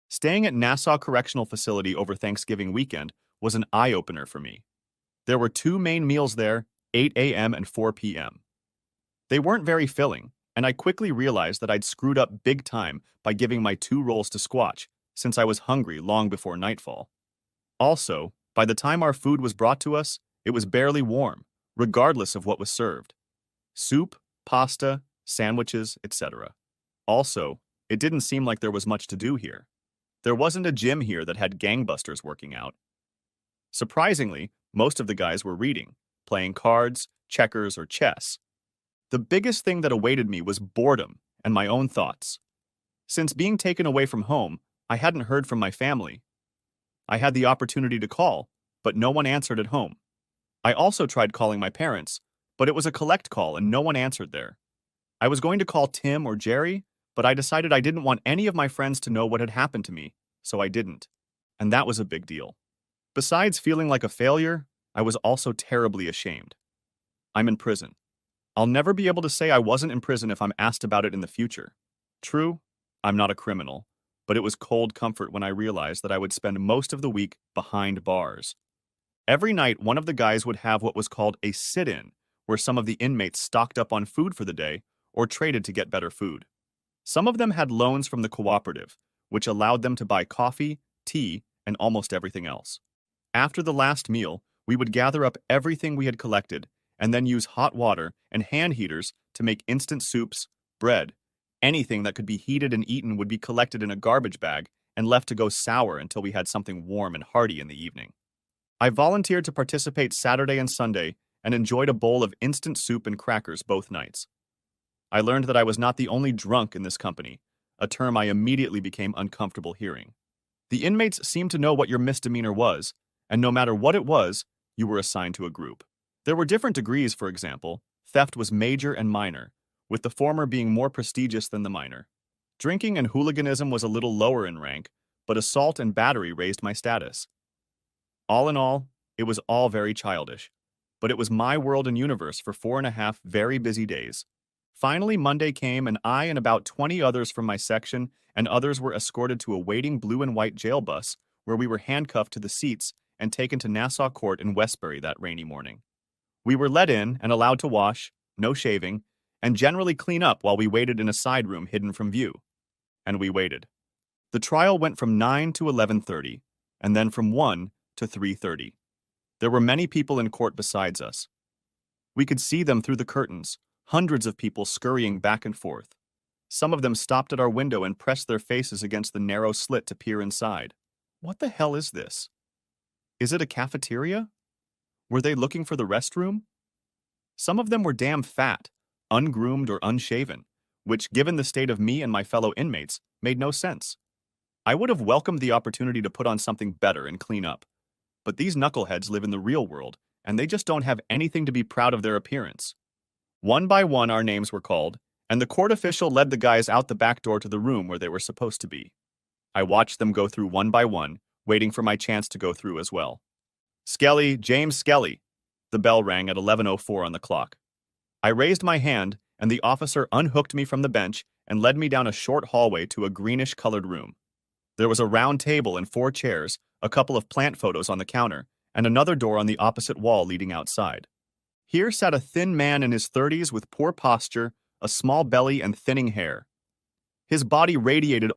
Staying at Nassau Correctional Facility over Thanksgiving weekend was an eye-opener for me. There were two main meals there, 8 a.m. and 4 p.m. They weren't very filling, and I quickly realized that I'd screwed up big time by giving my two rolls to Squatch, since I was hungry long before nightfall. Also, by the time our food was brought to us, it was barely warm, regardless of what was served. Soup, pasta, sandwiches, etc. Also, it didn't seem like there was much to do here. There wasn't a gym here that had gangbusters working out. Surprisingly, most of the guys were reading, playing cards, checkers, or chess. The biggest thing that awaited me was boredom and my own thoughts. Since being taken away from home, I hadn't heard from my family. I had the opportunity to call, but no one answered at home. I also tried calling my parents, but it was a collect call and no one answered there. I was going to call Tim or Jerry, but I decided I didn't want any of my friends to know what had happened to me, so I didn't. And that was a big deal. Besides feeling like a failure, I was also terribly ashamed. I'm in prison. I'll never be able to say I wasn't in prison if I'm asked about it in the future. True, I'm not a criminal, but it was cold comfort when I realized that I would spend most of the week behind bars. Every night, one of the guys would have what was called a sit-in, where some of the inmates stocked up on food for the day or traded to get better food. Some of them had loans from the cooperative, which allowed them to buy coffee, tea, and almost everything else. After the last meal, we would gather up everything we had collected and then use hot water and hand heaters to make instant soups, bread. Anything that could be heated and eaten would be collected in a garbage bag and left to go sour until we had something warm and hearty in the evening. I volunteered to participate Saturday and Sunday and enjoyed a bowl of instant soup and crackers both nights. I learned that I was not the only drunk in this company, a term I immediately became uncomfortable hearing. The inmates seemed to know what your misdemeanor was, and no matter what it was, you were assigned to a group. There were different degrees, for example. Theft was major and minor, with the former being more prestigious than the minor. Drinking and hooliganism was a little lower in rank, but assault and battery raised my status. All in all, it was all very childish, but it was my world and universe for 4.5 very busy days. Finally, Monday came, and I and about 20 others from my section and others were escorted to a waiting blue and white jail bus where we were handcuffed to the seats and taken to Nassau Court in Westbury that rainy morning. We were let in and allowed to wash, no shaving, and generally clean up while we waited in a side room hidden from view. And we waited. The trial went from 9 to 11:30, and then from 1 to 3:30. There were many people in court besides us. We could see them through the curtains, hundreds of people scurrying back and forth. Some of them stopped at our window and pressed their faces against the narrow slit to peer inside. What the hell is this? Is it a cafeteria? Were they looking for the restroom? Some of them were damn fat, ungroomed or unshaven, which, given the state of me and my fellow inmates, made no sense. I would have welcomed the opportunity to put on something better and clean up. But these knuckleheads live in the real world, and they just don't have anything to be proud of their appearance. One by one, our names were called, and the court official led the guys out the back door to the room where they were supposed to be. I watched them go through one by one, waiting for my chance to go through as well. Skelly, James Skelly. The bell rang at 11:04 on the clock. I raised my hand, and the officer unhooked me from the bench and led me down a short hallway to a greenish-colored room. There was a round table and 4 chairs, a couple of plant photos on the counter, and another door on the opposite wall leading outside. Here sat a thin man in his 30s with poor posture, a small belly, and thinning hair. His body radiated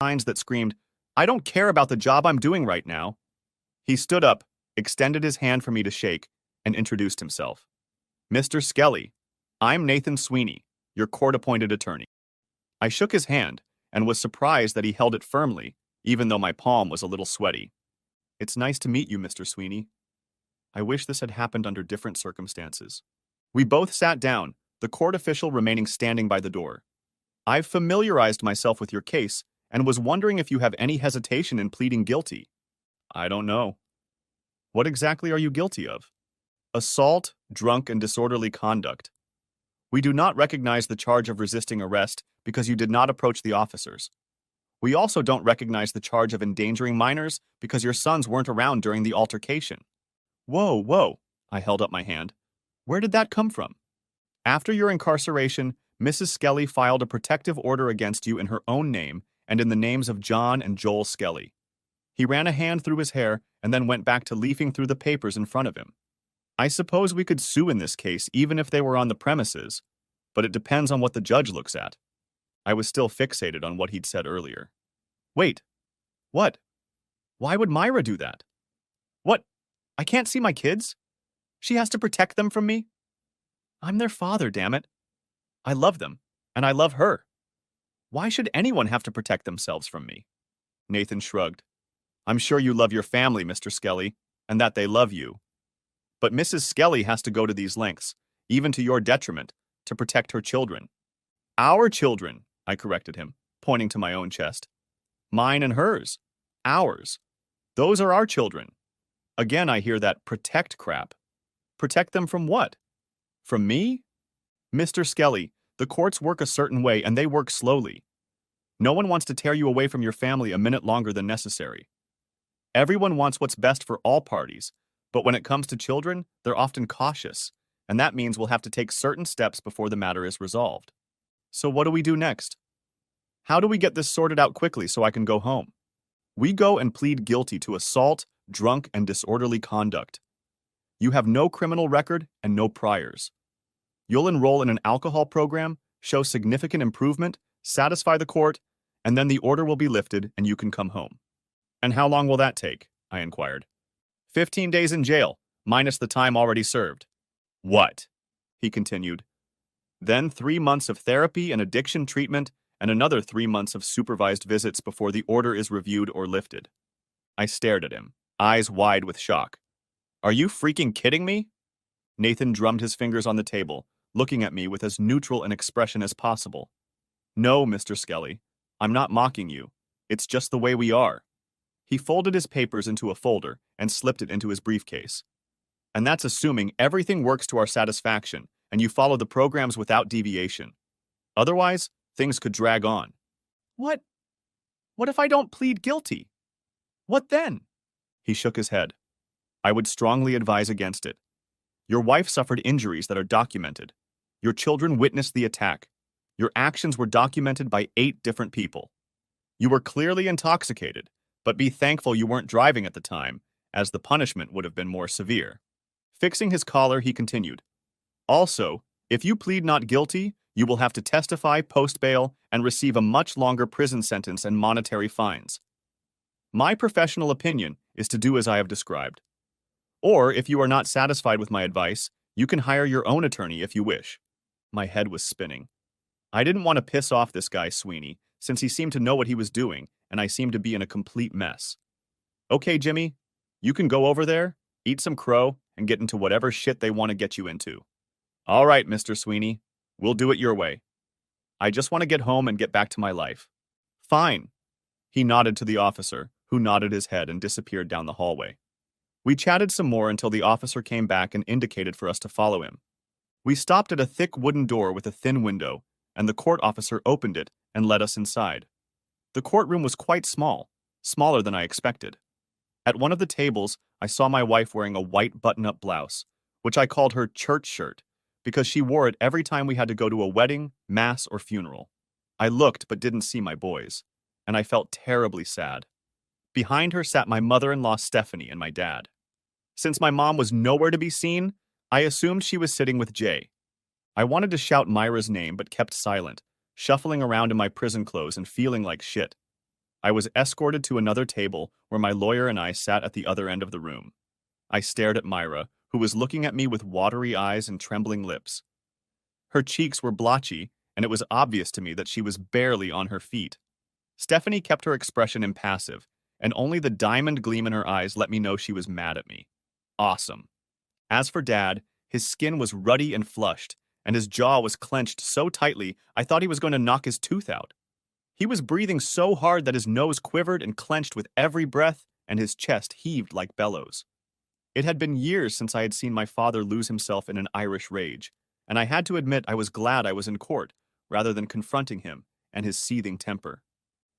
signs that screamed, "I don't care about the job I'm doing right now." He stood up, extended his hand for me to shake, and introduced himself. "Mr. Skelly, I'm Nathan Sweeney, your court-appointed attorney." I shook his hand and was surprised that he held it firmly, even though my palm was a little sweaty. "It's nice to meet you, Mr. Sweeney. I wish this had happened under different circumstances." We both sat down, the court official remaining standing by the door. "I've familiarized myself with your case and was wondering if you have any hesitation in pleading guilty." "I don't know." "What exactly are you guilty of?" "Assault, drunk, and disorderly conduct. We do not recognize the charge of resisting arrest because you did not approach the officers. We also don't recognize the charge of endangering minors because your sons weren't around during the altercation." "Whoa, whoa," I held up my hand. "Where did that come from?" "After your incarceration, Mrs. Skelly filed a protective order against you in her own name and in the names of John and Joel Skelly. He ran a hand through his hair and then went back to leafing through the papers in front of him. I suppose we could sue in this case even if they were on the premises, but it depends on what the judge looks at. I was still fixated on what he'd said earlier. Wait, what? Why would Myra do that? What? I can't see my kids? She has to protect them from me? I'm their father, damn it. I love them, and I love her. Why should anyone have to protect themselves from me? Nathan shrugged. I'm sure you love your family, Mr. Skelly, and that they love you. But Mrs. Skelly has to go to these lengths, even to your detriment, to protect her children. Our children, I corrected him, pointing to my own chest. Mine and hers. Ours. Those are our children. Again, I hear that protect crap. Protect them from what? From me? Mr. Skelly, the courts work a certain way and they work slowly. No one wants to tear you away from your family a minute longer than necessary. Everyone wants what's best for all parties, but when it comes to children, they're often cautious, and that means we'll have to take certain steps before the matter is resolved. So what do we do next? How do we get this sorted out quickly so I can go home? We go and plead guilty to assault, drunk, and disorderly conduct. You have no criminal record and no priors. You'll enroll in an alcohol program, show significant improvement, satisfy the court, and then the order will be lifted and you can come home. And how long will that take? I inquired. 15 days in jail, minus the time already served. What? He continued. Then 3 months of therapy and addiction treatment, and another 3 months of supervised visits before the order is reviewed or lifted. I stared at him, eyes wide with shock. Are you freaking kidding me? Nathan drummed his fingers on the table, looking at me with as neutral an expression as possible. No, Mr. Skelly, I'm not mocking you. It's just the way we are. He folded his papers into a folder and slipped it into his briefcase. And that's assuming everything works to our satisfaction and you follow the programs without deviation. Otherwise, things could drag on. What? What if I don't plead guilty? What then? He shook his head. I would strongly advise against it. Your wife suffered injuries that are documented. Your children witnessed the attack. Your actions were documented by 8 different people. You were clearly intoxicated, but be thankful you weren't driving at the time, as the punishment would have been more severe. Fixing his collar, he continued. Also, if you plead not guilty, you will have to testify post-bail and receive a much longer prison sentence and monetary fines. My professional opinion is to do as I have described. Or, if you are not satisfied with my advice, you can hire your own attorney if you wish. My head was spinning. I didn't want to piss off this guy Sweeney, since he seemed to know what he was doing, and I seemed to be in a complete mess. Okay, Jimmy, you can go over there, eat some crow, and get into whatever shit they want to get you into. All right, Mr. Sweeney, we'll do it your way. I just want to get home and get back to my life. Fine. He nodded to the officer, who nodded his head and disappeared down the hallway. We chatted some more until the officer came back and indicated for us to follow him. We stopped at a thick wooden door with a thin window, and the court officer opened it and led us inside. The courtroom was quite small, smaller than I expected. At one of the tables, I saw my wife wearing a white button-up blouse, which I called her church shirt, because she wore it every time we had to go to a wedding, mass, or funeral. I looked but didn't see my boys, and I felt terribly sad. Behind her sat my mother-in-law Stephanie and my dad. Since my mom was nowhere to be seen, I assumed she was sitting with Jay. I wanted to shout Myra's name but kept silent, shuffling around in my prison clothes and feeling like shit. I was escorted to another table where my lawyer and I sat at the other end of the room. I stared at Myra, who was looking at me with watery eyes and trembling lips. Her cheeks were blotchy, and it was obvious to me that she was barely on her feet. Stephanie kept her expression impassive, and only the diamond gleam in her eyes let me know she was mad at me. Awesome. As for Dad, his skin was ruddy and flushed, and his jaw was clenched so tightly I thought he was going to knock his tooth out. He was breathing so hard that his nose quivered and clenched with every breath, and his chest heaved like bellows. It had been years since I had seen my father lose himself in an Irish rage, and I had to admit I was glad I was in court, rather than confronting him and his seething temper.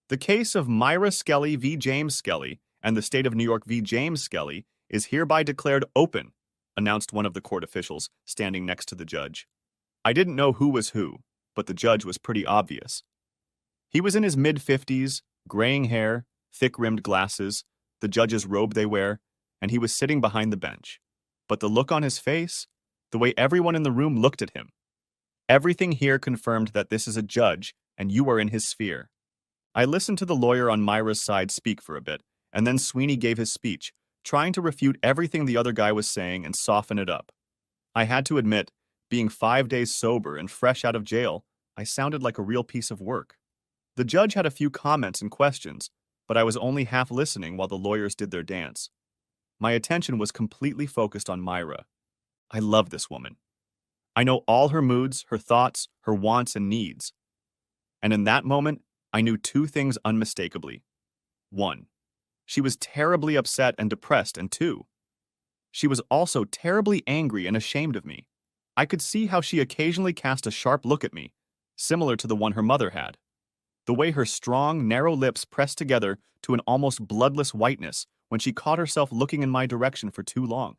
The case of Myra Skelly v. James Skelly and the state of New York v. James Skelly is hereby declared open, announced one of the court officials standing next to the judge. I didn't know who was who, but the judge was pretty obvious. He was in his mid-50s, graying hair, thick-rimmed glasses, the judge's robe they wear, and he was sitting behind the bench. But the look on his face, the way everyone in the room looked at him, everything here confirmed that this is a judge and you are in his sphere. I listened to the lawyer on Myra's side speak for a bit, and then Sweeney gave his speech, trying to refute everything the other guy was saying and soften it up. I had to admit, being 5 days sober and fresh out of jail, I sounded like a real piece of work. The judge had a few comments and questions, but I was only half listening while the lawyers did their dance. My attention was completely focused on Myra. I love this woman. I know all her moods, her thoughts, her wants and needs. And in that moment, I knew two things unmistakably. 1. She was terribly upset and depressed, and 2. She was also terribly angry and ashamed of me. I could see how she occasionally cast a sharp look at me, similar to the one her mother had. The way her strong, narrow lips pressed together to an almost bloodless whiteness when she caught herself looking in my direction for too long.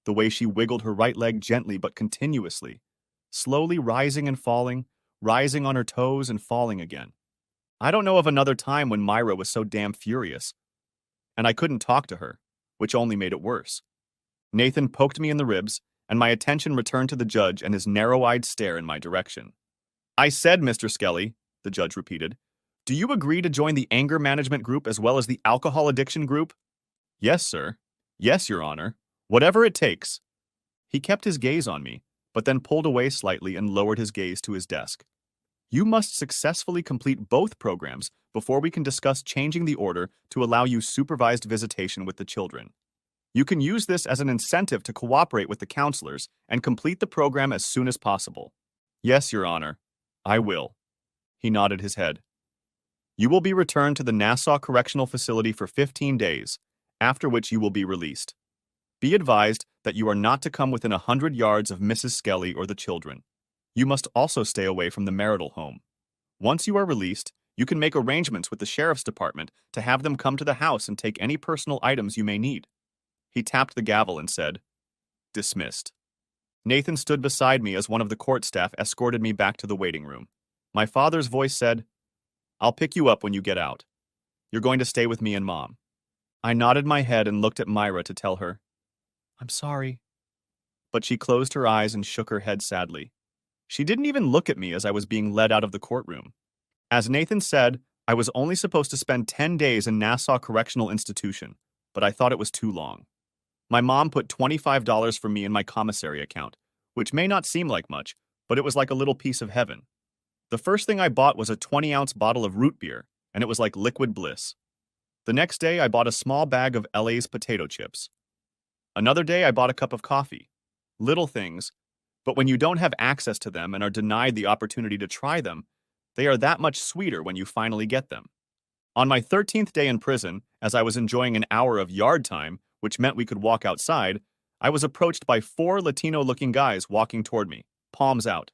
The way she wiggled her right leg gently but continuously, slowly rising and falling, rising on her toes and falling again. I don't know of another time when Myra was so damn furious. And I couldn't talk to her, which only made it worse. Nathan poked me in the ribs, and my attention returned to the judge and his narrow-eyed stare in my direction. I said, Mr. Skelly, the judge repeated, do you agree to join the anger management group as well as the alcohol addiction group? Yes, sir. Yes, Your Honor. Whatever it takes. He kept his gaze on me, but then pulled away slightly and lowered his gaze to his desk. You must successfully complete both programs before we can discuss changing the order to allow you supervised visitation with the children. You can use this as an incentive to cooperate with the counselors and complete the program as soon as possible. Yes, Your Honor. I will. He nodded his head. You will be returned to the Nassau Correctional Facility for 15 days, after which you will be released. Be advised that you are not to come within 100 yards of Mrs. Skelly or the children. You must also stay away from the marital home. Once you are released, you can make arrangements with the sheriff's department to have them come to the house and take any personal items you may need. He tapped the gavel and said, Dismissed. Nathan stood beside me as one of the court staff escorted me back to the waiting room. My father's voice said, I'll pick you up when you get out. You're going to stay with me and Mom. I nodded my head and looked at Myra to tell her, I'm sorry. But she closed her eyes and shook her head sadly. She didn't even look at me as I was being led out of the courtroom. As Nathan said, I was only supposed to spend 10 days in Nassau Correctional Institution, but I thought it was too long. My mom put $25 for me in my commissary account, which may not seem like much, but it was like a little piece of heaven. The first thing I bought was a 20-ounce bottle of root beer, and it was like liquid bliss. The next day, I bought a small bag of LA's potato chips. Another day, I bought a cup of coffee. Little things, but when you don't have access to them and are denied the opportunity to try them, they are that much sweeter when you finally get them. On my 13th day in prison, as I was enjoying an hour of yard time, which meant we could walk outside, I was approached by 4 Latino-looking guys walking toward me, palms out.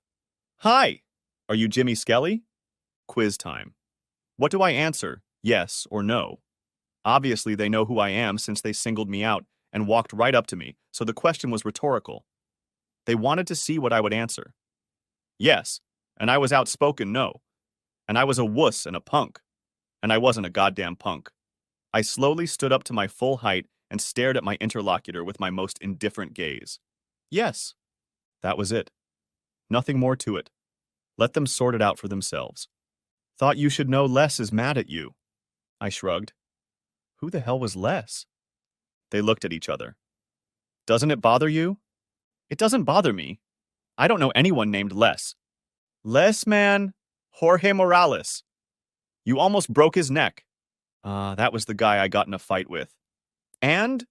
Hi! Are you Jimmy Skelly? Quiz time. What do I answer, yes or no? Obviously, they know who I am since they singled me out and walked right up to me, so the question was rhetorical. They wanted to see what I would answer. Yes, and I was outspoken no. And I was a wuss and a punk. And I wasn't a goddamn punk. I slowly stood up to my full height and stared at my interlocutor with my most indifferent gaze. Yes. That was it. Nothing more to it. Let them sort it out for themselves. Thought you should know Les is mad at you. I shrugged. Who the hell was Les? They looked at each other. Doesn't it bother you? It doesn't bother me. I don't know anyone named Les. Les, man. Jorge Morales. You almost broke his neck. That was the guy I got in a fight with. And?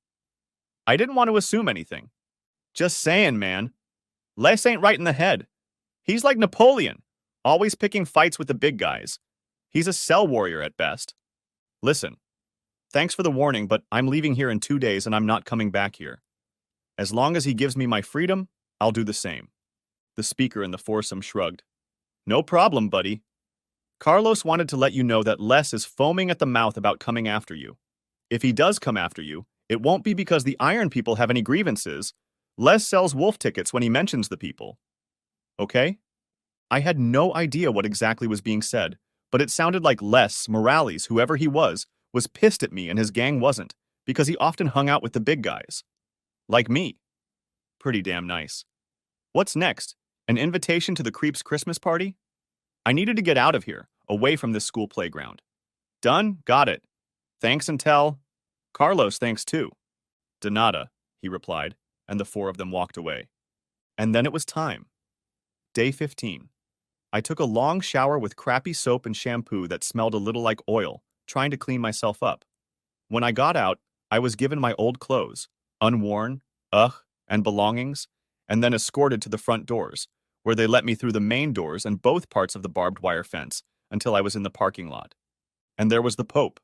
I didn't want to assume anything. Just saying, man. Les ain't right in the head. He's like Napoleon, always picking fights with the big guys. He's a cell warrior at best. Listen, thanks for the warning, but I'm leaving here in 2 days and I'm not coming back here. As long as he gives me my freedom, I'll do the same. The speaker in the foursome shrugged. No problem, buddy. Carlos wanted to let you know that Les is foaming at the mouth about coming after you. If he does come after you, it won't be because the Iron people have any grievances. Les sells wolf tickets when he mentions the people. Okay? I had no idea what exactly was being said, But it sounded like Les Morales, whoever he was pissed at me and his gang wasn't, because he often hung out with the big guys. Like me. Pretty damn nice. What's next? An invitation to the Creep's Christmas party? I needed to get out of here, away from this school playground. Done? Got it. Thanks and tell. Carlos thanks too. De nada, he replied, and the four of them walked away. And then it was time. Day 15. I took a long shower with crappy soap and shampoo that smelled a little like oil, trying to clean myself up. When I got out, I was given my old clothes, unworn, and belongings, and then escorted to the front doors, where they let me through the main doors and both parts of the barbed wire fence until I was in the parking lot. And there was the Pope.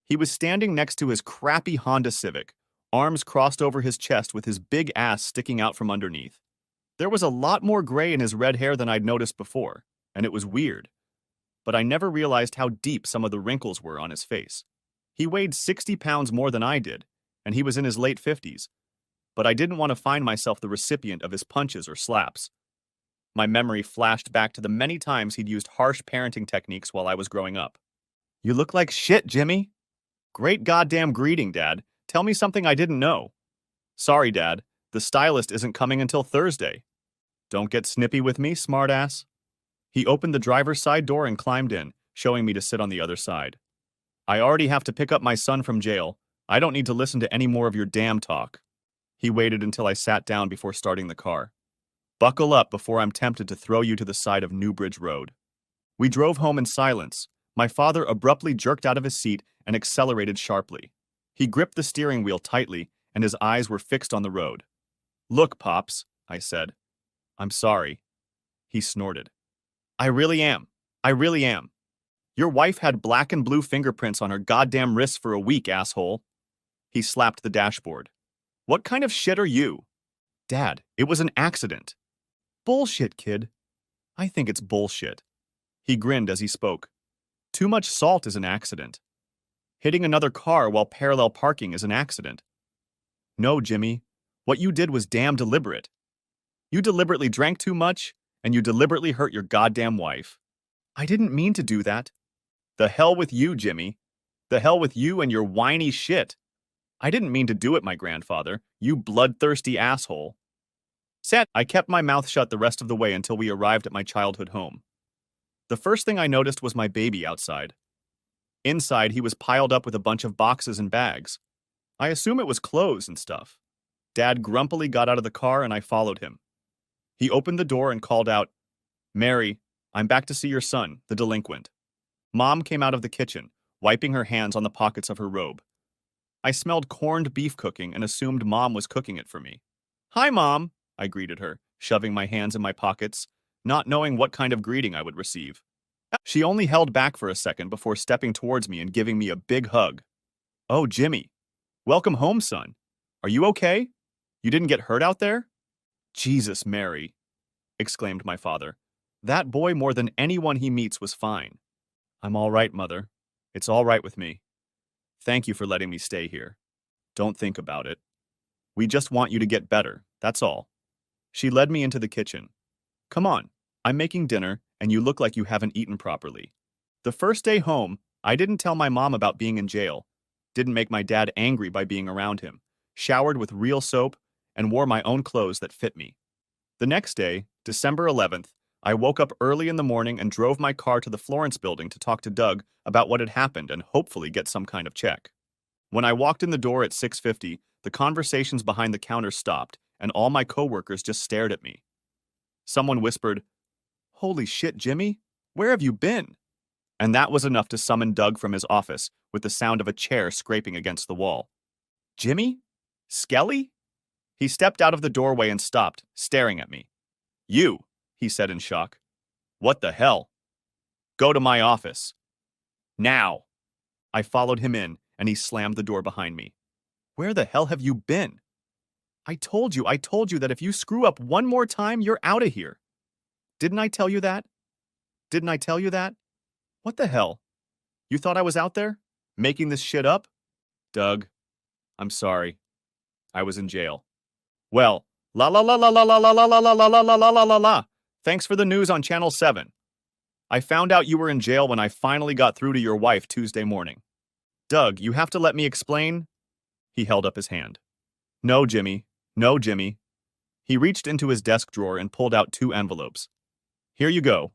He was standing next to his crappy Honda Civic, arms crossed over his chest with his big ass sticking out from underneath. There was a lot more gray in his red hair than I'd noticed before, and it was weird. But I never realized how deep some of the wrinkles were on his face. He weighed 60 pounds more than I did, and he was in his late 50s. But I didn't want to find myself the recipient of his punches or slaps. My memory flashed back to the many times he'd used harsh parenting techniques while I was growing up. You look like shit, Jimmy. Great goddamn greeting, Dad. Tell me something I didn't know. Sorry, Dad. The stylist isn't coming until Thursday. Don't get snippy with me, smartass. He opened the driver's side door and climbed in, showing me to sit on the other side. I already have to pick up my son from jail. I don't need to listen to any more of your damn talk. He waited until I sat down before starting the car. Buckle up before I'm tempted to throw you to the side of Newbridge Road. We drove home in silence. My father abruptly jerked out of his seat and accelerated sharply. He gripped the steering wheel tightly, and his eyes were fixed on the road. Look, Pops, I said. I'm sorry. He snorted. I really am. I really am. Your wife had black and blue fingerprints on her goddamn wrists for a week, asshole. He slapped the dashboard. What kind of shit are you? Dad, it was an accident. Bullshit, kid. I think it's bullshit. He grinned as he spoke. Too much salt is an accident. Hitting another car while parallel parking is an accident. No, Jimmy. What you did was damn deliberate. You deliberately drank too much, and you deliberately hurt your goddamn wife. I didn't mean to do that. The hell with you, Jimmy. The hell with you and your whiny shit. I didn't mean to do it, my grandfather, you bloodthirsty asshole. I kept my mouth shut the rest of the way until we arrived at my childhood home. The first thing I noticed was my baby outside. Inside, he was piled up with a bunch of boxes and bags. I assume it was clothes and stuff. Dad grumpily got out of the car and I followed him. He opened the door and called out, Mary, I'm back to see your son, the delinquent. Mom came out of the kitchen, wiping her hands on the pockets of her robe. I smelled corned beef cooking and assumed Mom was cooking it for me. Hi, Mom, I greeted her, shoving my hands in my pockets, not knowing what kind of greeting I would receive. She only held back for a second before stepping towards me and giving me a big hug. Oh, Jimmy. Welcome home, son. Are you okay? You didn't get hurt out there? Jesus, Mary, exclaimed my father. That boy more than anyone he meets was fine. I'm all right, Mother. It's all right with me. Thank you for letting me stay here. Don't think about it. We just want you to get better, that's all. She led me into the kitchen. Come on, I'm making dinner, and you look like you haven't eaten properly. The first day home, I didn't tell my mom about being in jail, didn't make my dad angry by being around him, showered with real soap, and wore my own clothes that fit me. The next day, December 11th, I woke up early in the morning and drove my car to the Florence building to talk to Doug about what had happened and hopefully get some kind of check. When I walked in the door at 6:50, the conversations behind the counter stopped, and all my coworkers just stared at me. Someone whispered, Holy shit, Jimmy, where have you been? And that was enough to summon Doug from his office with the sound of a chair scraping against the wall. Jimmy? Skelly? He stepped out of the doorway and stopped, staring at me. You, he said in shock. What the hell? Go to my office. Now. I followed him in, and he slammed the door behind me. Where the hell have you been? I told you that if you screw up one more time, you're out of here. Didn't I tell you that? Didn't I tell you that? What the hell? You thought I was out there? Making this shit up? Doug, I'm sorry. I was in jail. Well, la la la la la la la la la la la la la la la la. Thanks for the news on Channel 7. I found out you were in jail when I finally got through to your wife Tuesday morning. Doug, you have to let me explain. He held up his hand. No, Jimmy. No, Jimmy. He reached into his desk drawer and pulled out two envelopes. Here you go.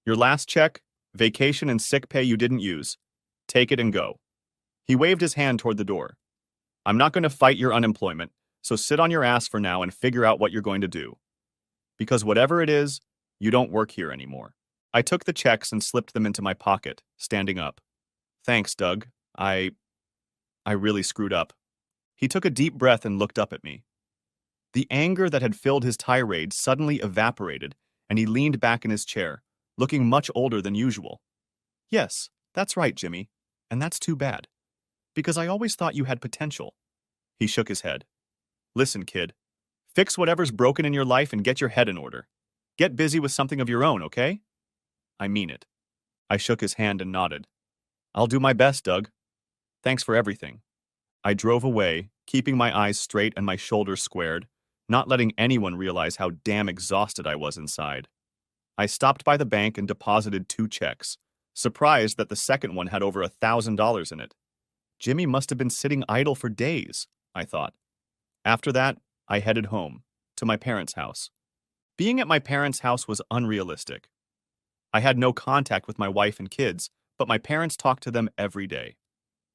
Your last check, vacation and sick pay you didn't use. Take it and go. He waved his hand toward the door. I'm not going to fight your unemployment, so sit on your ass for now and figure out what you're going to do. Because whatever it is, you don't work here anymore. I took the checks and slipped them into my pocket, standing up. Thanks, Doug. I really screwed up. He took a deep breath and looked up at me. The anger that had filled his tirade suddenly evaporated, and he leaned back in his chair, looking much older than usual. Yes, that's right, Jimmy, and that's too bad. Because I always thought you had potential. He shook his head. Listen, kid. Fix whatever's broken in your life and get your head in order. Get busy with something of your own, okay? I mean it. I shook his hand and nodded. I'll do my best, Doug. Thanks for everything. I drove away, keeping my eyes straight and my shoulders squared, not letting anyone realize how damn exhausted I was inside. I stopped by the bank and deposited two checks, surprised that the second one had over $1,000 in it. Jimmy must have been sitting idle for days, I thought. After that, I headed home, to my parents' house. Being at my parents' house was unrealistic. I had no contact with my wife and kids, but my parents talked to them every day.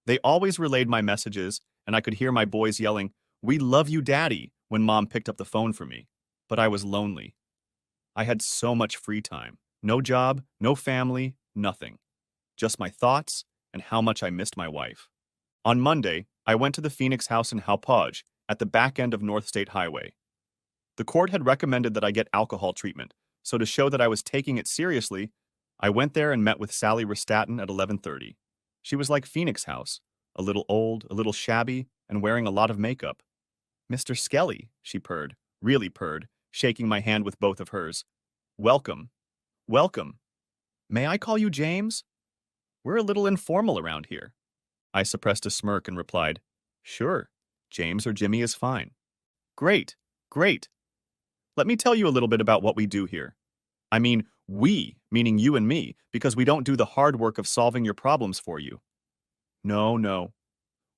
They always relayed my messages, and I could hear my boys yelling, "We love you, Daddy," when Mom picked up the phone for me. But I was lonely. I had so much free time. No job, no family, nothing. Just my thoughts and how much I missed my wife. On Monday, I went to the Phoenix house in Hauppauge, at the back end of North State Highway. The court had recommended that I get alcohol treatment, so to show that I was taking it seriously, I went there and met with Sally Ristatin at 11:30. She was like Phoenix House, a little old, a little shabby, and wearing a lot of makeup. Mr. Skelly, she purred, really purred, shaking my hand with both of hers. Welcome. Welcome. May I call you James? We're a little informal around here. I suppressed a smirk and replied, Sure, James or Jimmy is fine. Great, great. Let me tell you a little bit about what we do here. I mean, we, meaning you and me, because we don't do the hard work of solving your problems for you. No, no.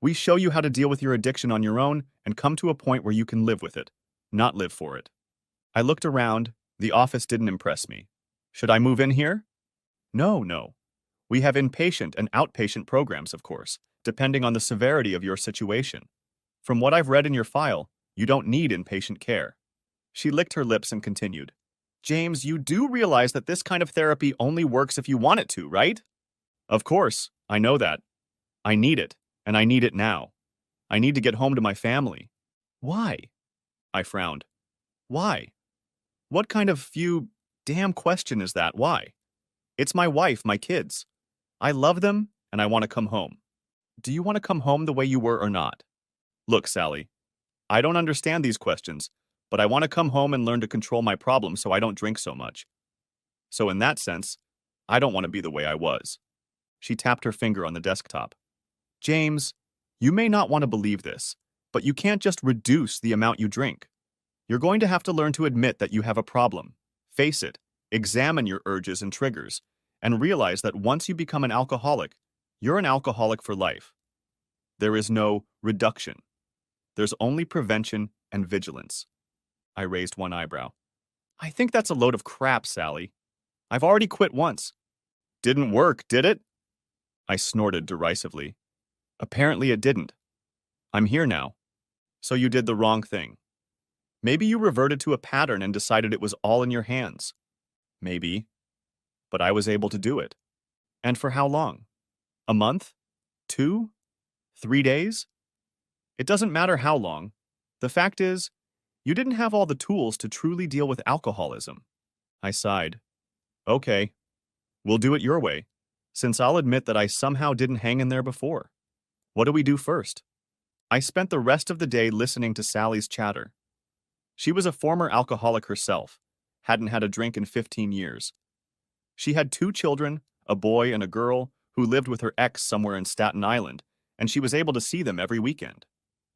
We show you how to deal with your addiction on your own and come to a point where you can live with it, not live for it. I looked around. The office didn't impress me. Should I move in here? No, no. We have inpatient and outpatient programs, of course, depending on the severity of your situation. From what I've read in your file, you don't need inpatient care. She licked her lips and continued. James, you do realize that this kind of therapy only works if you want it to, right? Of course, I know that. I need it, and I need it now. I need to get home to my family. Why? I frowned. Why? What kind of damn question is that? Why? It's my wife, my kids. I love them, and I want to come home. Do you want to come home the way you were or not? Look, Sally, I don't understand these questions, but I want to come home and learn to control my problems so I don't drink so much. So in that sense, I don't want to be the way I was. She tapped her finger on the desktop. James, you may not want to believe this, but you can't just reduce the amount you drink. You're going to have to learn to admit that you have a problem, face it, examine your urges and triggers, and realize that once you become an alcoholic, you're an alcoholic for life. There is no reduction. There's only prevention and vigilance. I raised one eyebrow. I think that's a load of crap, Sally. I've already quit once. Didn't work, did it? I snorted derisively. Apparently it didn't. I'm here now. So you did the wrong thing. Maybe you reverted to a pattern and decided it was all in your hands. Maybe. But I was able to do it. And for how long? A month? 2? 3 days? It doesn't matter how long. The fact is, you didn't have all the tools to truly deal with alcoholism. I sighed. Okay, we'll do it your way, since I'll admit that I somehow didn't hang in there before. What do we do first? I spent the rest of the day listening to Sally's chatter. She was a former alcoholic herself, hadn't had a drink in 15 years. She had 2 children, a boy and a girl, who lived with her ex somewhere in Staten Island, and she was able to see them every weekend.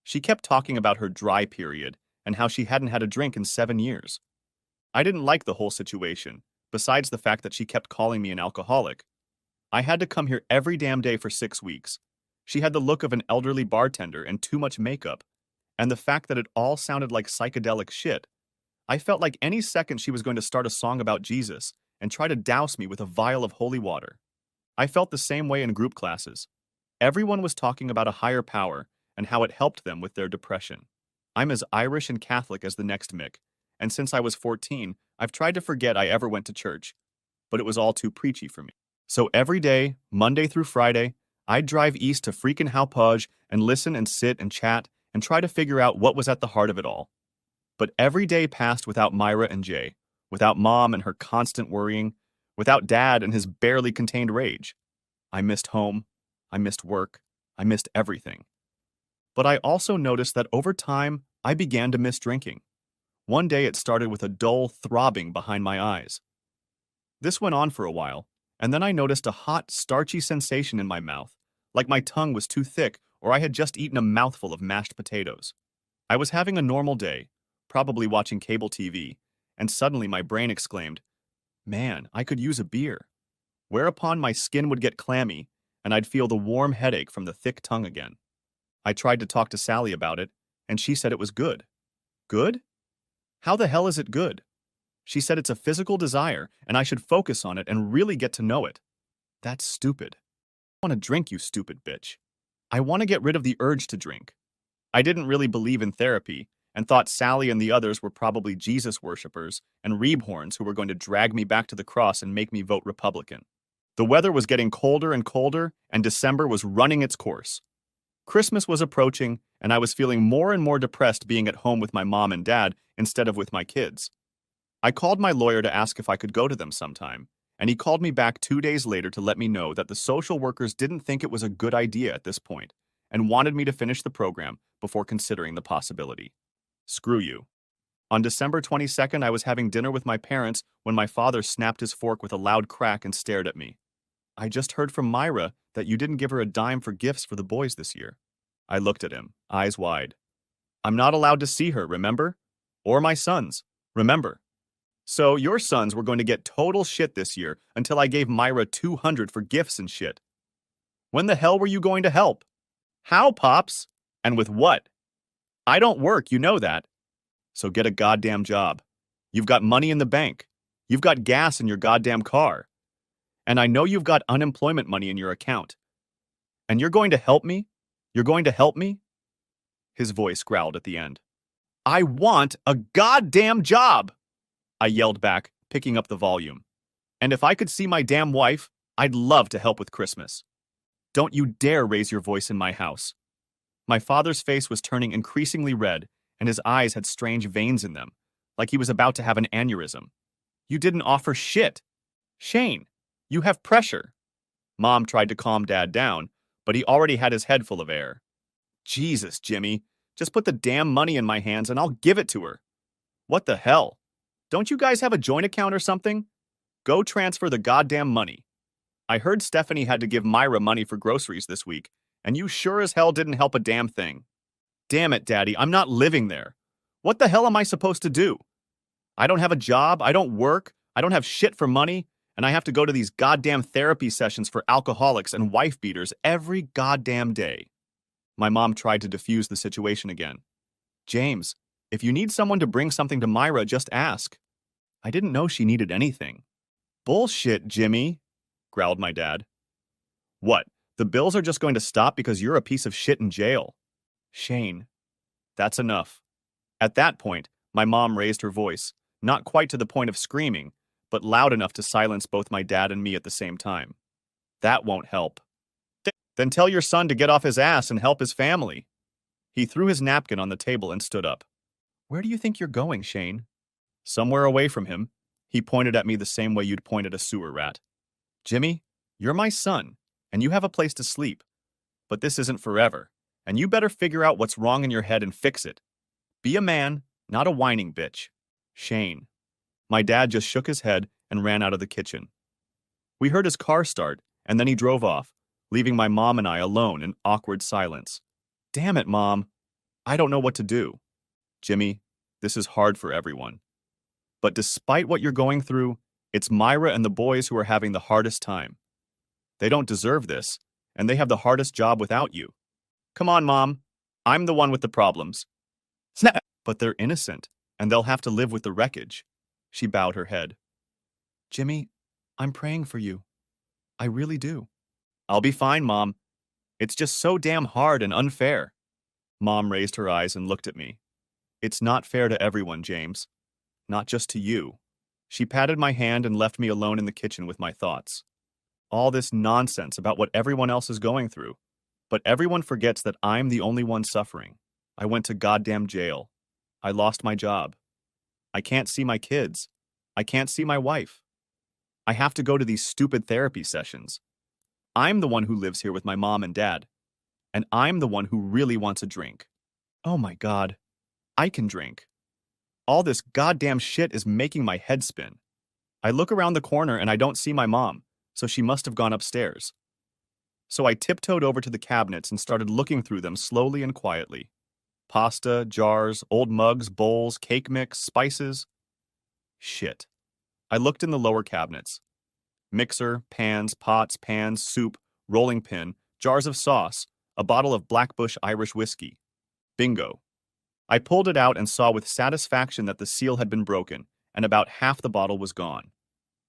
She kept talking about her dry period and how she hadn't had a drink in 7 years. I didn't like the whole situation, Besides the fact that she kept calling me an alcoholic, I had to come here every damn day for 6 weeks. She had the look of an elderly bartender and too much makeup, and the fact that it all sounded like psychedelic shit. I felt like any second she was going to start a song about Jesus and try to douse me with a vial of holy water. I felt the same way in group classes. Everyone was talking about a higher power and how it helped them with their depression. I'm as Irish and Catholic as the next Mick, and since I was 14, I've tried to forget I ever went to church, but it was all too preachy for me. So every day, Monday through Friday, I'd drive east to freaking Hauppauge and listen and sit and chat and try to figure out what was at the heart of it all. But every day passed without Myra and Jay, without Mom and her constant worrying, without Dad and his barely contained rage. I missed home, I missed work, I missed everything. But I also noticed that over time, I began to miss drinking. One day it started with a dull throbbing behind my eyes. This went on for a while, and then I noticed a hot, starchy sensation in my mouth, like my tongue was too thick or I had just eaten a mouthful of mashed potatoes. I was having a normal day, probably watching cable TV, and suddenly my brain exclaimed, "Man, I could use a beer." Whereupon my skin would get clammy, and I'd feel the warm headache from the thick tongue again. I tried to talk to Sally about it, and she said it was good. Good? How the hell is it good? She said it's a physical desire, and I should focus on it and really get to know it. That's stupid. I want to drink, you stupid bitch. I want to get rid of the urge to drink. I didn't really believe in therapy, and thought Sally and the others were probably Jesus worshippers and Reebhorns who were going to drag me back to the cross and make me vote Republican. The weather was getting colder and colder, and December was running its course. Christmas was approaching, and I was feeling more and more depressed being at home with my mom and dad instead of with my kids. I called my lawyer to ask if I could go to them sometime, and he called me back 2 days later to let me know that the social workers didn't think it was a good idea at this point and wanted me to finish the program before considering the possibility. Screw you. On December 22nd, I was having dinner with my parents when my father snapped his fork with a loud crack and stared at me. "I just heard from Myra that you didn't give her a dime for gifts for the boys this year." I looked at him, eyes wide. "I'm not allowed to see her, remember? Or my sons, remember? So your sons were going to get total shit this year until I gave Myra 200 for gifts and shit. When the hell were you going to help? How, Pops? And with what? I don't work, you know that. So get a goddamn job. You've got money in the bank. You've got gas in your goddamn car. And I know you've got unemployment money in your account. And you're going to help me? You're going to help me?" His voice growled at the end. "I want a goddamn job!" I yelled back, picking up the volume. "And if I could see my damn wife, I'd love to help with Christmas. Don't you dare raise your voice in my house." My father's face was turning increasingly red, and his eyes had strange veins in them, like he was about to have an aneurysm. "You didn't offer shit. Shane, you have pressure." Mom tried to calm Dad down, but he already had his head full of air. "Jesus, Jimmy, just put the damn money in my hands and I'll give it to her. What the hell? Don't you guys have a joint account or something? Go transfer the goddamn money. I heard Stephanie had to give Myra money for groceries this week, and you sure as hell didn't help a damn thing. Damn it, Daddy, I'm not living there. What the hell am I supposed to do? I don't have a job, I don't work, I don't have shit for money, and I have to go to these goddamn therapy sessions for alcoholics and wife beaters every goddamn day." My mom tried to defuse the situation again. "James, if you need someone to bring something to Myra, just ask." I didn't know she needed anything. "Bullshit, Jimmy," growled my dad. "What, the bills are just going to stop because you're a piece of shit in jail?" "Shane, that's enough." At that point, my mom raised her voice, not quite to the point of screaming, but loud enough to silence both my dad and me at the same time. "That won't help. Then tell your son to get off his ass and help his family." He threw his napkin on the table and stood up. "Where do you think you're going, Shane?" "Somewhere away from him." He pointed at me the same way you'd point at a sewer rat. "Jimmy, you're my son, and you have a place to sleep. But this isn't forever, and you better figure out what's wrong in your head and fix it. Be a man, not a whining bitch. Shane." My dad just shook his head and ran out of the kitchen. We heard his car start, and then he drove off, leaving my mom and I alone in awkward silence. "Damn it, Mom. I don't know what to do." "Jimmy, this is hard for everyone. But despite what you're going through, It's Myra and the boys who are having the hardest time. They don't deserve this, and they have the hardest job without you. Come on, Mom. I'm the one with the problems. Snap! But they're innocent, and they'll have to live with the wreckage. She bowed her head. Jimmy, I'm praying for you. I really do. I'll be fine, Mom. It's just so damn hard and unfair. Mom raised her eyes and looked at me. It's not fair to everyone, James. Not just to you. She patted my hand and left me alone in the kitchen with my thoughts. All this nonsense about what everyone else is going through. But everyone forgets that I'm the only one suffering. I went to goddamn jail. I lost my job. I can't see my kids. I can't see my wife. I have to go to these stupid therapy sessions. I'm the one who lives here with my mom and dad. And I'm the one who really wants a drink. Oh my God. I can drink. All this goddamn shit is making my head spin. I look around the corner and I don't see my mom, so she must have gone upstairs. So I tiptoed over to the cabinets and started looking through them slowly and quietly. Pasta, jars, old mugs, bowls, cake mix, spices. Shit. I looked in the lower cabinets. Mixer, pans, soup, rolling pin, jars of sauce, a bottle of Blackbush Irish whiskey. Bingo. I pulled it out and saw with satisfaction that the seal had been broken, and about half the bottle was gone.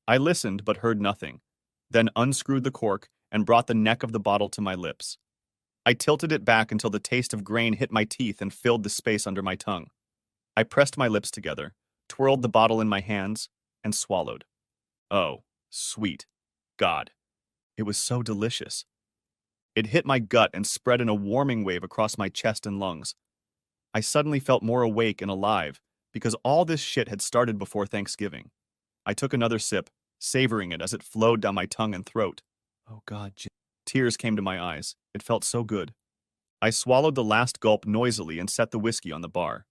I listened but heard nothing, then unscrewed the cork and brought the neck of the bottle to my lips. I tilted it back until the taste of grain hit my teeth and filled the space under my tongue. I pressed my lips together, twirled the bottle in my hands, and swallowed. Oh, sweet God. It was so delicious. It hit my gut and spread in a warming wave across my chest and lungs. I suddenly felt more awake and alive because all this shit had started before Thanksgiving. I took another sip, savoring it as it flowed down my tongue and throat. Oh God, tears came to my eyes. It felt so good. I swallowed the last gulp noisily and set the whiskey on the bar.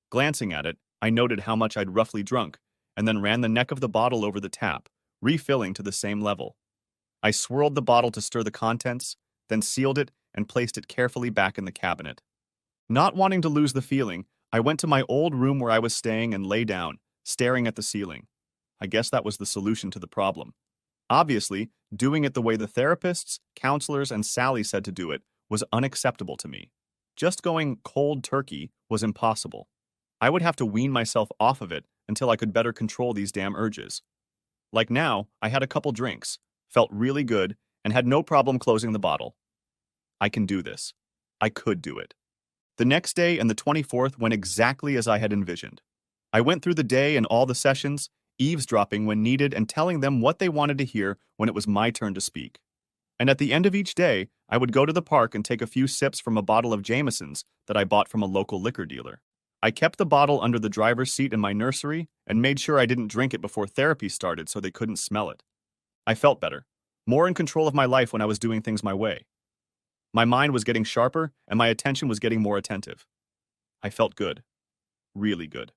Glancing at it, I noted how much I'd roughly drunk, and then ran the neck of the bottle over the tap, refilling to the same level. I swirled the bottle to stir the contents, then sealed it and placed it carefully back in the cabinet. Not wanting to lose the feeling, I went to my old room where I was staying and lay down, staring at the ceiling. I guess that was the solution to the problem. Obviously, doing it the way the therapists, counselors, and Sally said to do it was unacceptable to me. Just going cold turkey was impossible. I would have to wean myself off of it until I could better control these damn urges. Like now, I had a couple drinks, felt really good, and had no problem closing the bottle. I can do this. I could do it. The next day and the 24th went exactly as I had envisioned. I went through the day and all the sessions, eavesdropping when needed and telling them what they wanted to hear when it was my turn to speak. And at the end of each day, I would go to the park and take a few sips from a bottle of Jameson's that I bought from a local liquor dealer. I kept the bottle under the driver's seat in my nursery and made sure I didn't drink it before therapy started so they couldn't smell it. I felt better, more in control of my life when I was doing things my way. My mind was getting sharper and my attention was getting more attentive. I felt good. Really good.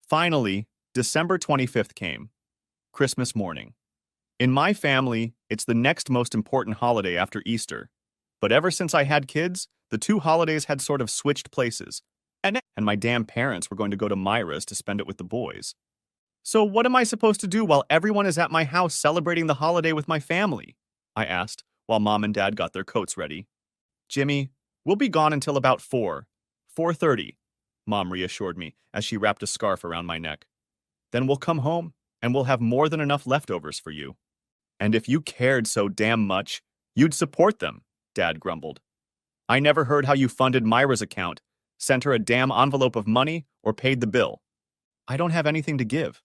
Finally, December 25th came. Christmas morning. In my family, it's the next most important holiday after Easter. But ever since I had kids, the two holidays had sort of switched places. And my damn parents were going to go to Myra's to spend it with the boys. So what am I supposed to do while everyone is at my house celebrating the holiday with my family? I asked, while Mom and Dad got their coats ready. Jimmy, we'll be gone until about 4:30, Mom reassured me as she wrapped a scarf around my neck. Then we'll come home, and we'll have more than enough leftovers for you. And if you cared so damn much, you'd support them, Dad grumbled. I never heard how you funded Myra's account, sent her a damn envelope of money, or paid the bill. I don't have anything to give.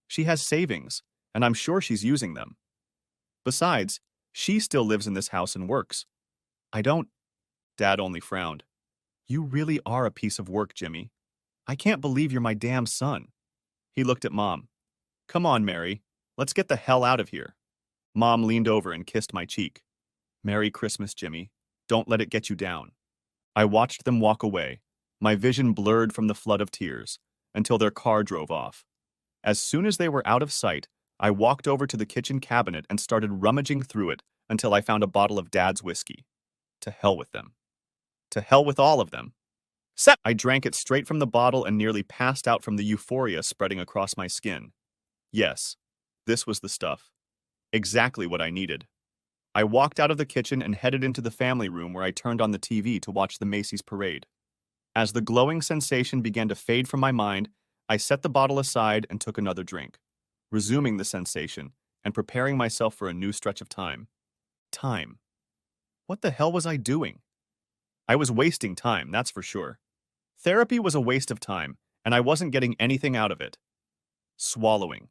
She has savings, and I'm sure she's using them. Besides, she still lives in this house and works. I don't. Dad only frowned. You really are a piece of work, Jimmy. I can't believe you're my damn son. He looked at Mom. Come on, Mary. Let's get the hell out of here. Mom leaned over and kissed my cheek. Merry Christmas, Jimmy. Don't let it get you down. I watched them walk away, my vision blurred from the flood of tears, until their car drove off. As soon as they were out of sight, I walked over to the kitchen cabinet and started rummaging through it until I found a bottle of Dad's whiskey. To hell with them. To hell with all of them. I drank it straight from the bottle and nearly passed out from the euphoria spreading across my skin. Yes, This was the stuff. Exactly what I needed. I walked out of the kitchen and headed into the family room where I turned on the TV to watch the Macy's parade. As the glowing sensation began to fade from my mind, I set the bottle aside and took another drink, resuming the sensation and preparing myself for a new stretch of time. Time. What the hell was I doing? I was wasting time, that's for sure. Therapy was a waste of time, and I wasn't getting anything out of it. Swallowing.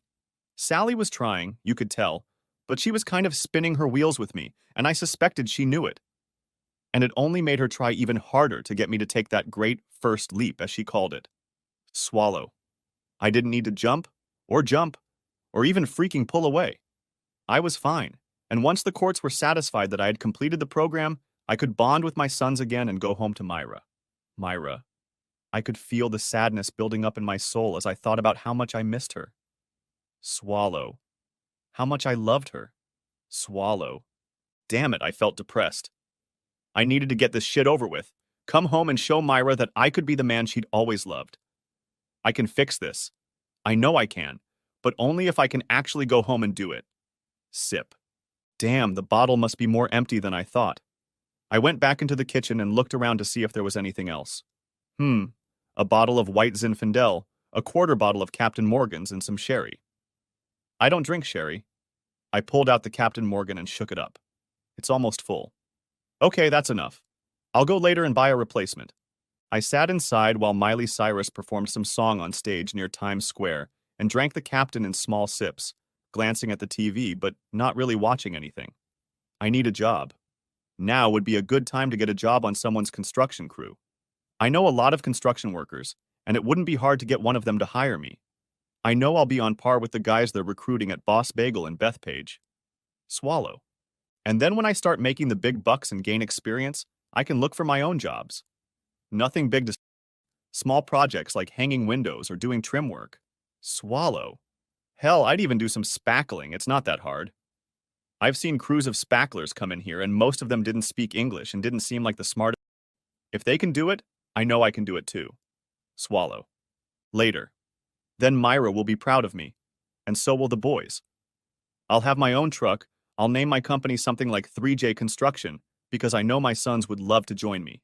Sally was trying, you could tell, but she was kind of spinning her wheels with me, and I suspected she knew it. And it only made her try even harder to get me to take that great first leap, as she called it. Swallow. I didn't need to jump, or even freaking pull away. I was fine, and once the courts were satisfied that I had completed the program, I could bond with my sons again and go home to Myra. Myra. I could feel the sadness building up in my soul as I thought about how much I missed her. Swallow. How much I loved her. Swallow. Damn it, I felt depressed. I needed to get this shit over with, come home and show Myra that I could be the man she'd always loved. I can fix this. I know I can, but only if I can actually go home and do it. Sip. Damn, the bottle must be more empty than I thought. I went back into the kitchen and looked around to see if there was anything else. A bottle of white Zinfandel, a quarter bottle of Captain Morgan's, and some sherry. I don't drink sherry. I pulled out the Captain Morgan and shook it up. It's almost full. Okay, that's enough. I'll go later and buy a replacement. I sat inside while Miley Cyrus performed some song on stage near Times Square and drank the Captain in small sips, glancing at the TV but not really watching anything. I need a job. Now would be a good time to get a job on someone's construction crew. I know a lot of construction workers, and it wouldn't be hard to get one of them to hire me. I know I'll be on par with the guys they're recruiting at Boss Bagel and Bethpage. Swallow. And then when I start making the big bucks and gain experience, I can look for my own jobs. Nothing big to small projects like hanging windows or doing trim work. Swallow. Hell, I'd even do some spackling, it's not that hard. I've seen crews of spacklers come in here and most of them didn't speak English and didn't seem like the smartest. If they can do it, I know I can do it too. Swallow. Later. Then Myra will be proud of me, and so will the boys. I'll have my own truck. I'll name my company something like 3J Construction, because I know my sons would love to join me.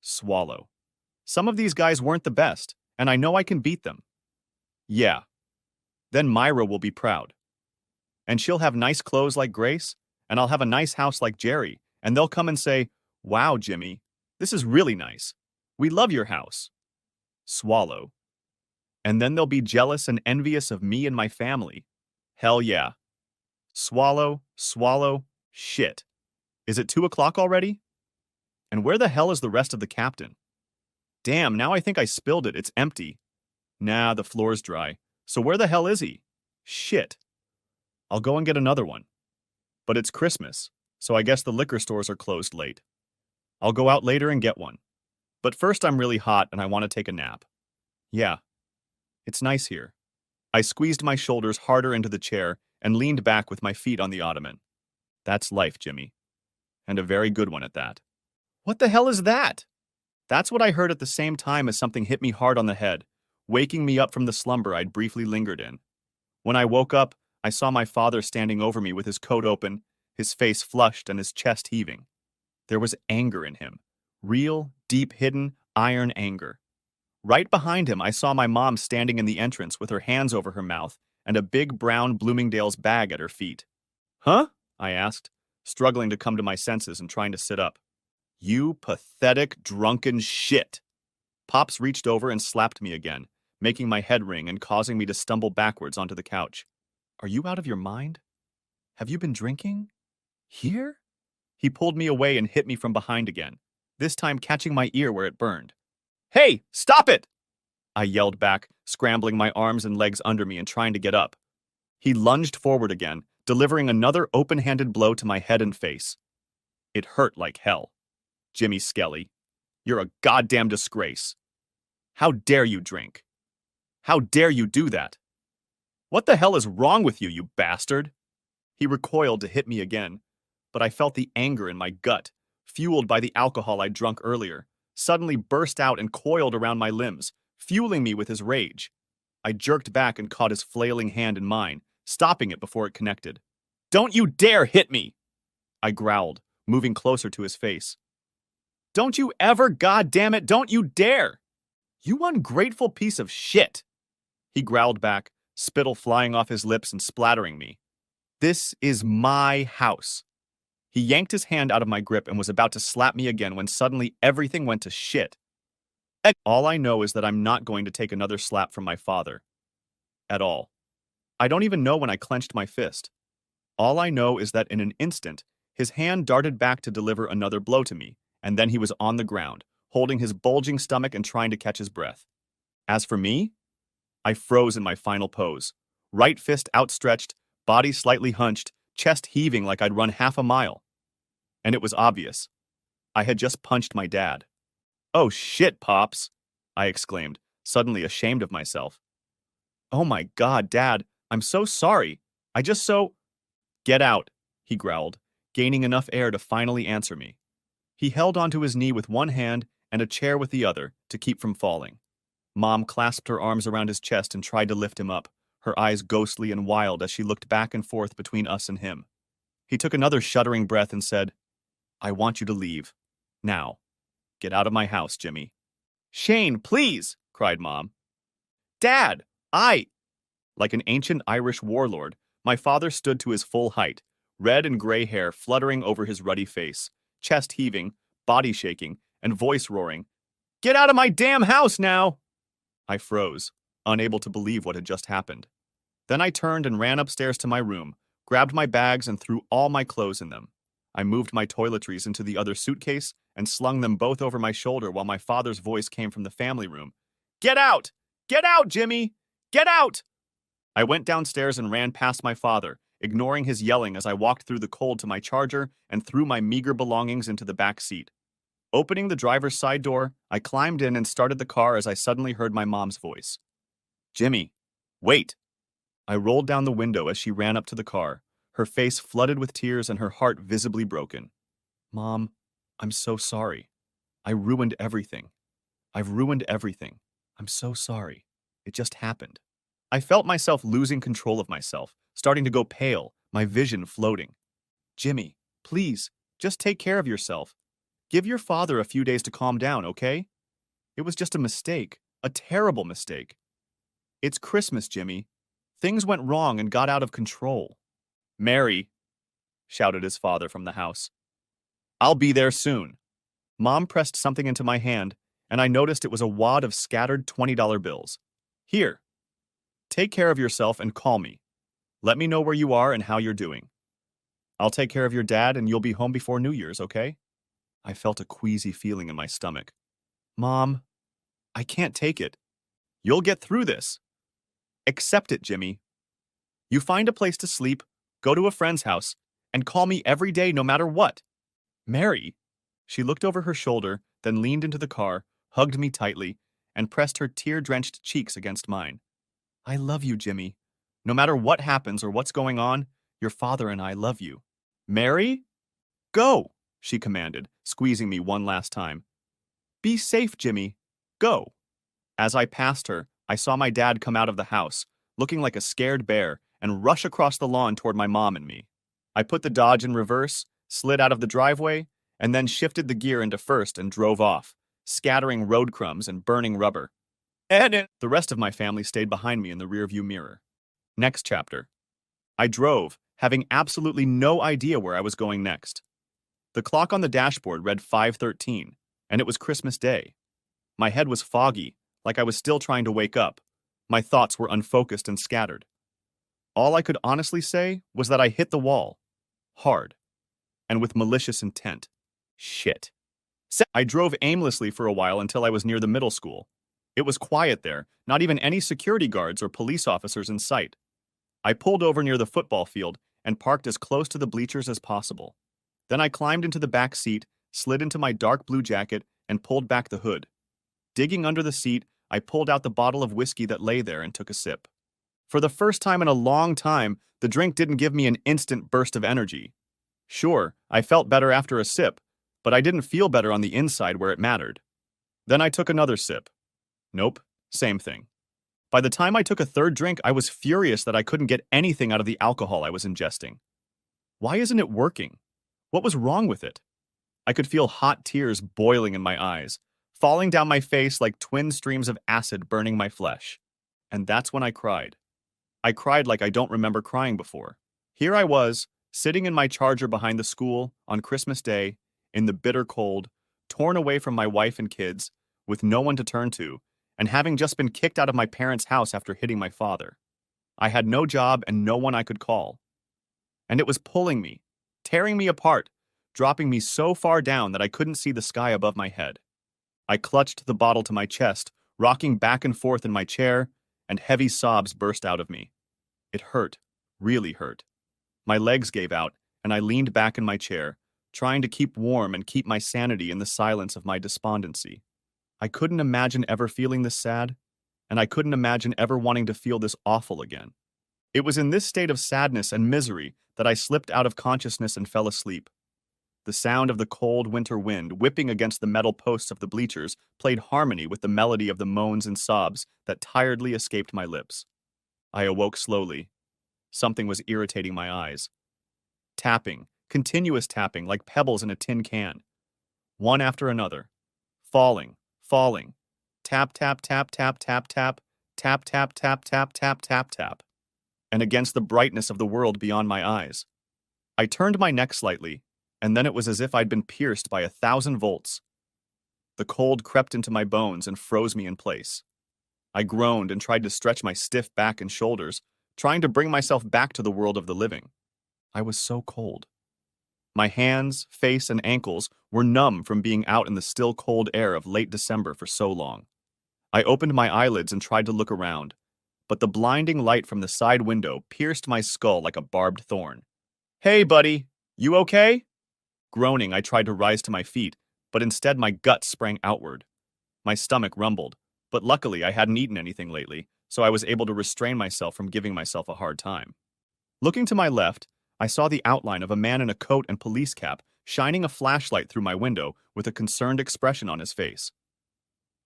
Swallow. Some of these guys weren't the best, and I know I can beat them. Yeah. Then Myra will be proud. And she'll have nice clothes like Grace, and I'll have a nice house like Jerry, and they'll come and say, "Wow, Jimmy, this is really nice. We love your house." Swallow. And then they'll be jealous and envious of me and my family. Hell yeah. Swallow, swallow, shit. Is it 2 o'clock already? And where the hell is the rest of the Captain? Damn, now I think I spilled it. It's empty. Nah, the floor's dry. So where the hell is he? Shit. I'll go and get another one. But it's Christmas, so I guess the liquor stores are closed late. I'll go out later and get one. But first I'm really hot and I want to take a nap. Yeah. It's nice here. I squeezed my shoulders harder into the chair and leaned back with my feet on the ottoman. That's life, Jimmy. And a very good one at that. What the hell is that? That's what I heard at the same time as something hit me hard on the head, waking me up from the slumber I'd briefly lingered in. When I woke up, I saw my father standing over me with his coat open, his face flushed and his chest heaving. There was anger in him. Real, deep-hidden, iron anger. Right behind him, I saw my mom standing in the entrance with her hands over her mouth and a big brown Bloomingdale's bag at her feet. Huh? I asked, struggling to come to my senses and trying to sit up. You pathetic, drunken shit. Pops reached over and slapped me again, making my head ring and causing me to stumble backwards onto the couch. Are you out of your mind? Have you been drinking? Here? He pulled me away and hit me from behind again, this time catching my ear where it burned. Hey, stop it! I yelled back, scrambling my arms and legs under me and trying to get up. He lunged forward again, delivering another open-handed blow to my head and face. It hurt like hell. Jimmy Skelly, you're a goddamn disgrace. How dare you drink? How dare you do that? What the hell is wrong with you, you bastard? He recoiled to hit me again, but I felt the anger in my gut, fueled by the alcohol I'd drunk earlier, suddenly burst out and coiled around my limbs, fueling me with his rage. I jerked back and caught his flailing hand in mine, stopping it before it connected. "Don't you dare hit me!" I growled, moving closer to his face. "Don't you ever, goddammit, don't you dare! You ungrateful piece of shit!" He growled back, spittle flying off his lips and splattering me. "This is my house." He yanked his hand out of my grip and was about to slap me again when suddenly everything went to shit. All I know is that I'm not going to take another slap from my father. At all. I don't even know when I clenched my fist. All I know is that in an instant, his hand darted back to deliver another blow to me, and then he was on the ground, holding his bulging stomach and trying to catch his breath. As for me, I froze in my final pose, right fist outstretched, body slightly hunched, chest heaving like I'd run half a mile. And it was obvious. I had just punched my dad. "Oh shit, Pops!" I exclaimed, suddenly ashamed of myself. "Oh my God, Dad, I'm so sorry. I just so—" "Get out," he growled, gaining enough air to finally answer me. He held onto his knee with one hand and a chair with the other to keep from falling. Mom clasped her arms around his chest and tried to lift him up, her eyes ghostly and wild as she looked back and forth between us and him. He took another shuddering breath and said, "I want you to leave. Now. Get out of my house, Jimmy." "Shane, please!" cried Mom. "Dad, Like an ancient Irish warlord, my father stood to his full height, red and gray hair fluttering over his ruddy face, chest heaving, body shaking, and voice roaring, "Get out of my damn house now!" I froze, unable to believe what had just happened. Then I turned and ran upstairs to my room, grabbed my bags and threw all my clothes in them. I moved my toiletries into the other suitcase and slung them both over my shoulder while my father's voice came from the family room. "Get out! Get out, Jimmy! Get out!" I went downstairs and ran past my father, ignoring his yelling as I walked through the cold to my Charger and threw my meager belongings into the back seat. Opening the driver's side door, I climbed in and started the car as I suddenly heard my mom's voice. "Jimmy, wait!" I rolled down the window as she ran up to the car, her face flooded with tears and her heart visibly broken. "Mom, I'm so sorry. I ruined everything. I've ruined everything. I'm so sorry. It just happened." I felt myself losing control of myself, starting to go pale, my vision floating. "Jimmy, please, just take care of yourself. Give your father a few days to calm down, okay? It was just a mistake, a terrible mistake. It's Christmas, Jimmy. Things went wrong and got out of control." "Mary," shouted his father from the house. "I'll be there soon." Mom pressed something into my hand, and I noticed it was a wad of scattered $20 bills. "Here. Take care of yourself and call me. Let me know where you are and how you're doing. I'll take care of your dad and you'll be home before New Year's, okay?" I felt a queasy feeling in my stomach. "Mom, I can't take it. You'll get through this. Accept it, Jimmy. You find a place to sleep, go to a friend's house, and call me every day no matter what." "Mary." She looked over her shoulder, then leaned into the car, hugged me tightly, and pressed her tear-drenched cheeks against mine. "I love you, Jimmy. No matter what happens or what's going on, your father and I love you." "Mary? Go," she commanded, squeezing me one last time. "Be safe, Jimmy. Go." As I passed her, I saw my dad come out of the house, looking like a scared bear, and rush across the lawn toward my mom and me. I put the Dodge in reverse, slid out of the driveway, and then shifted the gear into first and drove off, scattering road crumbs and burning rubber. The rest of my family stayed behind me in the rearview mirror. Next chapter. I drove, having absolutely no idea where I was going next. The clock on the dashboard read 5:13, and it was Christmas Day. My head was foggy, like I was still trying to wake up. My thoughts were unfocused and scattered. All I could honestly say was that I hit the wall. Hard. And with malicious intent. Shit. I drove aimlessly for a while until I was near the middle school. It was quiet there, not even any security guards or police officers in sight. I pulled over near the football field and parked as close to the bleachers as possible. Then I climbed into the back seat, slid into my dark blue jacket, and pulled back the hood. Digging under the seat, I pulled out the bottle of whiskey that lay there and took a sip. For the first time in a long time, the drink didn't give me an instant burst of energy. Sure, I felt better after a sip, but I didn't feel better on the inside where it mattered. Then I took another sip. Nope, same thing. By the time I took a third drink, I was furious that I couldn't get anything out of the alcohol I was ingesting. Why isn't it working? What was wrong with it? I could feel hot tears boiling in my eyes, falling down my face like twin streams of acid burning my flesh. And that's when I cried. I cried like I don't remember crying before. Here I was, sitting in my charger behind the school on Christmas Day, in the bitter cold, torn away from my wife and kids, with no one to turn to, and having just been kicked out of my parents' house after hitting my father. I had no job and no one I could call. And it was pulling me, tearing me apart, dropping me so far down that I couldn't see the sky above my head. I clutched the bottle to my chest, rocking back and forth in my chair, and heavy sobs burst out of me. It hurt, really hurt. My legs gave out, and I leaned back in my chair, trying to keep warm and keep my sanity in the silence of my despondency. I couldn't imagine ever feeling this sad, and I couldn't imagine ever wanting to feel this awful again. It was in this state of sadness and misery that I slipped out of consciousness and fell asleep. The sound of the cold winter wind whipping against the metal posts of the bleachers played harmony with the melody of the moans and sobs that tiredly escaped my lips. I awoke slowly. Something was irritating my eyes. Tapping, continuous tapping like pebbles in a tin can. One after another. Falling, falling. Tap, tap, tap, tap, tap, tap. Tap, tap, tap, tap, tap, tap, tap. And against the brightness of the world beyond my eyes. I turned my neck slightly, and then it was as if I'd been pierced by 1,000 volts. The cold crept into my bones and froze me in place. I groaned and tried to stretch my stiff back and shoulders, trying to bring myself back to the world of the living. I was so cold. My hands, face, and ankles were numb from being out in the still cold air of late December for so long. I opened my eyelids and tried to look around, but the blinding light from the side window pierced my skull like a barbed thorn. "Hey, buddy, you okay?" Groaning, I tried to rise to my feet, but instead my guts sprang outward. My stomach rumbled, but luckily I hadn't eaten anything lately, so I was able to restrain myself from giving myself a hard time. Looking to my left, I saw the outline of a man in a coat and police cap shining a flashlight through my window with a concerned expression on his face.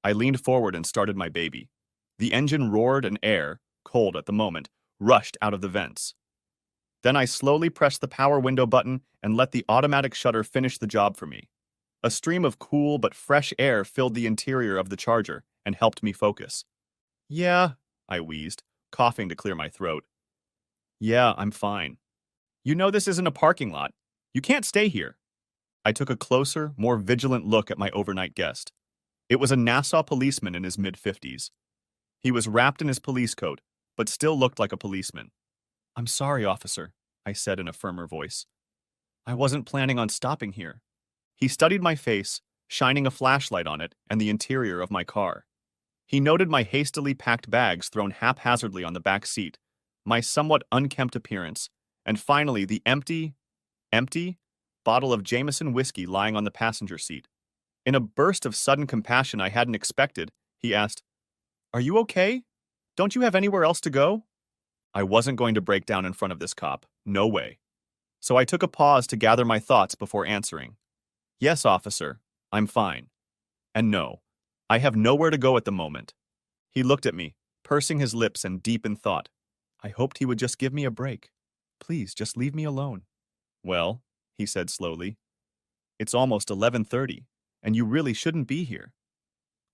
I leaned forward and started my baby. The engine roared and air, cold at the moment, rushed out of the vents. Then I slowly pressed the power window button and let the automatic shutter finish the job for me. A stream of cool but fresh air filled the interior of the Charger and helped me focus. "Yeah," I wheezed, coughing to clear my throat. "Yeah, I'm fine. You know this isn't a parking lot. You can't stay here." I took a closer, more vigilant look at my overnight guest. It was a Nassau policeman in his mid-50s. He was wrapped in his police coat, but still looked like a policeman. "I'm sorry, officer," I said in a firmer voice. "I wasn't planning on stopping here." He studied my face, shining a flashlight on it and the interior of my car. He noted my hastily packed bags thrown haphazardly on the back seat, my somewhat unkempt appearance, and finally the empty bottle of Jameson whiskey lying on the passenger seat. In a burst of sudden compassion I hadn't expected, he asked, "Are you okay? Don't you have anywhere else to go?" I wasn't going to break down in front of this cop. No way. So I took a pause to gather my thoughts before answering. "Yes, officer, I'm fine. And no, I have nowhere to go at the moment." He looked at me, pursing his lips and deep in thought. I hoped he would just give me a break. Please, just leave me alone. "Well," he said slowly, "it's almost 11:30, and you really shouldn't be here.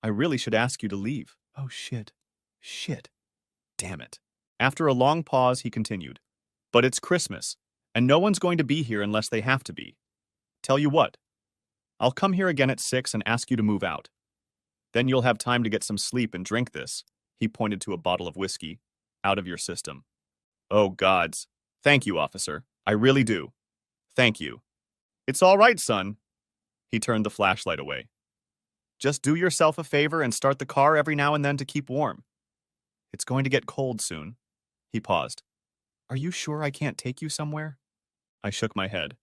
I really should ask you to leave." Oh, shit. Shit. Damn it. After a long pause, he continued, "But it's Christmas, and no one's going to be here unless they have to be. Tell you what, I'll come here again at 6 and ask you to move out. Then you'll have time to get some sleep and drink this," he pointed to a bottle of whiskey, "out of your system." "Oh, gods. Thank you, officer. I really do. Thank you." "It's all right, son." He turned the flashlight away. "Just do yourself a favor and start the car every now and then to keep warm. It's going to get cold soon." He paused. "Are you sure I can't take you somewhere?" I shook my head.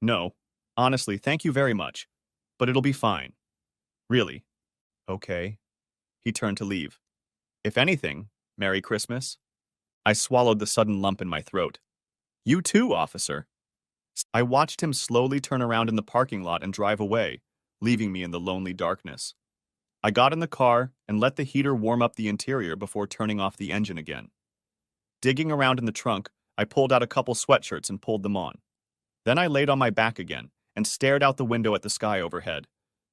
"No. Honestly, thank you very much. But it'll be fine. Really." "Okay." He turned to leave. "If anything, Merry Christmas." I swallowed the sudden lump in my throat. "You too, officer." I watched him slowly turn around in the parking lot and drive away, leaving me in the lonely darkness. I got in the car and let the heater warm up the interior before turning off the engine again. Digging around in the trunk, I pulled out a couple sweatshirts and pulled them on. Then I laid on my back again and stared out the window at the sky overhead,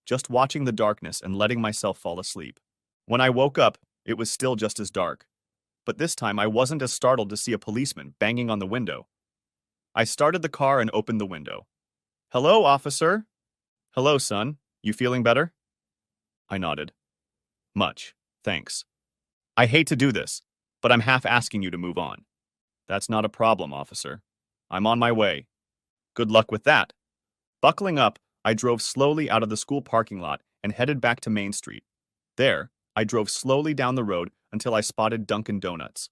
just watching the darkness and letting myself fall asleep. When I woke up, it was still just as dark. But this time I wasn't as startled to see a policeman banging on the window. I started the car and opened the window. "Hello, officer." "Hello, son. You feeling better?" I nodded. "Much, thanks. I hate to do this, but I'm half asking you to move on." "That's not a problem, officer. I'm on my way." "Good luck with that." Buckling up, I drove slowly out of the school parking lot and headed back to Main Street. There, I drove slowly down the road until I spotted Dunkin' Donuts.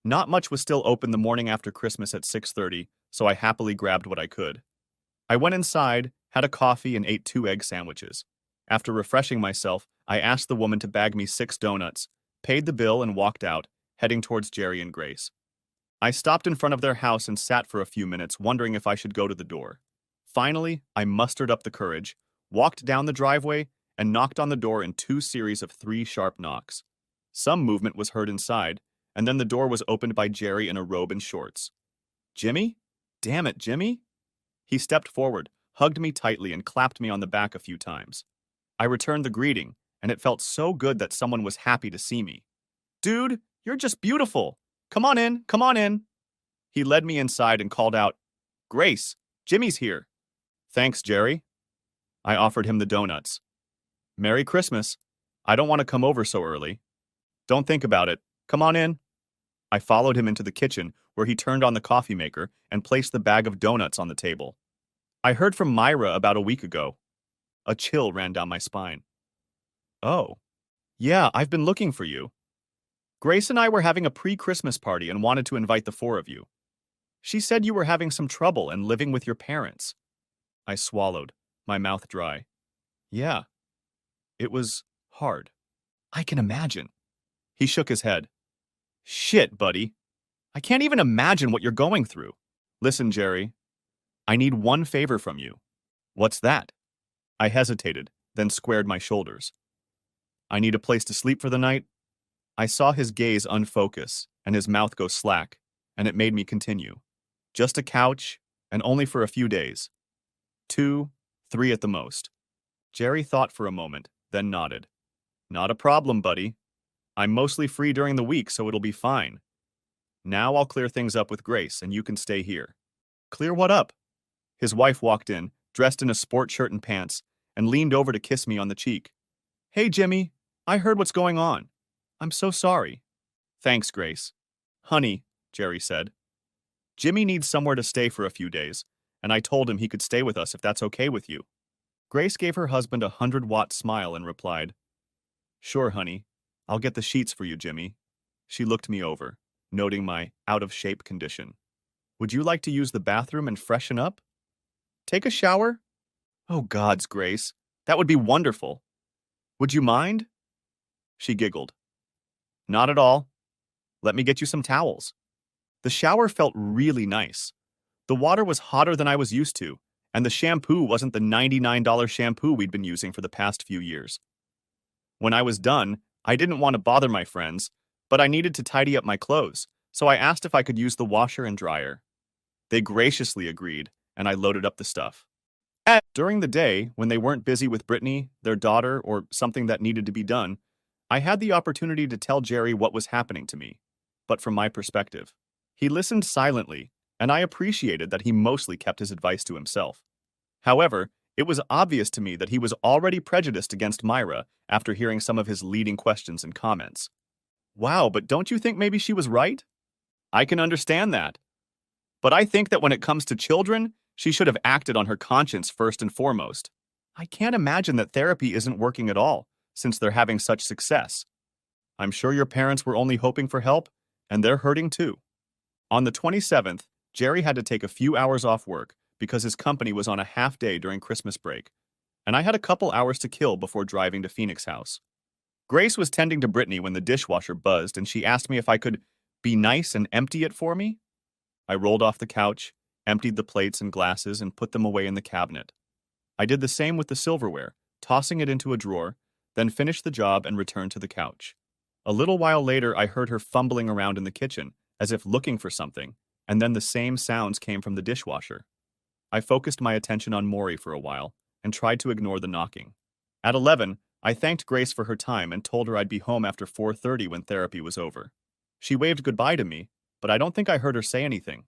Not much was still open the morning after Christmas at 6:30, so I happily grabbed what I could. I went inside, had a coffee, and ate 2 egg sandwiches. After refreshing myself, I asked the woman to bag me 6 donuts, paid the bill, and walked out, heading towards Jerry and Grace. I stopped in front of their house and sat for a few minutes, wondering if I should go to the door. Finally, I mustered up the courage, walked down the driveway, and knocked on the door in 2 series of 3 sharp knocks. Some movement was heard inside, and then the door was opened by Jerry in a robe and shorts. "Jimmy? Damn it, Jimmy!" He stepped forward, hugged me tightly, and clapped me on the back a few times. I returned the greeting, and it felt so good that someone was happy to see me. "Dude, you're just beautiful! Come on in, come on in!" He led me inside and called out, "Grace, Jimmy's here." "Thanks, Jerry." I offered him the donuts. "Merry Christmas. I don't want to come over so early." "Don't think about it. Come on in." I followed him into the kitchen, where he turned on the coffee maker and placed the bag of donuts on the table. "I heard from Myra about a week ago." A chill ran down my spine. "Oh. Yeah, I've been looking for you. Grace and I were having a pre-Christmas party and wanted to invite the 4 of you. She said you were having some trouble and living with your parents." I swallowed, my mouth dry. "Yeah. It was hard." "I can imagine." He shook his head. "Shit, buddy. I can't even imagine what you're going through." "Listen, Jerry. I need one favor from you." "What's that?" I hesitated, then squared my shoulders. "I need a place to sleep for the night." I saw his gaze unfocus and his mouth go slack, and it made me continue. "Just a couch, and only for a few days. 2, 3 at the most." Jerry thought for a moment, then nodded. "Not a problem, buddy. I'm mostly free during the week, so it'll be fine. Now I'll clear things up with Grace, and you can stay here." "Clear what up?" His wife walked in, dressed in a sport shirt and pants, and leaned over to kiss me on the cheek. "Hey, Jimmy. I heard what's going on. I'm so sorry." "Thanks, Grace." "Honey," Jerry said, "Jimmy needs somewhere to stay for a few days, and I told him he could stay with us if that's okay with you." Grace gave her husband a 100-watt smile and replied, "Sure, honey. I'll get the sheets for you, Jimmy." She looked me over, noting my out-of-shape condition. "Would you like to use the bathroom and freshen up? Take a shower?" "Oh, gods, Grace. That would be wonderful. Would you mind?" She giggled. "Not at all. Let me get you some towels." The shower felt really nice. The water was hotter than I was used to, and the shampoo wasn't the $99 shampoo we'd been using for the past few years. When I was done, I didn't want to bother my friends, but I needed to tidy up my clothes, so I asked if I could use the washer and dryer. They graciously agreed, and I loaded up the stuff. During the day, when they weren't busy with Brittany, their daughter, or something that needed to be done, I had the opportunity to tell Jerry what was happening to me, but from my perspective. He listened silently, and I appreciated that he mostly kept his advice to himself. However, it was obvious to me that he was already prejudiced against Myra after hearing some of his leading questions and comments. "Wow, but don't you think maybe she was right?" "I can understand that. But I think that when it comes to children, she should have acted on her conscience first and foremost. I can't imagine that therapy isn't working at all, since they're having such success. I'm sure your parents were only hoping for help, and they're hurting too." On the 27th, Jerry had to take a few hours off work because his company was on a half-day during Christmas break, and I had a couple hours to kill before driving to Phoenix House. Grace was tending to Brittany when the dishwasher buzzed, and she asked me if I could be nice and empty it for me. I rolled off the couch, emptied the plates and glasses, and put them away in the cabinet. I did the same with the silverware, tossing it into a drawer, then finished the job and returned to the couch. A little while later, I heard her fumbling around in the kitchen, as if looking for something, and then the same sounds came from the dishwasher. I focused my attention on Maury for a while and tried to ignore the knocking. At 11, I thanked Grace for her time and told her I'd be home after 4:30 when therapy was over. She waved goodbye to me, but I don't think I heard her say anything.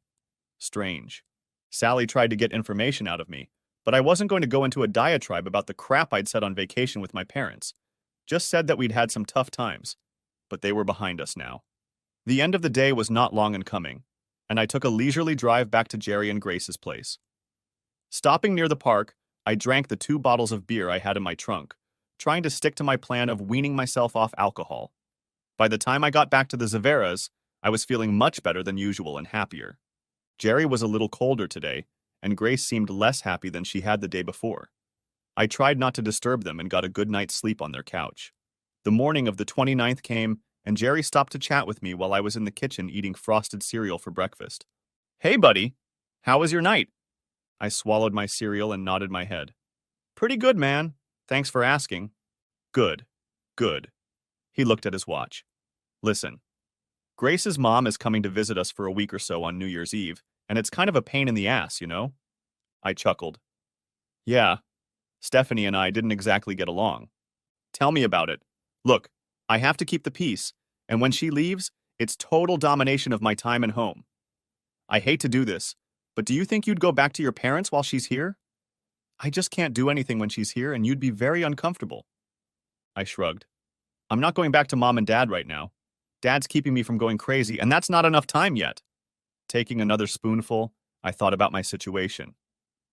Strange. Sally tried to get information out of me, but I wasn't going to go into a diatribe about the crap I'd said on vacation with my parents. Just said that we'd had some tough times, but they were behind us now. The end of the day was not long in coming, and I took a leisurely drive back to Jerry and Grace's place. Stopping near the park, I drank the 2 bottles of beer I had in my trunk, trying to stick to my plan of weaning myself off alcohol. By the time I got back to the Zaveras, I was feeling much better than usual and happier. Jerry was a little colder today, and Grace seemed less happy than she had the day before. I tried not to disturb them and got a good night's sleep on their couch. The morning of the 29th came, and Jerry stopped to chat with me while I was in the kitchen eating frosted cereal for breakfast. "Hey, buddy. How was your night?" I swallowed my cereal and nodded my head. "Pretty good, man. Thanks for asking." "Good. Good." He looked at his watch. "Listen, Grace's mom is coming to visit us for a week or so on New Year's Eve, and it's kind of a pain in the ass, you know?" I chuckled. "Yeah, Stephanie and I didn't exactly get along." "Tell me about it. Look, I have to keep the peace, and when she leaves, it's total domination of my time and home. I hate to do this, but do you think you'd go back to your parents while she's here?" "I just can't do anything when she's here, and you'd be very uncomfortable." I shrugged. "I'm not going back to mom and dad right now. Dad's keeping me from going crazy, and that's not enough time yet." Taking another spoonful, I thought about my situation.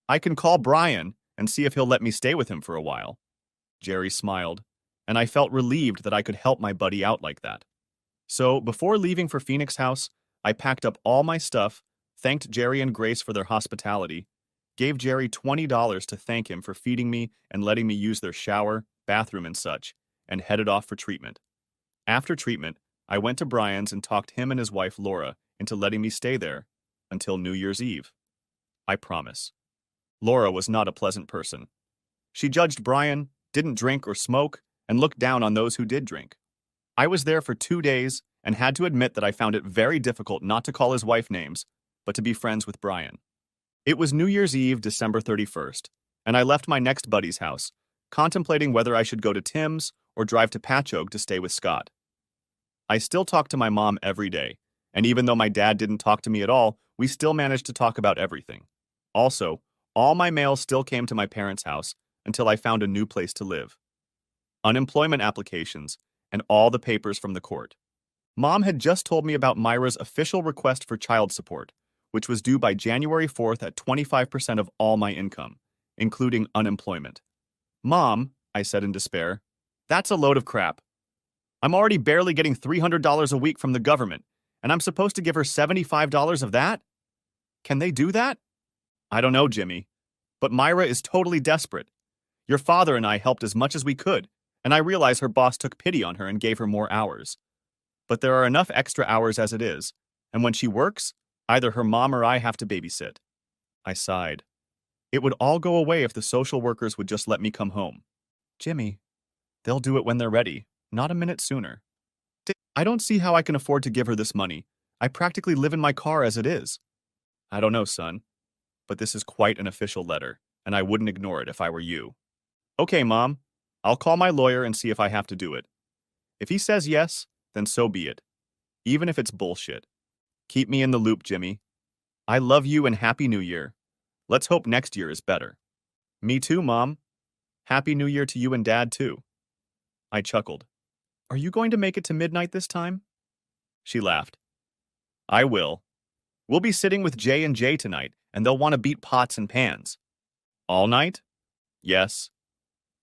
"I can call Brian and see if he'll let me stay with him for a while." Jerry smiled, and I felt relieved that I could help my buddy out like that. So, before leaving for Phoenix House, I packed up all my stuff, thanked Jerry and Grace for their hospitality, gave Jerry $20 to thank him for feeding me and letting me use their shower, bathroom, and such, and headed off for treatment. After treatment, I went to Brian's and talked him and his wife Laura into letting me stay there until New Year's Eve. I promise. Laura was not a pleasant person. She judged Brian, didn't drink or smoke, and looked down on those who did drink. I was there for 2 days and had to admit that I found it very difficult not to call his wife names, but to be friends with Brian. It was New Year's Eve, December 31st, and I left my next buddy's house, contemplating whether I should go to Tim's or drive to Patchogue to stay with Scott. I still talk to my mom every day, and even though my dad didn't talk to me at all, we still managed to talk about everything. Also, all my mail still came to my parents' house until I found a new place to live. Unemployment applications, and all the papers from the court. Mom had just told me about Myra's official request for child support, which was due by January 4th at 25% of all my income, including unemployment. "Mom," I said in despair, "that's a load of crap. I'm already barely getting $300 a week from the government, and I'm supposed to give her $75 of that? Can they do that?" "I don't know, Jimmy, but Myra is totally desperate. Your father and I helped as much as we could, and I realize her boss took pity on her and gave her more hours. But there are enough extra hours as it is, and when she works, either her mom or I have to babysit." I sighed. It would all go away if the social workers would just let me come home. "Jimmy, they'll do it when they're ready, not a minute sooner. I don't see how I can afford to give her this money. I practically live in my car as it is." "I don't know, son, but this is quite an official letter, and I wouldn't ignore it if I were you." "Okay, Mom, I'll call my lawyer and see if I have to do it. If he says yes, then so be it, even if it's bullshit. Keep me in the loop, Jimmy. I love you and Happy New Year. Let's hope next year is better." "Me too, Mom. Happy New Year to you and Dad, too." I chuckled. "Are you going to make it to midnight this time?" She laughed. "I will. We'll be sitting with Jay and Jay tonight, and they'll want to beat pots and pans." "All night?" "Yes.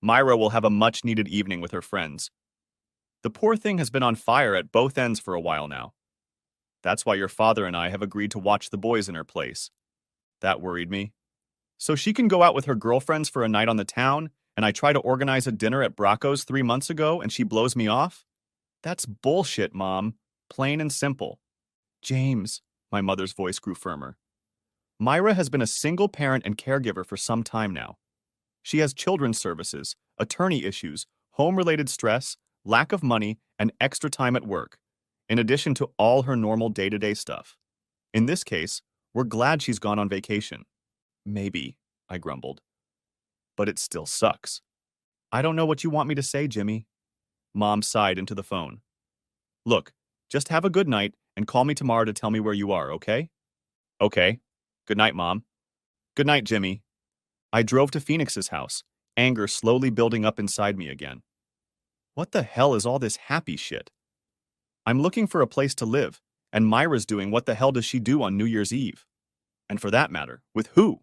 Myra will have a much-needed evening with her friends. The poor thing has been on fire at both ends for a while now. That's why your father and I have agreed to watch the boys in her place." That worried me. "So she can go out with her girlfriends for a night on the town, and I try to organize a dinner at Bracco's 3 months ago, and she blows me off? That's bullshit, Mom. Plain and simple." "James," my mother's voice grew firmer. "Myra has been a single parent and caregiver for some time now. She has children's services, attorney issues, home-related stress, lack of money, and extra time at work, in addition to all her normal day-to-day stuff. In this case, we're glad she's gone on vacation. Maybe, I grumbled. But it still sucks. I don't know what you want me to say, Jimmy. Mom sighed into the phone. Look, just have a good night and call me tomorrow to tell me where you are, okay? Okay. Good night, Mom. Good night, Jimmy. I drove to Phoenix's house, anger slowly building up inside me again. What the hell is all this happy shit? I'm looking for a place to live, and Myra's doing what the hell does she do on New Year's Eve? And for that matter, with who?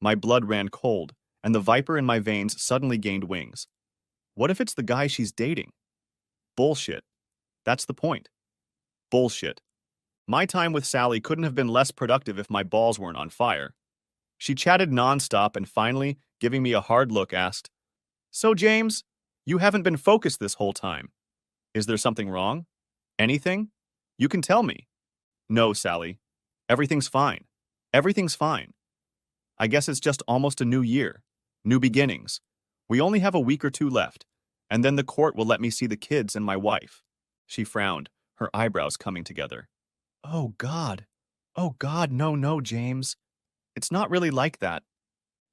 My blood ran cold, and the viper in my veins suddenly gained wings. What if it's the guy she's dating? Bullshit. That's the point. Bullshit. My time with Sally couldn't have been less productive if my balls weren't on fire. She chatted nonstop and finally, giving me a hard look, asked, So, James, you haven't been focused this whole time. Is there something wrong? Anything? You can tell me. No, Sally. Everything's fine. Everything's fine. I guess it's just almost a new year. New beginnings. We only have a week or two left, and then the court will let me see the kids and my wife. She frowned, her eyebrows coming together. Oh, God. Oh, God, no, James. It's not really like that.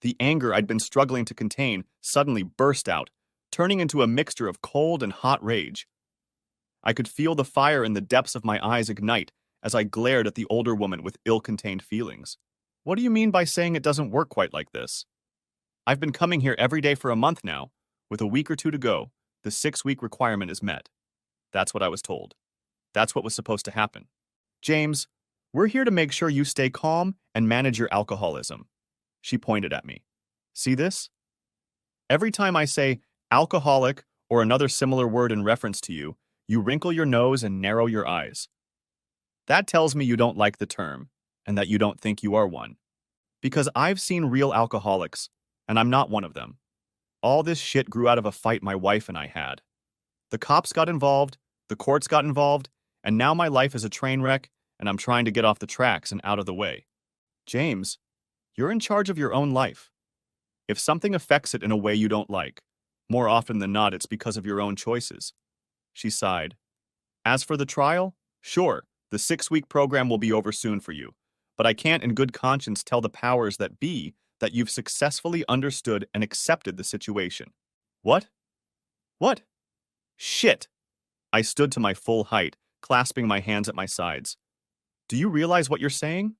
The anger I'd been struggling to contain suddenly burst out, turning into a mixture of cold and hot rage. I could feel the fire in the depths of my eyes ignite as I glared at the older woman with ill-contained feelings. What do you mean by saying it doesn't work quite like this? I've been coming here every day for a month now. With a week or two to go, the 6-week requirement is met. That's what I was told. That's what was supposed to happen. James, we're here to make sure you stay calm and manage your alcoholism. She pointed at me. See this? Every time I say alcoholic or another similar word in reference to you, you wrinkle your nose and narrow your eyes. That tells me you don't like the term, and that you don't think you are one. Because I've seen real alcoholics, and I'm not one of them. All this shit grew out of a fight my wife and I had. The cops got involved, the courts got involved, and now my life is a train wreck, and I'm trying to get off the tracks and out of the way. James, you're in charge of your own life. If something affects it in a way you don't like, more often than not it's because of your own choices. She sighed. As for the trial, sure, the 6-week program will be over soon for you, but I can't in good conscience tell the powers that be that you've successfully understood and accepted the situation. What? What? Shit! I stood to my full height, clasping my hands at my sides. Do you realize what you're saying?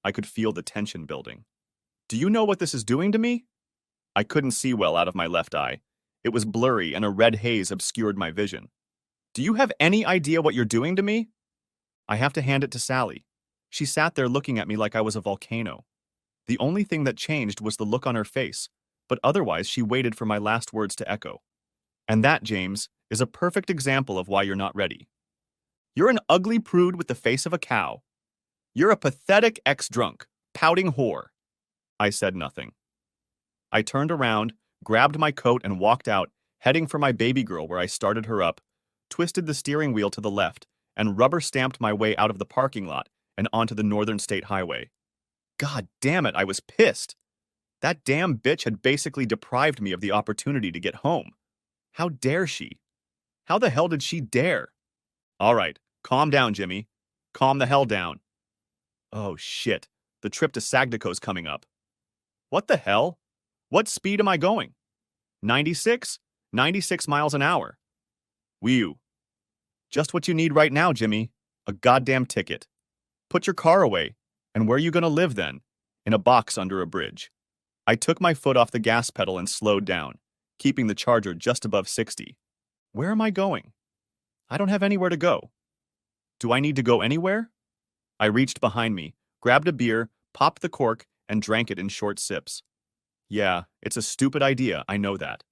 I could feel the tension building. Do you know what this is doing to me? I couldn't see well out of my left eye. It was blurry and a red haze obscured my vision. Do you have any idea what you're doing to me? I have to hand it to Sally. She sat there looking at me like I was a volcano. The only thing that changed was the look on her face, but otherwise she waited for my last words to echo. And that, James, is a perfect example of why you're not ready. You're an ugly prude with the face of a cow. You're a pathetic ex-drunk, pouting whore. I said nothing. I turned around, grabbed my coat and walked out, heading for my baby girl where I started her up, twisted the steering wheel to the left, and rubber-stamped my way out of the parking lot and onto the Northern State Highway. God damn it, I was pissed. That damn bitch had basically deprived me of the opportunity to get home. How dare she? How the hell did she dare? All right, calm down, Jimmy. Calm the hell down. Oh, shit. The trip to Sagnico's coming up. What the hell? What speed am I going? 96? 96 miles an hour. Whew. Just what you need right now, Jimmy. A goddamn ticket. Put your car away. And where are you going to live then? In a box under a bridge. I took my foot off the gas pedal and slowed down, keeping the charger just above 60. Where am I going? I don't have anywhere to go. Do I need to go anywhere? I reached behind me, grabbed a beer, popped the cork, and drank it in short sips. Yeah, it's a stupid idea, I know that.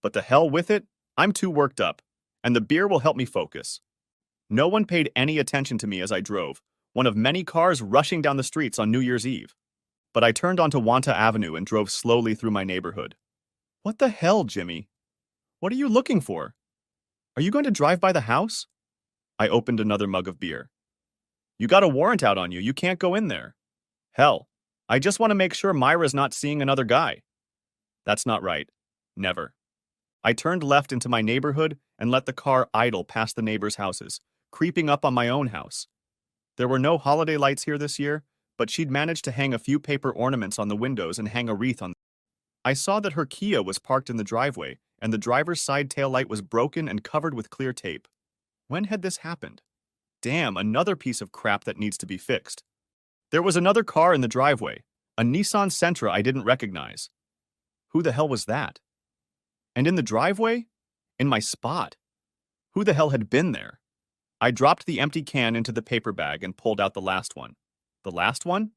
But the hell with it, I'm too worked up, and the beer will help me focus. No one paid any attention to me as I drove, one of many cars rushing down the streets on New Year's Eve. But I turned onto Wanta Avenue and drove slowly through my neighborhood. What the hell, Jimmy? What are you looking for? Are you going to drive by the house? I opened another mug of beer. You got a warrant out on you. You can't go in there. Hell, I just want to make sure Myra's not seeing another guy. That's not right. Never. I turned left into my neighborhood and let the car idle past the neighbors' houses, creeping up on my own house. There were no holiday lights here this year, but she'd managed to hang a few paper ornaments on the windows and hang a wreath on. I saw that her Kia was parked in the driveway, and the driver's side taillight was broken and covered with clear tape. When had this happened? Damn, another piece of crap that needs to be fixed. There was another car in the driveway, a Nissan Sentra I didn't recognize. Who the hell was that? And in the driveway? In my spot? Who the hell had been there? I dropped the empty can into the paper bag and pulled out the last one. The last one?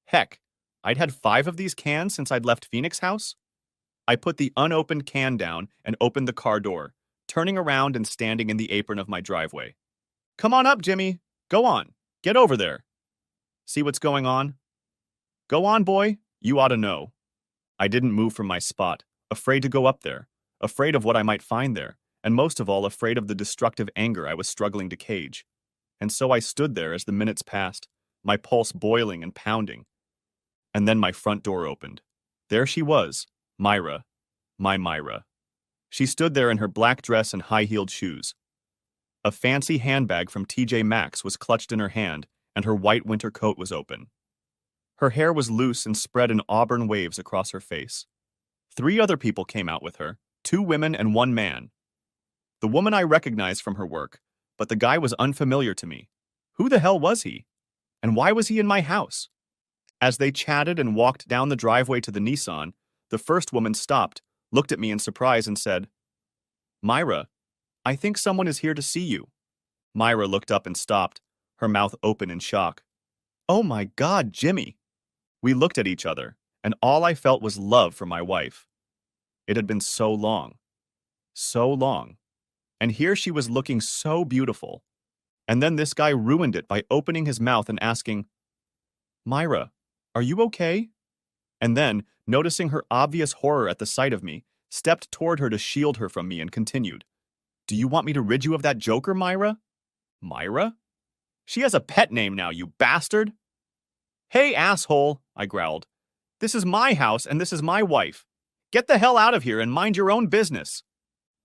Heck, I'd had 5 of these cans since I'd left Phoenix House. I put the unopened can down and opened the car door, turning around and standing in the apron of my driveway. Come on up, Jimmy. Go on. Get over there. See what's going on? Go on, boy. You ought to know. I didn't move from my spot, afraid to go up there, afraid of what I might find there, and most of all afraid of the destructive anger I was struggling to cage. And so I stood there as the minutes passed, my pulse boiling and pounding. And then my front door opened. There she was, Myra, my Myra. She stood there in her black dress and high-heeled shoes. A fancy handbag from TJ Maxx was clutched in her hand, and her white winter coat was open. Her hair was loose and spread in auburn waves across her face. 3 other people came out with her, 2 women and 1 man. The woman I recognized from her work, but the guy was unfamiliar to me. Who the hell was he? And why was he in my house? As they chatted and walked down the driveway to the Nissan, the first woman stopped, looked at me in surprise and said, Myra, I think someone is here to see you. Myra looked up and stopped, her mouth open in shock. Oh my God, Jimmy! We looked at each other, and all I felt was love for my wife. It had been so long. So long. And here she was looking so beautiful. And then this guy ruined it by opening his mouth and asking, Myra, are you okay? And then, noticing her obvious horror at the sight of me, stepped toward her to shield her from me and continued, Do you want me to rid you of that joker, Myra? Myra? She has a pet name now, you bastard! Hey, asshole, I growled. This is my house and this is my wife. Get the hell out of here and mind your own business.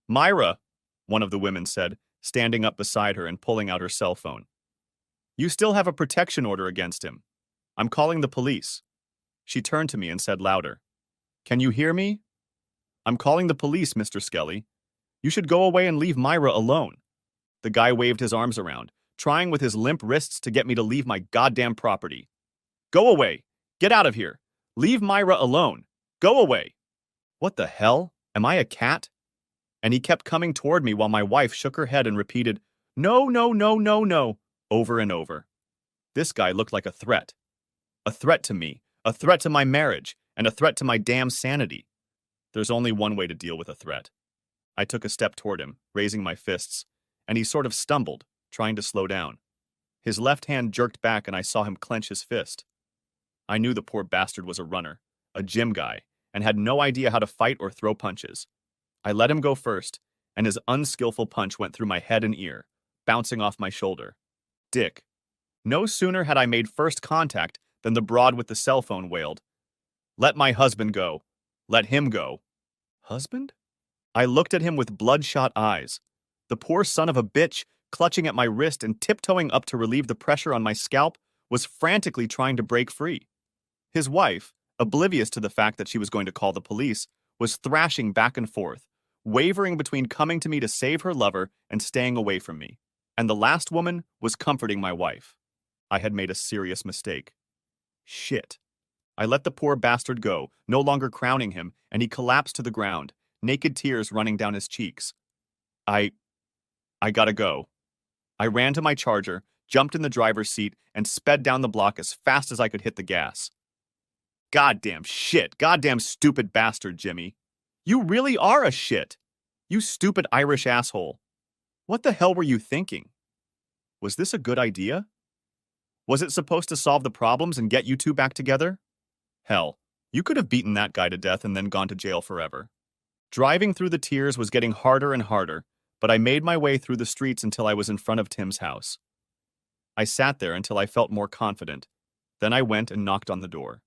Myra, one of the women said, standing up beside her and pulling out her cell phone. You still have a protection order against him. I'm calling the police. She turned to me and said louder, Can you hear me? I'm calling the police, Mr. Skelly. You should go away and leave Myra alone. The guy waved his arms around, trying with his limp wrists to get me to leave my goddamn property. Go away. Get out of here. Leave Myra alone. Go away. What the hell? Am I a cat? And he kept coming toward me while my wife shook her head and repeated, No, no, no, no, no, over and over. This guy looked like a threat. A threat to me, a threat to my marriage, and a threat to my damn sanity. There's only one way to deal with a threat. I took a step toward him, raising my fists, and he sort of stumbled, trying to slow down. His left hand jerked back and I saw him clench his fist. I knew the poor bastard was a runner, a gym guy, and had no idea how to fight or throw punches. I let him go first, and his unskillful punch went through my head and ear, bouncing off my shoulder. Dick. No sooner had I made first contact than the broad with the cell phone wailed, Let my husband go. Let him go. Husband? I looked at him with bloodshot eyes. The poor son of a bitch, clutching at my wrist and tiptoeing up to relieve the pressure on my scalp, was frantically trying to break free. His wife, oblivious to the fact that she was going to call the police, was thrashing back and forth, wavering between coming to me to save her lover and staying away from me. And the last woman was comforting my wife. I had made a serious mistake. Shit. I let the poor bastard go, no longer crowning him, and he collapsed to the ground, naked tears running down his cheeks. I gotta go. I ran to my Charger, jumped in the driver's seat, and sped down the block as fast as I could hit the gas. Goddamn shit, goddamn stupid bastard, Jimmy. You really are a shit. You stupid Irish asshole. What the hell were you thinking? Was this a good idea? Was it supposed to solve the problems and get you two back together? Hell, you could have beaten that guy to death and then gone to jail forever. Driving through the tears was getting harder and harder, but I made my way through the streets until I was in front of Tim's house. I sat there until I felt more confident. Then I went and knocked on the door.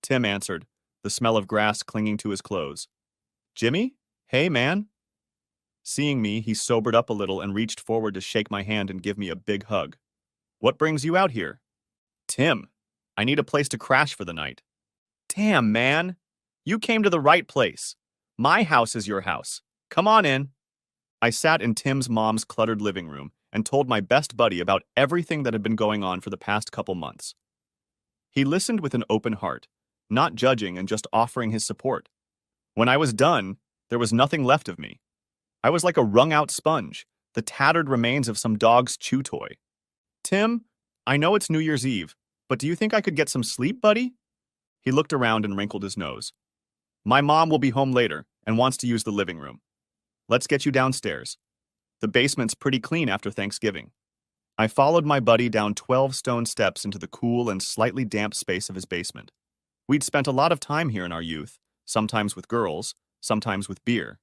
Tim answered, the smell of grass clinging to his clothes. Jimmy? Hey, man. Seeing me, he sobered up a little and reached forward to shake my hand and give me a big hug. What brings you out here? Tim, I need a place to crash for the night. Damn, man. You came to the right place. My house is your house. Come on in. I sat in Tim's mom's cluttered living room and told my best buddy about everything that had been going on for the past couple months. He listened with an open heart, not judging and just offering his support. When I was done, there was nothing left of me. I was like a wrung-out sponge, the tattered remains of some dog's chew toy. Tim, I know it's New Year's Eve, but do you think I could get some sleep, buddy? He looked around and wrinkled his nose. My mom will be home later and wants to use the living room. Let's get you downstairs. The basement's pretty clean after Thanksgiving. I followed my buddy down 12 stone steps into the cool and slightly damp space of his basement. We'd spent a lot of time here in our youth, sometimes with girls, sometimes with beer.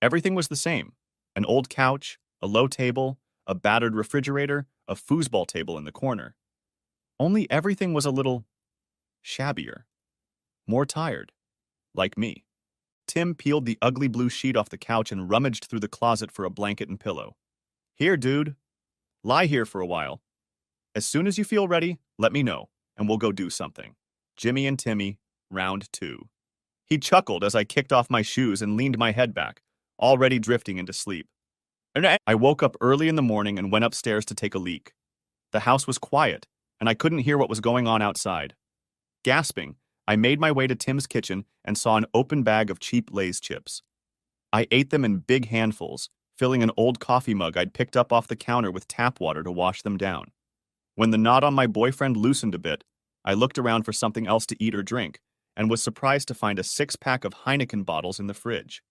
Everything was the same. An old couch, a low table, a battered refrigerator, a foosball table in the corner. Only everything was a little shabbier, more tired, like me. Tim peeled the ugly blue sheet off the couch and rummaged through the closet for a blanket and pillow. Here, dude. Lie here for a while. As soon as you feel ready, let me know, and we'll go do something. Jimmy and Timmy, round 2. He chuckled as I kicked off my shoes and leaned my head back, already drifting into sleep. I woke up early in the morning and went upstairs to take a leak. The house was quiet, and I couldn't hear what was going on outside. Gasping, I made my way to Tim's kitchen and saw an open bag of cheap Lay's chips. I ate them in big handfuls, filling an old coffee mug I'd picked up off the counter with tap water to wash them down. When the knot on my boyfriend loosened a bit, I looked around for something else to eat or drink, and was surprised to find a 6-pack of Heineken bottles in the fridge.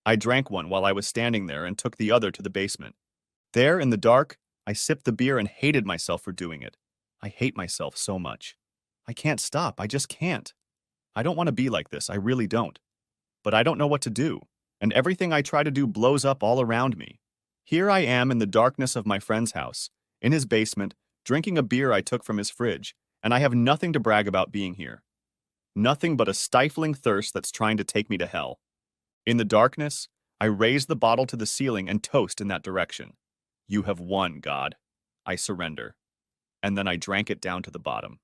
I drank one while I was standing there and took the other to the basement. There, in the dark, I sipped the beer and hated myself for doing it. I hate myself so much. I can't stop, I just can't. I don't want to be like this, I really don't. But I don't know what to do, and everything I try to do blows up all around me. Here I am in the darkness of my friend's house, in his basement, drinking a beer I took from his fridge, and I have nothing to brag about being here. Nothing but a stifling thirst that's trying to take me to hell. In the darkness, I raise the bottle to the ceiling and toast in that direction. You have won, God. I surrender. And then I drank it down to the bottom.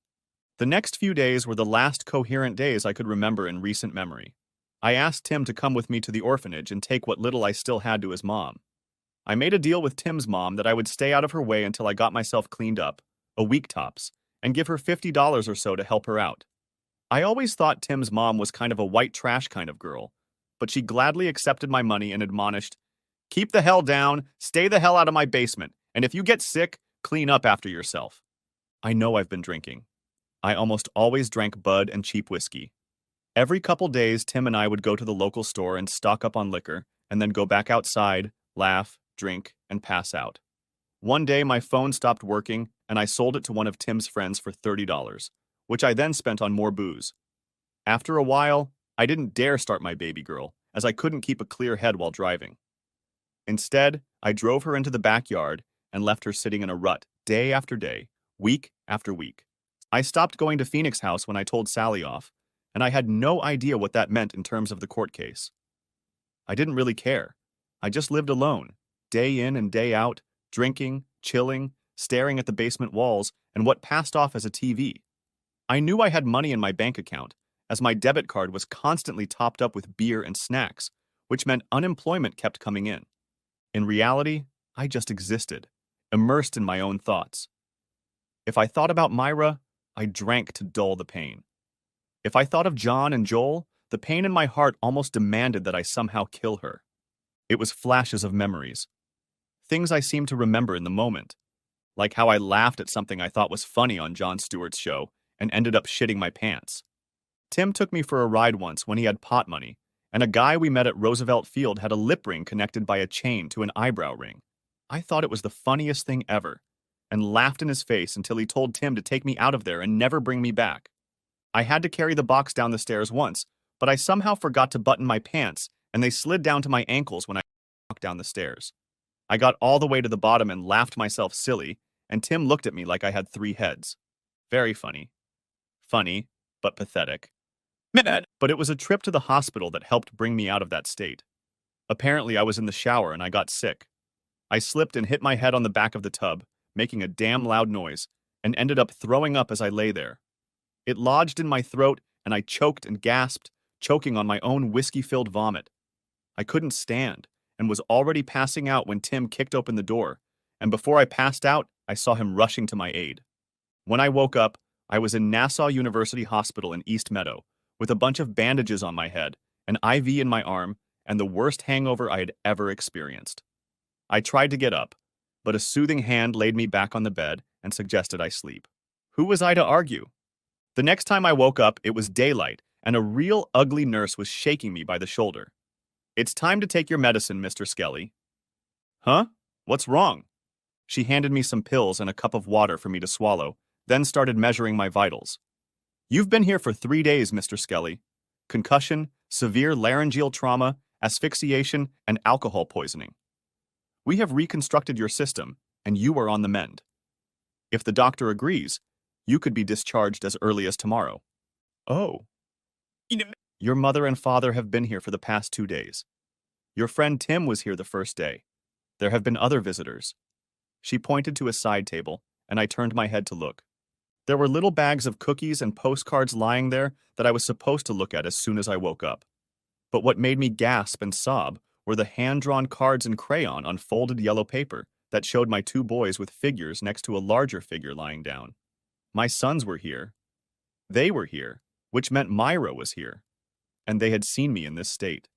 The next few days were the last coherent days I could remember in recent memory. I asked Tim to come with me to the orphanage and take what little I still had to his mom. I made a deal with Tim's mom that I would stay out of her way until I got myself cleaned up, a week tops, and give her $50 or so to help her out. I always thought Tim's mom was kind of a white trash kind of girl, but she gladly accepted my money and admonished, "Keep the hell down, stay the hell out of my basement, and if you get sick, clean up after yourself." I know I've been drinking. I almost always drank Bud and cheap whiskey. Every couple days, Tim and I would go to the local store and stock up on liquor, and then go back outside, laugh, drink, and pass out. One day, my phone stopped working, and I sold it to one of Tim's friends for $30, which I then spent on more booze. After a while, I didn't dare start my baby girl, as I couldn't keep a clear head while driving. Instead, I drove her into the backyard and left her sitting in a rut day after day, week after week. I stopped going to Phoenix House when I told Sally off, and I had no idea what that meant in terms of the court case. I didn't really care. I just lived alone, day in and day out, drinking, chilling, staring at the basement walls and what passed off as a TV. I knew I had money in my bank account, as my debit card was constantly topped up with beer and snacks, which meant unemployment kept coming in. In reality, I just existed, immersed in my own thoughts. If I thought about Myra, I drank to dull the pain. If I thought of John and Joel, the pain in my heart almost demanded that I somehow kill her. It was flashes of memories. Things I seemed to remember in the moment. Like how I laughed at something I thought was funny on Jon Stewart's show and ended up shitting my pants. Tim took me for a ride once when he had pot money, and a guy we met at Roosevelt Field had a lip ring connected by a chain to an eyebrow ring. I thought it was the funniest thing ever, and laughed in his face until he told Tim to take me out of there and never bring me back. I had to carry the box down the stairs once, but I somehow forgot to button my pants, and they slid down to my ankles when I walked down the stairs. I got all the way to the bottom and laughed myself silly, and Tim looked at me like I had 3 heads. Very funny. Funny, but pathetic. But it was a trip to the hospital that helped bring me out of that state. Apparently, I was in the shower and I got sick. I slipped and hit my head on the back of the tub, making a damn loud noise, and ended up throwing up as I lay there. It lodged in my throat, and I choked and gasped, choking on my own whiskey-filled vomit. I couldn't stand, and was already passing out when Tim kicked open the door, and before I passed out, I saw him rushing to my aid. When I woke up, I was in Nassau University Hospital in East Meadow, with a bunch of bandages on my head, an IV in my arm, and the worst hangover I had ever experienced. I tried to get up, but a soothing hand laid me back on the bed and suggested I sleep. Who was I to argue? The next time I woke up, it was daylight, and a real ugly nurse was shaking me by the shoulder. "It's time to take your medicine, Mr. Skelly." Huh? What's wrong? She handed me some pills and a cup of water for me to swallow, then started measuring my vitals. "You've been here for 3 days, Mr. Skelly. Concussion, severe laryngeal trauma, asphyxiation, and alcohol poisoning. We have reconstructed your system, and you are on the mend. If the doctor agrees, you could be discharged as early as tomorrow." Oh. "Your mother and father have been here for the past 2 days. Your friend Tim was here the first day. There have been other visitors." She pointed to a side table, and I turned my head to look. There were little bags of cookies and postcards lying there that I was supposed to look at as soon as I woke up. But what made me gasp and sob were the hand-drawn cards in crayon on folded yellow paper that showed my 2 boys with figures next to a larger figure lying down. My sons were here. They were here, which meant Myra was here, and they had seen me in this state.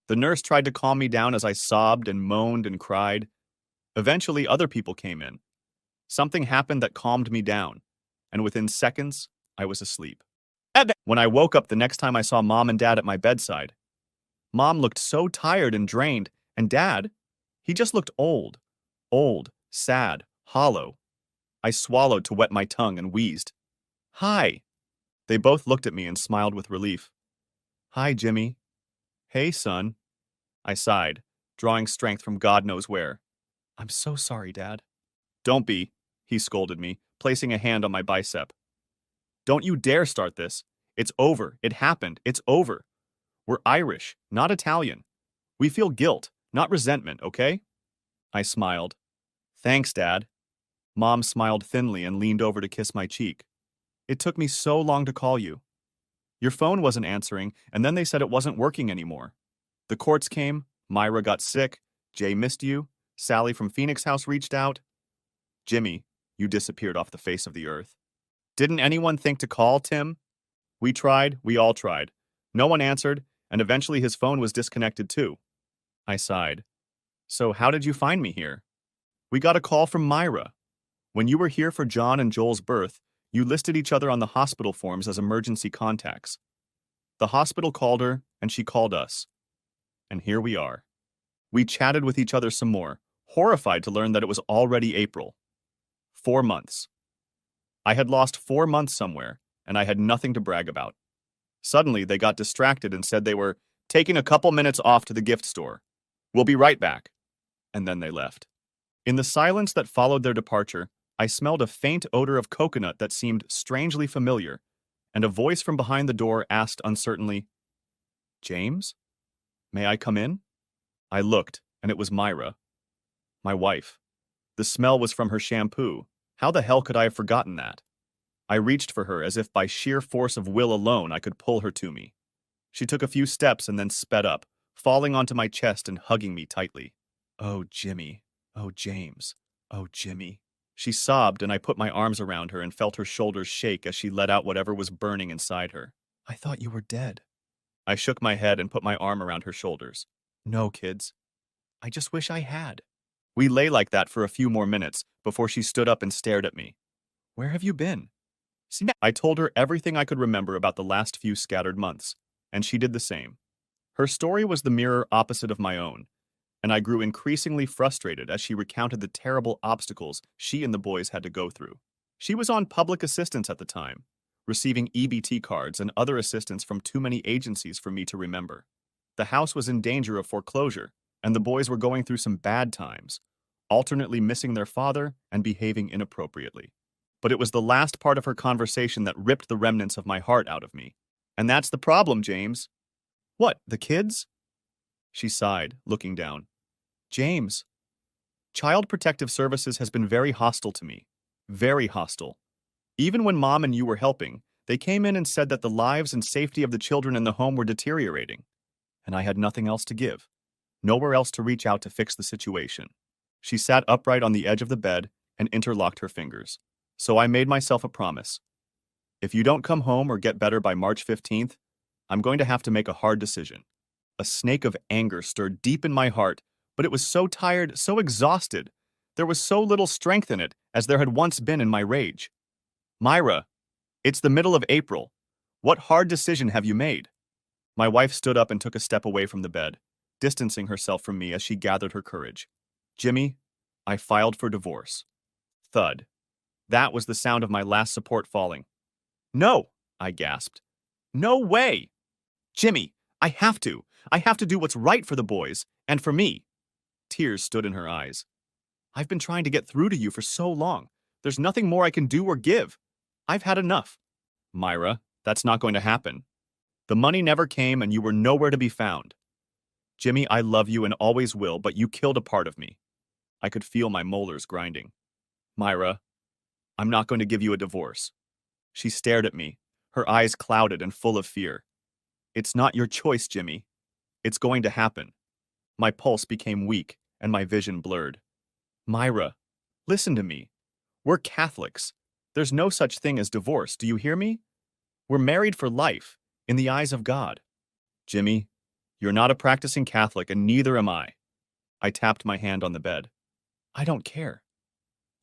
The nurse tried to calm me down as I sobbed and moaned and cried. Eventually, other people came in. Something happened that calmed me down, and within seconds, I was asleep. When I woke up the next time I saw Mom and Dad at my bedside, Mom looked so tired and drained, and Dad, he just looked old, sad, hollow. I swallowed to wet my tongue and wheezed. "Hi." They both looked at me and smiled with relief. "Hi, Jimmy." "Hey, son." I sighed, drawing strength from God knows where. "I'm so sorry, Dad." "Don't be," he scolded me, placing a hand on my bicep. "Don't you dare start this. It's over. It happened. It's over. We're Irish, not Italian. We feel guilt, not resentment, okay?" I smiled. "Thanks, Dad." Mom smiled thinly and leaned over to kiss my cheek. "It took me so long to call you. Your phone wasn't answering, and then they said it wasn't working anymore. The courts came, Myra got sick, Jay missed you, Sally from Phoenix House reached out. Jimmy, you disappeared off the face of the earth. Didn't anyone think to call Tim? We tried, we all tried. No one answered, and eventually his phone was disconnected too." I sighed. "So how did you find me here?" "We got a call from Myra. When you were here for John and Joel's birth, you listed each other on the hospital forms as emergency contacts. The hospital called her, and she called us. And here we are." We chatted with each other some more, horrified to learn that it was already April. 4 months. I had lost 4 months somewhere, and I had nothing to brag about. Suddenly, they got distracted and said they were taking a couple minutes off to the gift store. "We'll be right back." And then they left. In the silence that followed their departure, I smelled a faint odor of coconut that seemed strangely familiar, and a voice from behind the door asked uncertainly, "James? May I come in?" I looked, and it was Myra, my wife. The smell was from her shampoo. How the hell could I have forgotten that? I reached for her as if by sheer force of will alone I could pull her to me. She took a few steps and then sped up, falling onto my chest and hugging me tightly. "Oh, Jimmy. Oh, James. Oh, Jimmy." She sobbed, and I put my arms around her and felt her shoulders shake as she let out whatever was burning inside her. "I thought you were dead." I shook my head and put my arm around her shoulders. "No, kids. I just wish I had." We lay like that for a few more minutes before she stood up and stared at me. "Where have you been?" I told her everything I could remember about the last few scattered months, and she did the same. Her story was the mirror opposite of my own, and I grew increasingly frustrated as she recounted the terrible obstacles she and the boys had to go through. She was on public assistance at the time, receiving EBT cards and other assistance from too many agencies for me to remember. The house was in danger of foreclosure, and the boys were going through some bad times, alternately missing their father and behaving inappropriately. But it was the last part of her conversation that ripped the remnants of my heart out of me. "And that's the problem, James." "What, the kids?" She sighed, looking down. James, Child Protective Services has been very hostile to me. Very hostile. Even when Mom and you were helping, they came in and said that the lives and safety of the children in the home were deteriorating. And I had nothing else to give. Nowhere else to reach out to fix the situation. She sat upright on the edge of the bed and interlocked her fingers. So I made myself a promise. If you don't come home or get better by March 15th, I'm going to have to make a hard decision. A snake of anger stirred deep in my heart, but it was so tired, so exhausted. There was so little strength in it as there had once been in my rage. Myra, it's the middle of April. What hard decision have you made? My wife stood up and took a step away from the bed, distancing herself from me as she gathered her courage. Jimmy, I filed for divorce. Thud. That was the sound of my last support falling. No, I gasped. No way! Jimmy, I have to. I have to do what's right for the boys, and for me. Tears stood in her eyes. I've been trying to get through to you for so long. There's nothing more I can do or give. I've had enough. Myra, that's not going to happen. The money never came and you were nowhere to be found. Jimmy, I love you and always will, but you killed a part of me. I could feel my molars grinding. Myra, I'm not going to give you a divorce. She stared at me, her eyes clouded and full of fear. It's not your choice, Jimmy. It's going to happen. My pulse became weak and my vision blurred. Myra, listen to me. We're Catholics. There's no such thing as divorce, do you hear me? We're married for life, in the eyes of God. Jimmy, you're not a practicing Catholic and neither am I. I tapped my hand on the bed. I don't care.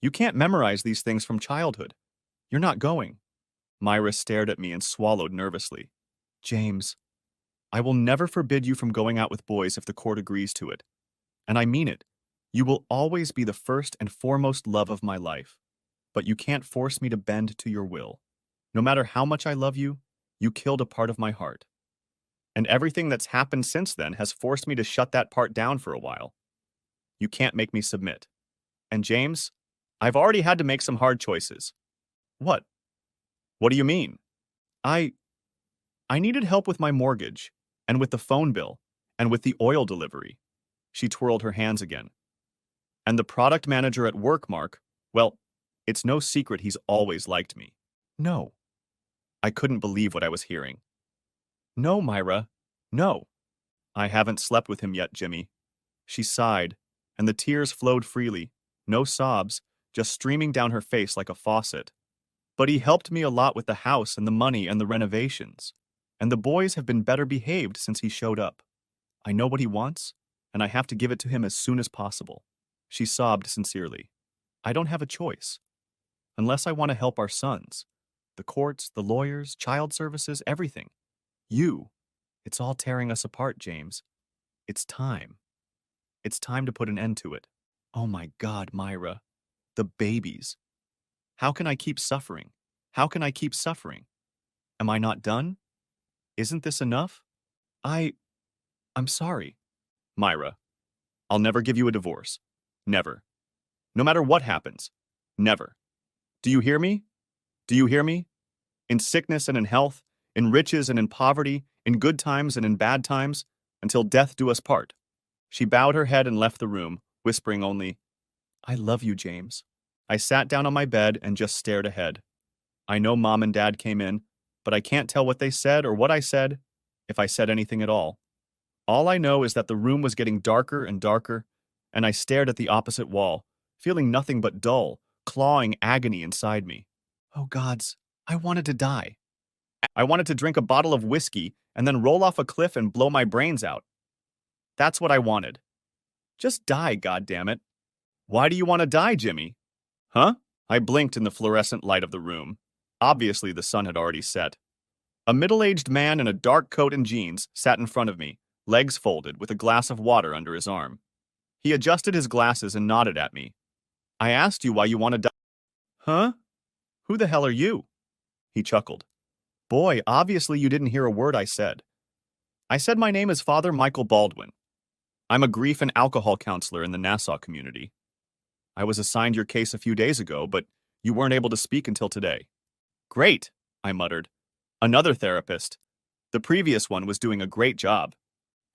You can't memorize these things from childhood. You're not going. Myra stared at me and swallowed nervously. James, I will never forbid you from going out with boys if the court agrees to it. And I mean it. You will always be the first and foremost love of my life. But you can't force me to bend to your will. No matter how much I love you, you killed a part of my heart. And everything that's happened since then has forced me to shut that part down for a while. You can't make me submit. And James, I've already had to make some hard choices. What? What do you mean? I needed help with my mortgage, and with the phone bill, and with the oil delivery. She twirled her hands again. And the product manager at work, Mark, well, it's no secret he's always liked me. No. I couldn't believe what I was hearing. No, Myra. No. I haven't slept with him yet, Jimmy. She sighed, and the tears flowed freely, no sobs, just streaming down her face like a faucet. But he helped me a lot with the house and the money and the renovations. And the boys have been better behaved since he showed up. I know what he wants, and I have to give it to him as soon as possible. She sobbed sincerely. I don't have a choice. Unless I want to help our sons. The courts, the lawyers, child services, everything. You. It's all tearing us apart, James. It's time. It's time to put an end to it. Oh my God, Myra. The babies. How can I keep suffering? How can I keep suffering? Am I not done? Isn't this enough? I'm sorry. Myra, I'll never give you a divorce. Never. No matter what happens. Never. Do you hear me? Do you hear me? In sickness and in health, in riches and in poverty, in good times and in bad times, until death do us part. She bowed her head and left the room, whispering only, I love you, James. I sat down on my bed and just stared ahead. I know Mom and Dad came in, but I can't tell what they said or what I said, if I said anything at all. All I know is that the room was getting darker and darker, and I stared at the opposite wall, feeling nothing but dull, clawing agony inside me. Oh gods, I wanted to die. I wanted to drink a bottle of whiskey and then roll off a cliff and blow my brains out. That's what I wanted. Just die, goddammit. Why do you want to die, Jimmy? Huh? I blinked in the fluorescent light of the room. Obviously, the sun had already set. A middle-aged man in a dark coat and jeans sat in front of me, legs folded, with a glass of water under his arm. He adjusted his glasses and nodded at me. I asked you why you want to die. Huh? Who the hell are you? He chuckled. Boy, obviously you didn't hear a word I said. I said my name is Father Michael Baldwin. I'm a grief and alcohol counselor in the Nassau community. I was assigned your case a few days ago, but you weren't able to speak until today. Great, I muttered. Another therapist. The previous one was doing a great job.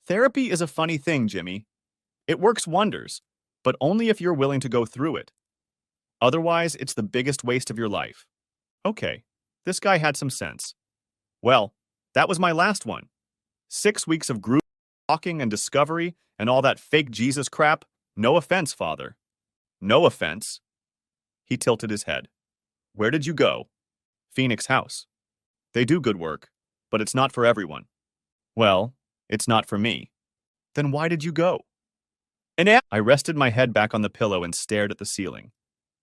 Therapy is a funny thing, Jimmy. It works wonders, but only if you're willing to go through it. Otherwise, it's the biggest waste of your life. Okay, this guy had some sense. Well, that was my last one. 6 weeks of group talking and discovery and all that fake Jesus crap. No offense, Father. No offense. He tilted his head. Where did you go? Phoenix House. They do good work, but it's not for everyone. Well, it's not for me. Then why did you go? I rested my head back on the pillow and stared at the ceiling.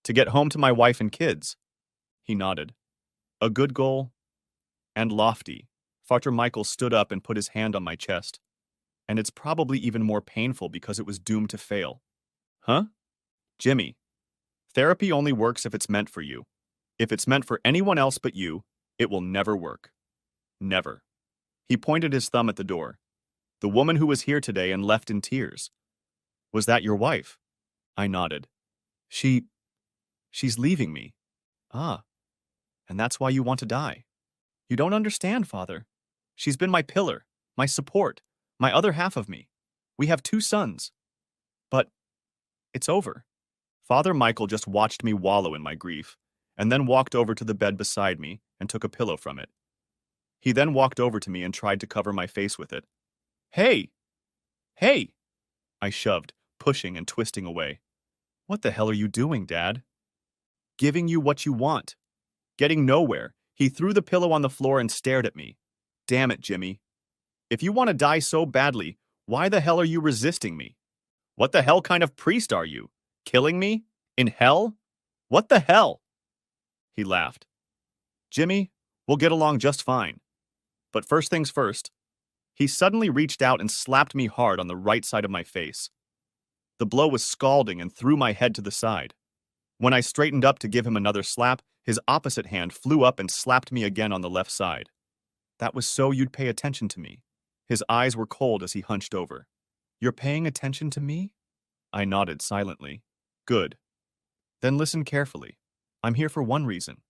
To get home to my wife and kids. He nodded. A good goal and lofty. Father Michael stood up and put his hand on my chest. And it's probably even more painful because it was doomed to fail. Huh? Jimmy, therapy only works if it's meant for you. If it's meant for anyone else but you, it will never work. Never. He pointed his thumb at the door. The woman who was here today and left in tears. Was that your wife? I nodded. She's leaving me. Ah, and that's why you want to die. You don't understand, Father. She's been my pillar, my support, my other half of me. We have 2 sons. But it's over. Father Michael just watched me wallow in my grief, and then walked over to the bed beside me and took a pillow from it. He then walked over to me and tried to cover my face with it. Hey! Hey! I shoved, pushing and twisting away. What the hell are you doing, Dad? Giving you what you want. Getting nowhere, he threw the pillow on the floor and stared at me. Damn it, Jimmy. If you want to die so badly, why the hell are you resisting me? What the hell kind of priest are you? Killing me? In hell? What the hell? He laughed. Jimmy, we'll get along just fine. But first things first. He suddenly reached out and slapped me hard on the right side of my face. The blow was scalding and threw my head to the side. When I straightened up to give him another slap, his opposite hand flew up and slapped me again on the left side. That was so you'd pay attention to me. His eyes were cold as he hunched over. You're paying attention to me? I nodded silently. Good. Then listen carefully. I'm here for one reason.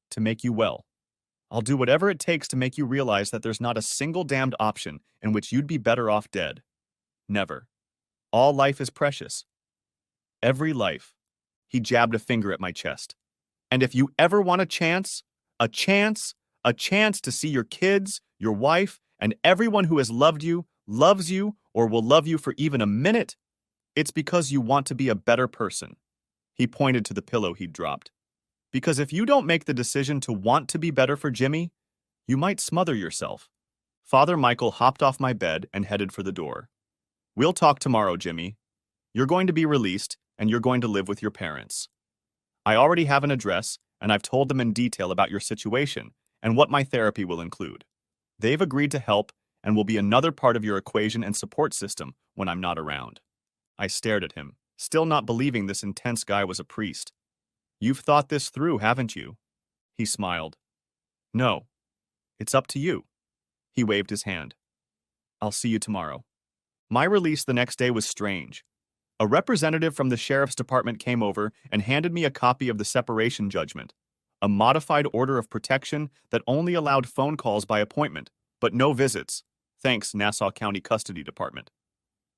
To make you well. I'll do whatever it takes to make you realize that there's not a single damned option in which you'd be better off dead. Never. All life is precious. Every life. He jabbed a finger at my chest. And if you ever want a chance to see your kids, your wife, and everyone who has loved you, loves you, or will love you for even a minute, it's because you want to be a better person. He pointed to the pillow he'd dropped. Because if you don't make the decision to want to be better for Jimmy, you might smother yourself. Father Michael hopped off my bed and headed for the door. We'll talk tomorrow, Jimmy. You're going to be released, and you're going to live with your parents. I already have an address, and I've told them in detail about your situation and what my therapy will include. They've agreed to help and will be another part of your equation and support system when I'm not around. I stared at him, still not believing this intense guy was a priest. You've thought this through, haven't you? He smiled. No. It's up to you. He waved his hand. I'll see you tomorrow. My release the next day was strange. A representative from the sheriff's department came over and handed me a copy of the separation judgment, a modified order of protection that only allowed phone calls by appointment, but no visits, thanks Nassau County Custody Department.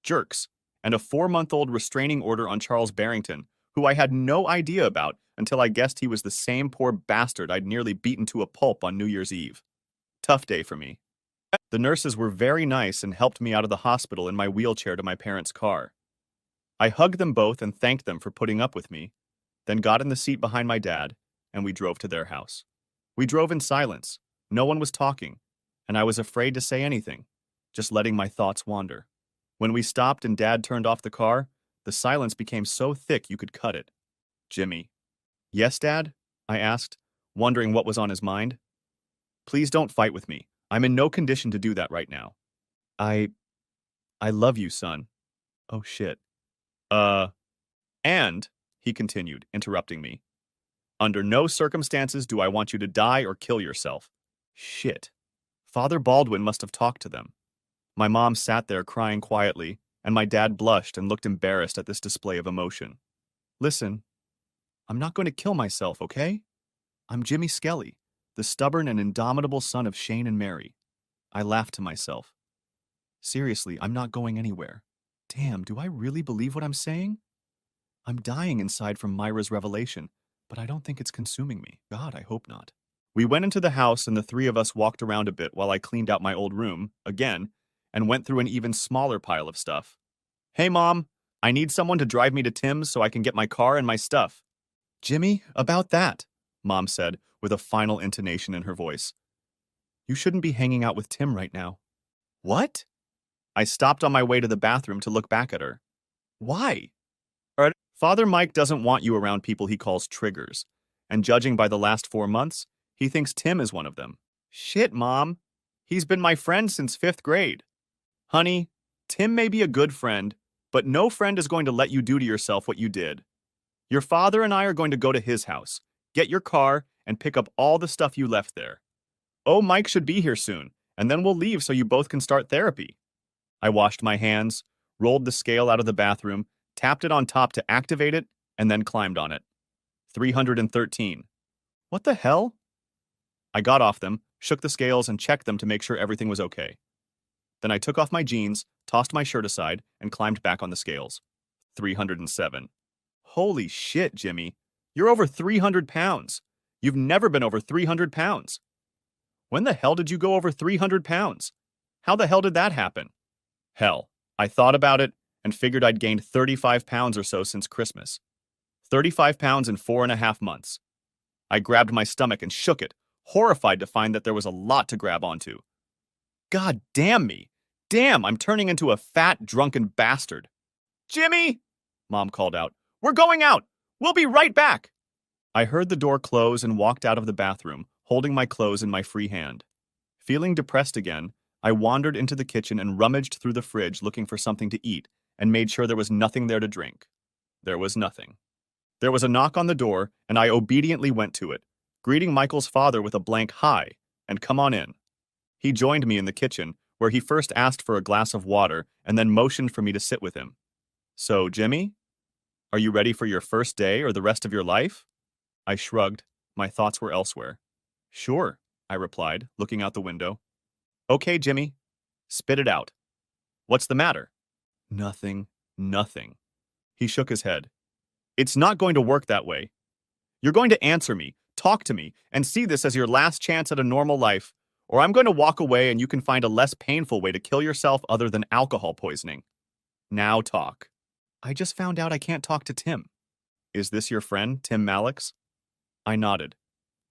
Jerks, and a 4-month-old restraining order on Charles Barrington, who I had no idea about until I guessed he was the same poor bastard I'd nearly beaten to a pulp on New Year's Eve. Tough day for me. The nurses were very nice and helped me out of the hospital in my wheelchair to my parents' car. I hugged them both and thanked them for putting up with me, then got in the seat behind my dad, and we drove to their house. We drove in silence. No one was talking, and I was afraid to say anything, just letting my thoughts wander. When we stopped and Dad turned off the car, the silence became so thick you could cut it. Jimmy. Yes, Dad? I asked, wondering what was on his mind. Please don't fight with me. I'm in no condition to do that right now. I love you, son. Oh, shit. And, he continued, interrupting me, under no circumstances do I want you to die or kill yourself. Shit. Father Baldwin must have talked to them. My mom sat there crying quietly, and my dad blushed and looked embarrassed at this display of emotion. Listen, I'm not going to kill myself, okay? I'm Jimmy Skelly, the stubborn and indomitable son of Shane and Mary. I laughed to myself. Seriously, I'm not going anywhere. Damn, do I really believe what I'm saying? I'm dying inside from Myra's revelation, but I don't think it's consuming me. God, I hope not. We went into the house and the three of us walked around a bit while I cleaned out my old room, again, and went through an even smaller pile of stuff. Hey, Mom, I need someone to drive me to Tim's so I can get my car and my stuff. Jimmy, about that, Mom said, with a final intonation in her voice. You shouldn't be hanging out with Tim right now. What? I stopped on my way to the bathroom to look back at her. Why? Father Mike doesn't want you around people he calls triggers, and judging by the last 4 months, he thinks Tim is one of them. Shit, Mom. He's been my friend since 5th grade. Honey, Tim may be a good friend, but no friend is going to let you do to yourself what you did. Your father and I are going to go to his house, get your car, and pick up all the stuff you left there. Oh, Mike should be here soon, and then we'll leave so you both can start therapy. I washed my hands, rolled the scale out of the bathroom, tapped it on top to activate it, and then climbed on it. 313. What the hell? I got off them, shook the scales, and checked them to make sure everything was okay. Then I took off my jeans, tossed my shirt aside, and climbed back on the scales. 307. Holy shit, Jimmy. You're over 300 pounds. You've never been over 300 pounds. When the hell did you go over 300 pounds? How the hell did that happen? Hell, I thought about it and figured I'd gained 35 pounds or so since Christmas. 35 pounds in 4.5 months. I grabbed my stomach and shook it, horrified to find that there was a lot to grab onto. God damn me. Damn, I'm turning into a fat, drunken bastard. Jimmy! Mom called out. We're going out! We'll be right back! I heard the door close and walked out of the bathroom, holding my clothes in my free hand. Feeling depressed again, I wandered into the kitchen and rummaged through the fridge looking for something to eat and made sure there was nothing there to drink. There was nothing. There was a knock on the door, and I obediently went to it, greeting Michael's father with a blank hi, and come on in. He joined me in the kitchen, where he first asked for a glass of water and then motioned for me to sit with him. So, Jimmy, are you ready for your first day or the rest of your life? I shrugged. My thoughts were elsewhere. Sure, I replied, looking out the window. Okay, Jimmy. Spit it out. What's the matter? Nothing. Nothing. He shook his head. It's not going to work that way. You're going to answer me, talk to me, and see this as your last chance at a normal life, or I'm going to walk away and you can find a less painful way to kill yourself other than alcohol poisoning. Now talk. I just found out I can't talk to Tim. Is this your friend, Tim Malix? I nodded.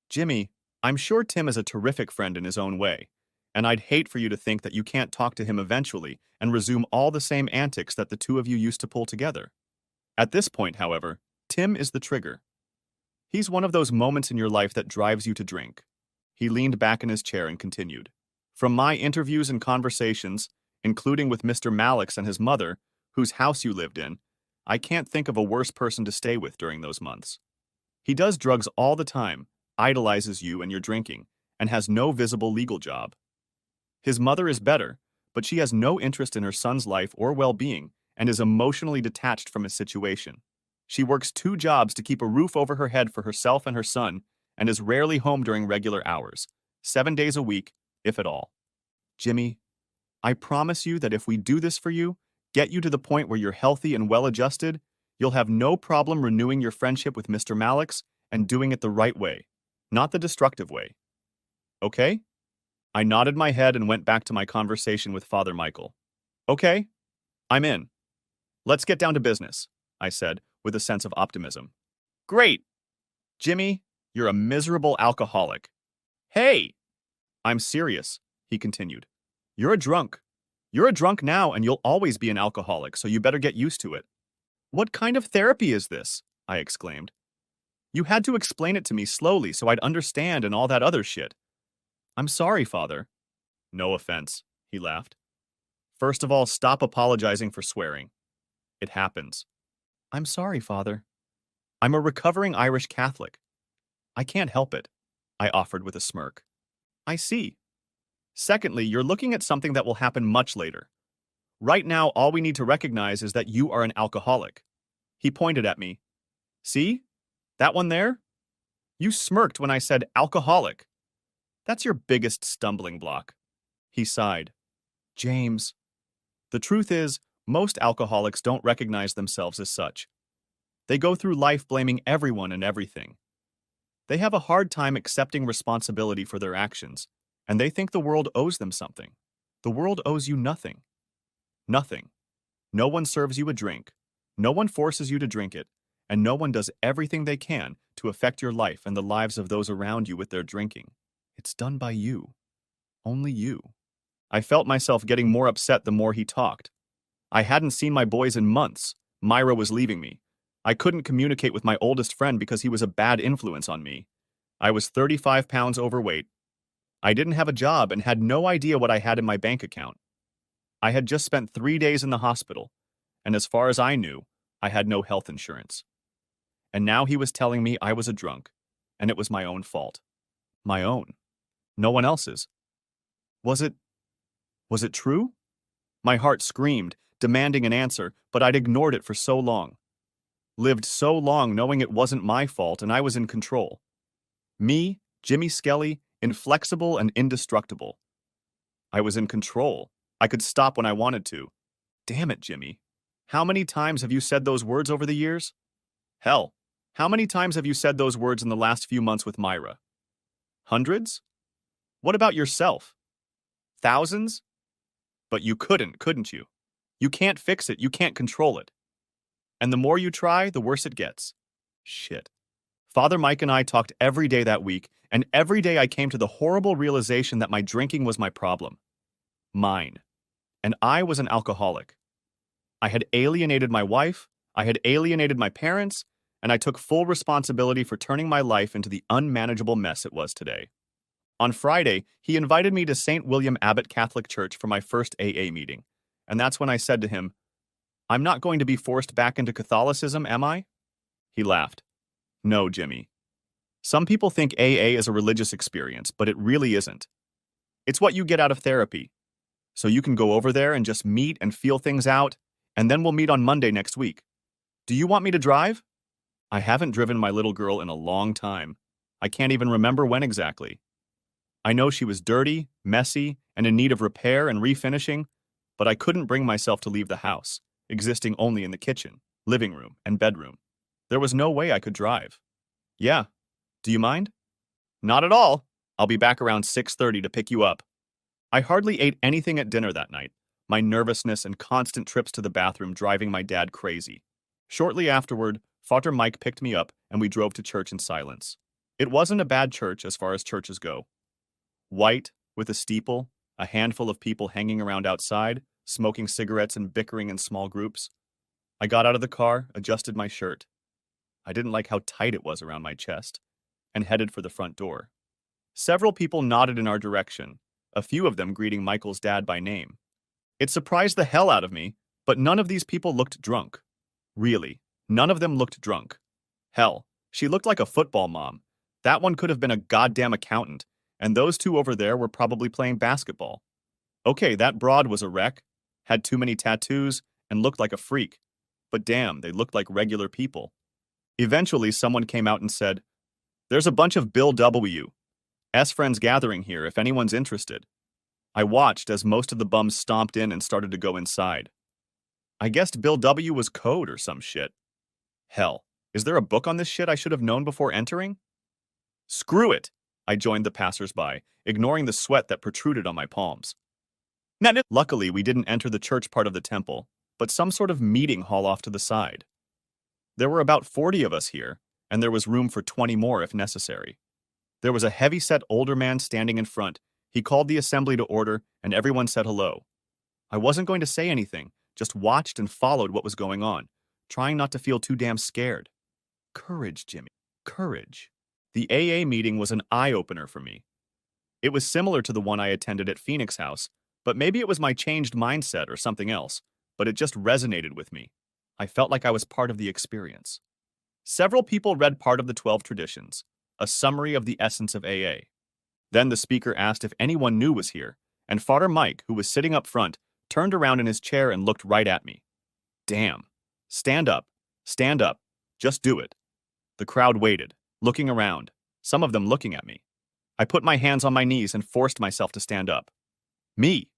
Jimmy, I'm sure Tim is a terrific friend in his own way, and I'd hate for you to think that you can't talk to him eventually and resume all the same antics that the two of you used to pull together. At this point, however, Tim is the trigger. He's one of those moments in your life that drives you to drink. He leaned back in his chair and continued. From my interviews and conversations, including with Mr. Malix and his mother, whose house you lived in, I can't think of a worse person to stay with during those months. He does drugs all the time, idolizes you and your drinking, and has no visible legal job. His mother is better, but she has no interest in her son's life or well-being and is emotionally detached from his situation. She works 2 jobs to keep a roof over her head for herself and her son and is rarely home during regular hours, 7 days a week, if at all. Jimmy, I promise you that if we do this for you, get you to the point where you're healthy and well-adjusted, you'll have no problem renewing your friendship with Mr. Malix and doing it the right way, not the destructive way. Okay? I nodded my head and went back to my conversation with Father Michael. Okay, I'm in. Let's get down to business, I said, with a sense of optimism. Great! Jimmy, you're a miserable alcoholic. Hey! I'm serious, he continued. You're a drunk. You're a drunk now and you'll always be an alcoholic, so you better get used to it. What kind of therapy is this? I exclaimed. You had to explain it to me slowly so I'd understand and all that other shit. I'm sorry, Father. No offense, he laughed. First of all, stop apologizing for swearing. It happens. I'm sorry, Father. I'm a recovering Irish Catholic. I can't help it, I offered with a smirk. I see. Secondly, you're looking at something that will happen much later. Right now, all we need to recognize is that you are an alcoholic. He pointed at me. See? That one there? You smirked when I said alcoholic. That's your biggest stumbling block. He sighed. James, The truth is, most alcoholics don't recognize themselves as such. They go through life blaming everyone and everything. They have a hard time accepting responsibility for their actions, and they think the world owes them something. The world owes you nothing. Nothing. No one serves you a drink. No one forces you to drink it, and no one does everything they can to affect your life and the lives of those around you with their drinking. It's done by you. Only you. I felt myself getting more upset the more he talked. I hadn't seen my boys in months. Myra was leaving me. I couldn't communicate with my oldest friend because he was a bad influence on me. I was 35 pounds overweight. I didn't have a job and had no idea what I had in my bank account. I had just spent 3 days in the hospital, and as far as I knew, I had no health insurance. And now he was telling me I was a drunk, and it was my own fault. My own. No one else's. Was it true? My heart screamed, demanding an answer, but I'd ignored it for so long. Lived so long knowing it wasn't my fault and I was in control. Me, Jimmy Skelly, inflexible and indestructible. I was in control. I could stop when I wanted to. Damn it, Jimmy. How many times have you said those words over the years? Hell, how many times have you said those words in the last few months with Myra? Hundreds? What about yourself? Thousands? But you couldn't you? You can't fix it, you can't control it. And the more you try, the worse it gets. Shit. Father Mike and I talked every day that week, and every day I came to the horrible realization that my drinking was my problem. Mine. And I was an alcoholic. I had alienated my wife, I had alienated my parents, and I took full responsibility for turning my life into the unmanageable mess it was today. On Friday, he invited me to St. William Abbot Catholic Church for my first AA meeting, and that's when I said to him, "I'm not going to be forced back into Catholicism, am I?" He laughed. "No, Jimmy. Some people think AA is a religious experience, but it really isn't. It's what you get out of therapy. So you can go over there and just meet and feel things out, and then we'll meet on Monday next week. Do you want me to drive?" I haven't driven my little girl in a long time. I can't even remember when exactly. I know she was dirty, messy, and in need of repair and refinishing, but I couldn't bring myself to leave the house, existing only in the kitchen, living room, and bedroom. There was no way I could drive. "Yeah. Do you mind?" "Not at all. I'll be back around 6:30 to pick you up." I hardly ate anything at dinner that night, my nervousness and constant trips to the bathroom driving my dad crazy. Shortly afterward, Father Mike picked me up and we drove to church in silence. It wasn't a bad church as far as churches go. White, with a steeple, a handful of people hanging around outside, smoking cigarettes and bickering in small groups. I got out of the car, adjusted my shirt. I didn't like how tight it was around my chest, and headed for the front door. Several people nodded in our direction, a few of them greeting Michael's dad by name. It surprised the hell out of me, but none of these people looked drunk. Really, none of them looked drunk. Hell, she looked like a football mom. That one could have been a goddamn accountant, and those two over there were probably playing basketball. Okay, that broad was a wreck, had too many tattoos, and looked like a freak. But damn, they looked like regular people. Eventually, someone came out and said, "There's a bunch of Bill W.'s friends gathering here if anyone's interested." I watched as most of the bums stomped in and started to go inside. I guessed Bill W. was code or some shit. Hell, is there a book on this shit I should have known before entering? Screw it! I joined the passers-by, ignoring the sweat that protruded on my palms. Luckily, we didn't enter the church part of the temple, but some sort of meeting hall off to the side. There were about 40 of us here, and there was room for 20 more if necessary. There was a heavy-set older man standing in front. He called the assembly to order, and everyone said hello. I wasn't going to say anything, just watched and followed what was going on, trying not to feel too damn scared. Courage, Jimmy. Courage. The AA meeting was an eye-opener for me. It was similar to the one I attended at Phoenix House, but maybe it was my changed mindset or something else, but it just resonated with me. I felt like I was part of the experience. Several people read part of the 12 traditions, a summary of the essence of AA. Then the speaker asked if anyone new was here, and Father Mike, who was sitting up front, turned around in his chair and looked right at me. Damn. Stand up. Stand up. Just do it. The crowd waited, looking around, some of them looking at me. I put my hands on my knees and forced myself to stand up. Me.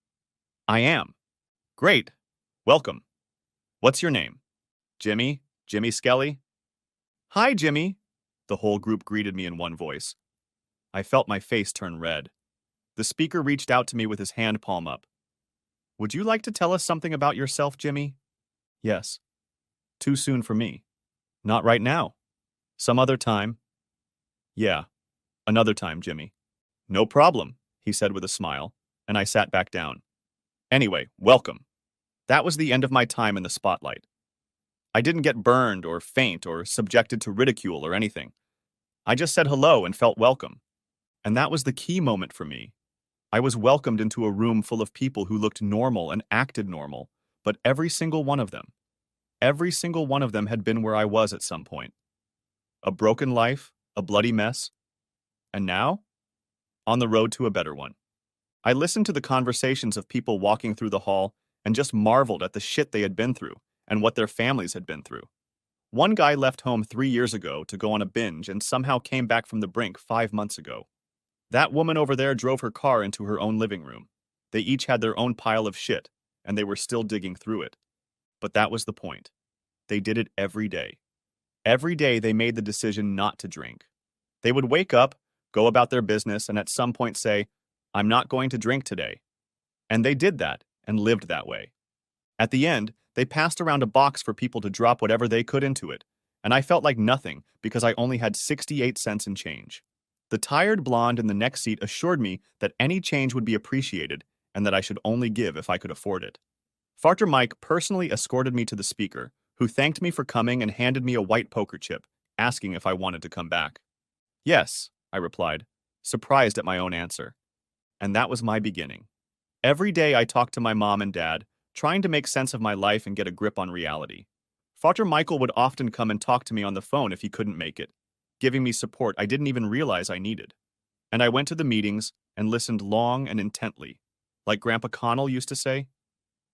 I am. Great. Welcome. What's your name? Jimmy? Jimmy Skelly? Hi, Jimmy. The whole group greeted me in one voice. I felt my face turn red. The speaker reached out to me with his hand palm up. Would you like to tell us something about yourself, Jimmy? Yes. Too soon for me. Not right now. Some other time. Yeah, another time, Jimmy. No problem, he said with a smile, and I sat back down. Anyway, welcome. That was the end of my time in the spotlight. I didn't get burned or faint or subjected to ridicule or anything. I just said hello and felt welcome. And that was the key moment for me. I was welcomed into a room full of people who looked normal and acted normal, but every single one of them had been where I was at some point. A broken life, a bloody mess, and now, on the road to a better one. I listened to the conversations of people walking through the hall and just marveled at the shit they had been through and what their families had been through. One guy left home 3 years ago to go on a binge and somehow came back from the brink 5 months ago. That woman over there drove her car into her own living room. They each had their own pile of shit, and they were still digging through it. But that was the point. They did it every day. Every day they made the decision not to drink. They would wake up, go about their business, and at some point say, I'm not going to drink today. And they did that and lived that way. At the end, they passed around a box for people to drop whatever they could into it, and I felt like nothing because I only had 68 cents in change. The tired blonde in the next seat assured me that any change would be appreciated and that I should only give if I could afford it. Father Mike personally escorted me to the speaker, who thanked me for coming and handed me a white poker chip, asking if I wanted to come back. Yes, I replied, surprised at my own answer. And that was my beginning. Every day I talked to my mom and dad, trying to make sense of my life and get a grip on reality. Father Michael would often come and talk to me on the phone if he couldn't make it, giving me support I didn't even realize I needed. And I went to the meetings and listened long and intently. Like Grandpa Connell used to say,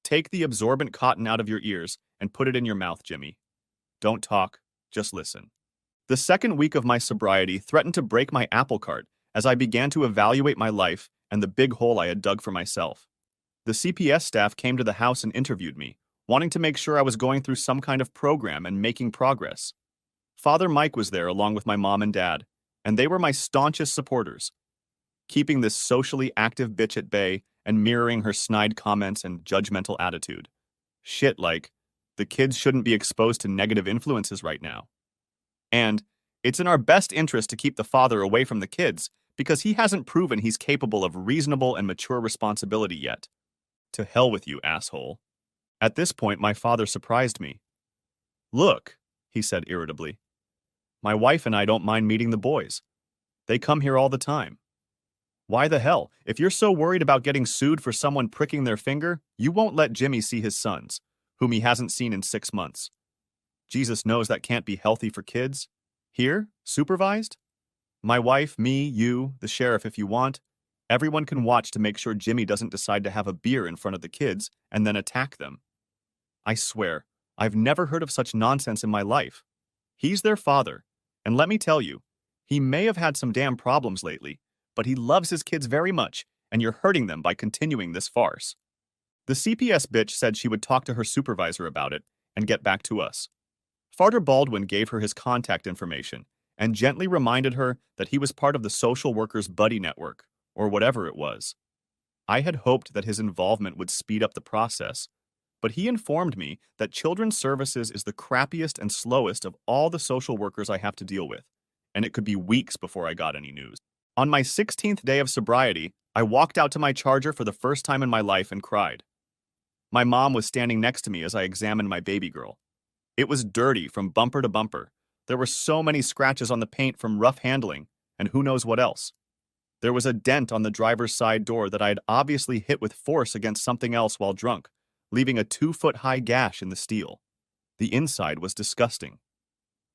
take the absorbent cotton out of your ears and put it in your mouth, Jimmy. Don't talk, just listen. The second week of my sobriety threatened to break my apple cart as I began to evaluate my life and the big hole I had dug for myself. The CPS staff came to the house and interviewed me, wanting to make sure I was going through some kind of program and making progress. Father Mike was there along with my mom and dad, and they were my staunchest supporters, keeping this socially active bitch at bay and mirroring her snide comments and judgmental attitude. Shit like, the kids shouldn't be exposed to negative influences right now. And, it's in our best interest to keep the father away from the kids because he hasn't proven he's capable of reasonable and mature responsibility yet. To hell with you, asshole. At this point, my father surprised me. Look, he said irritably. My wife and I don't mind meeting the boys. They come here all the time. Why the hell? If you're so worried about getting sued for someone pricking their finger, you won't let Jimmy see his sons, whom he hasn't seen in 6 months. Jesus knows that can't be healthy for kids. Here, supervised? My wife, me, you, the sheriff if you want. Everyone can watch to make sure Jimmy doesn't decide to have a beer in front of the kids and then attack them. I swear, I've never heard of such nonsense in my life. He's their father, and let me tell you, he may have had some damn problems lately, but he loves his kids very much, and you're hurting them by continuing this farce. The CPS bitch said she would talk to her supervisor about it and get back to us. Father Baldwin gave her his contact information and gently reminded her that he was part of the social workers' buddy network, or whatever it was. I had hoped that his involvement would speed up the process, but he informed me that children's services is the crappiest and slowest of all the social workers I have to deal with, and it could be weeks before I got any news. On my 16th day of sobriety, I walked out to my Charger for the first time in my life and cried. My mom was standing next to me as I examined my baby girl. It was dirty from bumper to bumper. There were so many scratches on the paint from rough handling, and who knows what else. There was a dent on the driver's side door that I had obviously hit with force against something else while drunk, leaving a 2-foot-high gash in the steel. The inside was disgusting.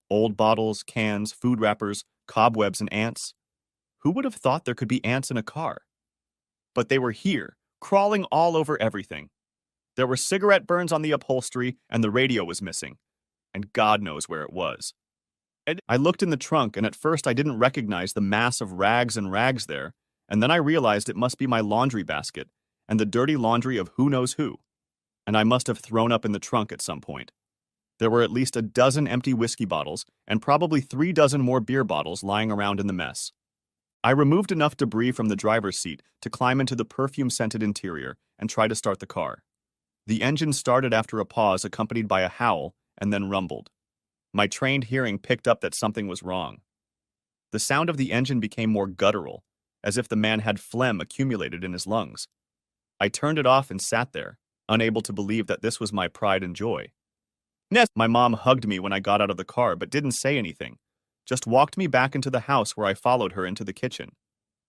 Old bottles, cans, food wrappers, cobwebs, and ants. Who would have thought there could be ants in a car? But they were here, crawling all over everything. There were cigarette burns on the upholstery, and the radio was missing. And God knows where it was. I looked in the trunk, and at first I didn't recognize the mass of rags and rags there, and then I realized it must be my laundry basket, and the dirty laundry of who knows who. and I must have thrown up in the trunk at some point. There were at least a dozen empty whiskey bottles and probably 3 dozen more beer bottles lying around in the mess. I removed enough debris from the driver's seat to climb into the perfume-scented interior and try to start the car. The engine started after a pause accompanied by a howl and then rumbled. My trained hearing picked up that something was wrong. The sound of the engine became more guttural, as if the man had phlegm accumulated in his lungs. I turned it off and sat there, unable to believe that this was my pride and joy. My mom hugged me when I got out of the car but didn't say anything, just walked me back into the house where I followed her into the kitchen.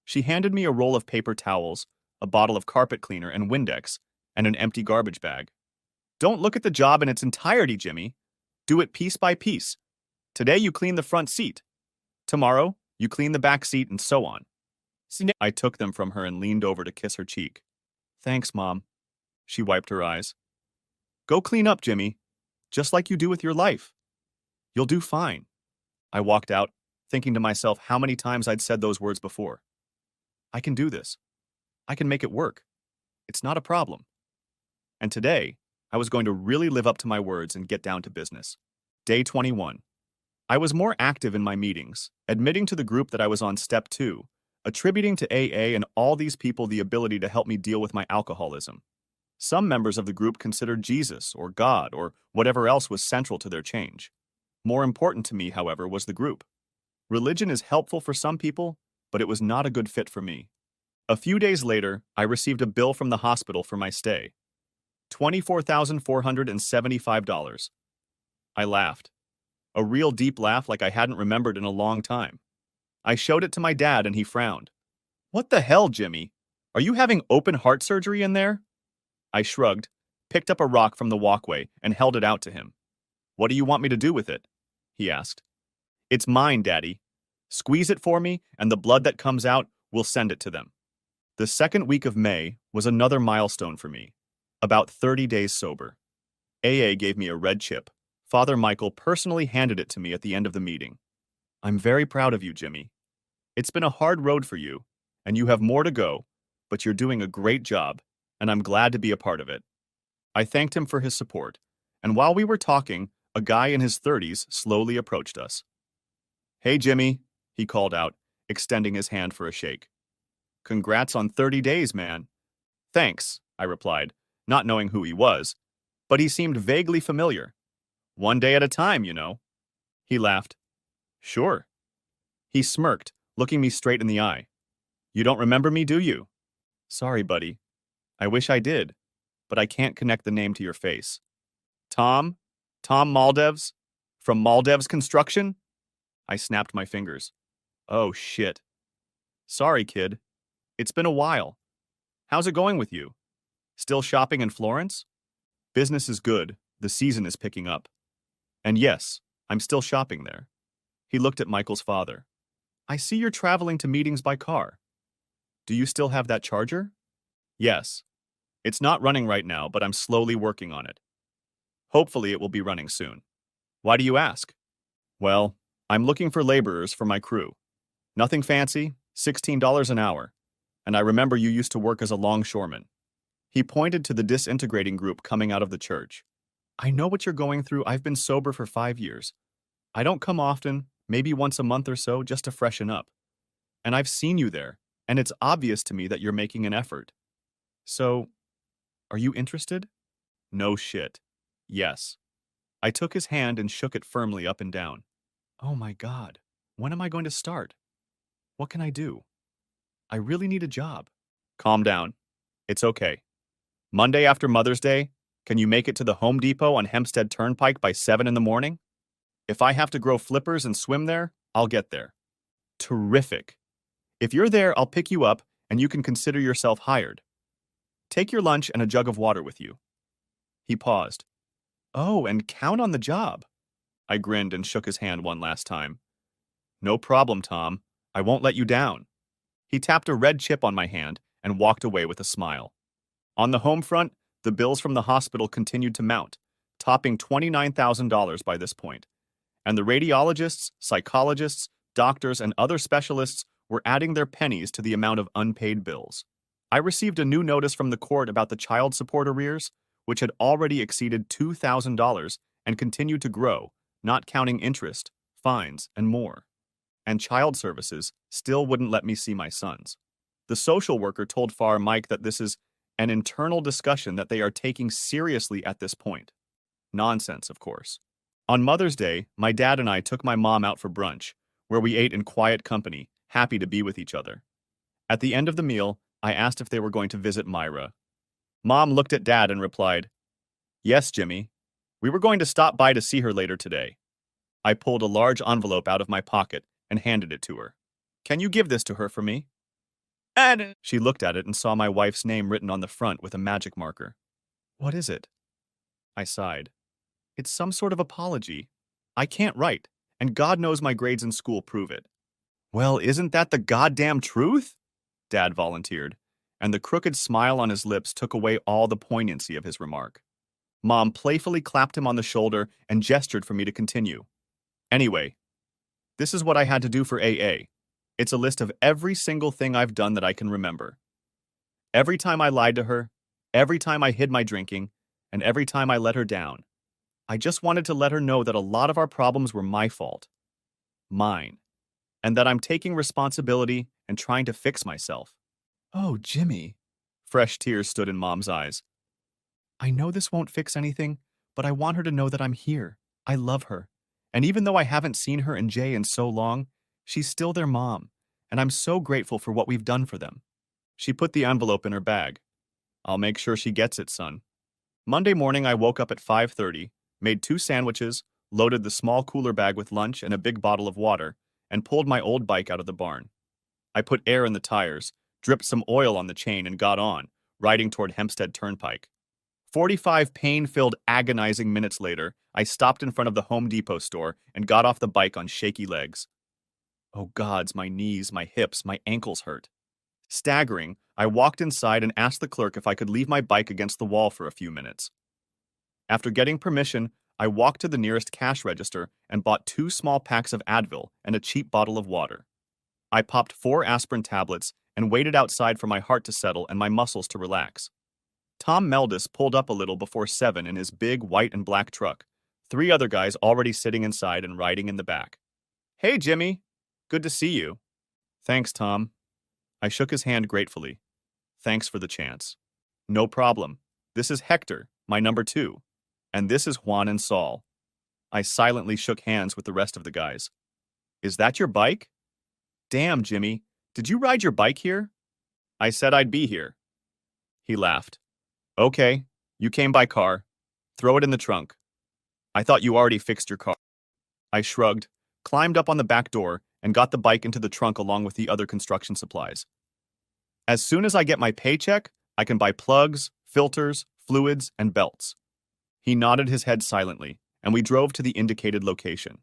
She handed me a roll of paper towels, a bottle of carpet cleaner and Windex, and an empty garbage bag. Don't look at the job in its entirety, Jimmy. Do it piece by piece. Today you clean the front seat. Tomorrow, you clean the back seat and so on. I took them from her and leaned over to kiss her cheek. Thanks, Mom. She wiped her eyes. Go clean up, Jimmy, just like you do with your life. You'll do fine. I walked out, thinking to myself how many times I'd said those words before. I can do this. I can make it work. It's not a problem. And today, I was going to really live up to my words and get down to business. Day 21. I was more active in my meetings, admitting to the group that I was on step 2, attributing to AA and all these people the ability to help me deal with my alcoholism. Some members of the group considered Jesus or God or whatever else was central to their change. More important to me, however, was the group. Religion is helpful for some people, but it was not a good fit for me. A few days later, I received a bill from the hospital for my stay. $24,475. I laughed. A real deep laugh like I hadn't remembered in a long time. I showed it to my dad and he frowned. What the hell, Jimmy? Are you having open heart surgery in there? I shrugged, picked up a rock from the walkway, and held it out to him. What do you want me to do with it? He asked. It's mine, Daddy. Squeeze it for me, and the blood that comes out, we'll send it to them. The second week of May was another milestone for me. About 30 days sober. AA gave me a red chip. Father Michael personally handed it to me at the end of the meeting. I'm very proud of you, Jimmy. It's been a hard road for you, and you have more to go, but you're doing a great job, and I'm glad to be a part of it. I thanked him for his support, and while we were talking, a guy in his 30s slowly approached us. Hey, Jimmy, he called out, extending his hand for a shake. Congrats on 30 days, man. Thanks, I replied, not knowing who he was, but he seemed vaguely familiar. One day at a time, you know. He laughed. Sure. He smirked, looking me straight in the eye. You don't remember me, do you? Sorry, buddy. I wish I did, but I can't connect the name to your face. Tom? Tom Maldevs? From Maldevs Construction? I snapped my fingers. Oh, shit. Sorry, kid. It's been a while. How's it going with you? Still shopping in Florence? Business is good. The season is picking up. And yes, I'm still shopping there. He looked at Michael's father. I see you're traveling to meetings by car. Do you still have that charger? Yes. It's not running right now, but I'm slowly working on it. Hopefully it will be running soon. Why do you ask? Well, I'm looking for laborers for my crew. Nothing fancy, $16 an hour. And I remember you used to work as a longshoreman. He pointed to the disintegrating group coming out of the church. I know what you're going through. I've been sober for 5 years. I don't come often, maybe once a month or so, just to freshen up. And I've seen you there, and it's obvious to me that you're making an effort. So, are you interested? No shit. Yes. I took his hand and shook it firmly up and down. Oh my God, when am I going to start? What can I do? I really need a job. Calm down. It's okay. Monday after Mother's Day, can you make it to the Home Depot on Hempstead Turnpike by 7 in the morning? If I have to grow flippers and swim there, I'll get there. Terrific. If you're there, I'll pick you up and you can consider yourself hired. Take your lunch and a jug of water with you. He paused. Oh, and count on the job. I grinned and shook his hand one last time. No problem, Tom. I won't let you down. He tapped a red chip on my hand and walked away with a smile. On the home front, the bills from the hospital continued to mount, topping $29,000 by this point. And the radiologists, psychologists, doctors, and other specialists were adding their pennies to the amount of unpaid bills. I received a new notice from the court about the child support arrears, which had already exceeded $2,000 and continued to grow, not counting interest, fines, and more. And child services still wouldn't let me see my sons. The social worker told Far Mike that this is an internal discussion that they are taking seriously at this point. Nonsense, of course. On Mother's Day, my dad and I took my mom out for brunch, where we ate in quiet company, happy to be with each other. At the end of the meal, I asked if they were going to visit Myra. Mom looked at Dad and replied, "Yes, Jimmy. We were going to stop by to see her later today." I pulled a large envelope out of my pocket and handed it to her. "Can you give this to her for me?" And she looked at it and saw my wife's name written on the front with a magic marker. "What is it?" I sighed. "It's some sort of apology. I can't write, and God knows my grades in school prove it." "Well, isn't that the goddamn truth?" Dad volunteered, and the crooked smile on his lips took away all the poignancy of his remark. Mom playfully clapped him on the shoulder and gestured for me to continue. "Anyway, this is what I had to do for AA. It's a list of every single thing I've done that I can remember. Every time I lied to her, every time I hid my drinking, and every time I let her down. I just wanted to let her know that a lot of our problems were my fault. Mine. And that I'm taking responsibility and trying to fix myself." "Oh, Jimmy." Fresh tears stood in Mom's eyes. "I know this won't fix anything, but I want her to know that I'm here. I love her. And even though I haven't seen her and Jay in so long, she's still their mom, and I'm so grateful for what we've done for them." She put the envelope in her bag. "I'll make sure she gets it, son." Monday morning, I woke up at 5:30, made 2 sandwiches, loaded the small cooler bag with lunch and a big bottle of water, and pulled my old bike out of the barn. I put air in the tires, dripped some oil on the chain, and got on, riding toward Hempstead Turnpike. 45 pain-filled, agonizing minutes later, I stopped in front of the Home Depot store and got off the bike on shaky legs. Oh gods, my knees, my hips, my ankles hurt. Staggering, I walked inside and asked the clerk if I could leave my bike against the wall for a few minutes. After getting permission, I walked to the nearest cash register and bought 2 small packs of Advil and a cheap bottle of water. I popped 4 aspirin tablets and waited outside for my heart to settle and my muscles to relax. Tom Meldis pulled up a little before 7 in his big white and black truck, 3 other guys already sitting inside and riding in the back. "Hey, Jimmy. Good to see you." "Thanks, Tom." I shook his hand gratefully. "Thanks for the chance." "No problem. This is Hector, my number 2. And this is Juan and Saul." I silently shook hands with the rest of the guys. "Is that your bike?" "Damn, Jimmy. Did you ride your bike here?" "I said I'd be here." He laughed. "Okay, you came by car. Throw it in the trunk. I thought you already fixed your car." I shrugged, climbed up on the back door, and got the bike into the trunk along with the other construction supplies. "As soon as I get my paycheck, I can buy plugs, filters, fluids, and belts." He nodded his head silently, and we drove to the indicated location.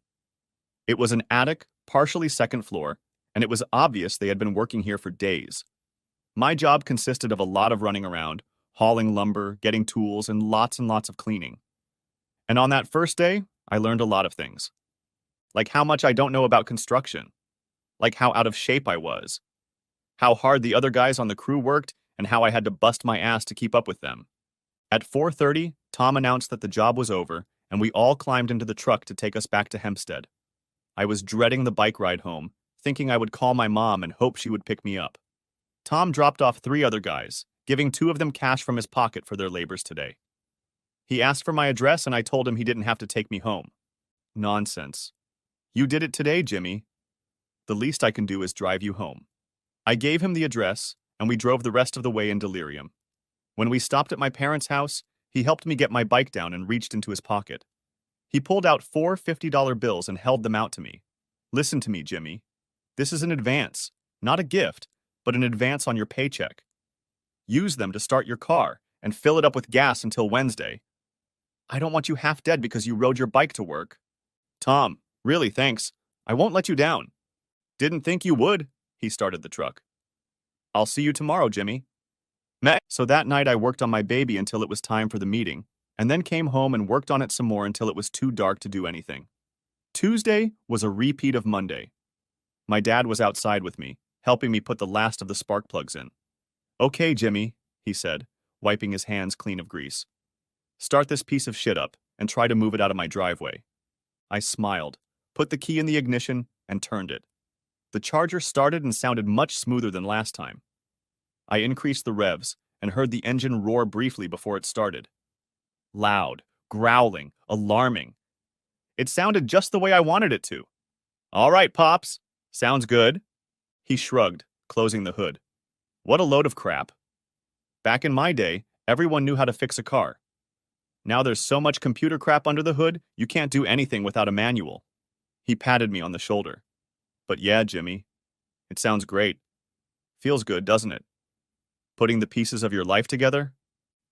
It was an attic, partially second floor, and it was obvious they had been working here for days. My job consisted of a lot of running around, hauling lumber, getting tools, and lots of cleaning. And on that first day, I learned a lot of things. Like how much I don't know about construction. Like how out of shape I was. How hard the other guys on the crew worked, and how I had to bust my ass to keep up with them. At 4:30, Tom announced that the job was over, and we all climbed into the truck to take us back to Hempstead. I was dreading the bike ride home, thinking I would call my mom and hope she would pick me up. Tom dropped off 3 other guys, giving 2 of them cash from his pocket for their labors today. He asked for my address, and I told him he didn't have to take me home. Nonsense. "You did it today, Jimmy. The least I can do is drive you home." I gave him the address, and we drove the rest of the way in delirium. When we stopped at my parents' house, he helped me get my bike down and reached into his pocket. He pulled out 4 $50 bills and held them out to me. "Listen to me, Jimmy. This is an advance, not a gift, but an advance on your paycheck. Use them to start your car and fill it up with gas until Wednesday. I don't want you half dead because you rode your bike to work." "Tom, really, thanks. I won't let you down." "Didn't think you would." He started the truck. "I'll see you tomorrow, Jimmy." So that night I worked on my baby until it was time for the meeting, and then came home and worked on it some more until it was too dark to do anything. Tuesday was a repeat of Monday. My dad was outside with me, helping me put the last of the spark plugs in. "Okay, Jimmy," he said, wiping his hands clean of grease. Start this piece of shit up and try to move it out of my driveway. I smiled, put the key in the ignition, and turned it. The Charger started and sounded much smoother than last time. I increased the revs and heard the engine roar briefly before it started. Loud, growling, alarming. It sounded just the way I wanted it to. All right, Pops. Sounds good. He shrugged, closing the hood. What a load of crap. Back in my day, everyone knew how to fix a car. Now there's so much computer crap under the hood, you can't do anything without a manual. He patted me on the shoulder. But yeah, Jimmy, it sounds great. Feels good, doesn't it? Putting the pieces of your life together?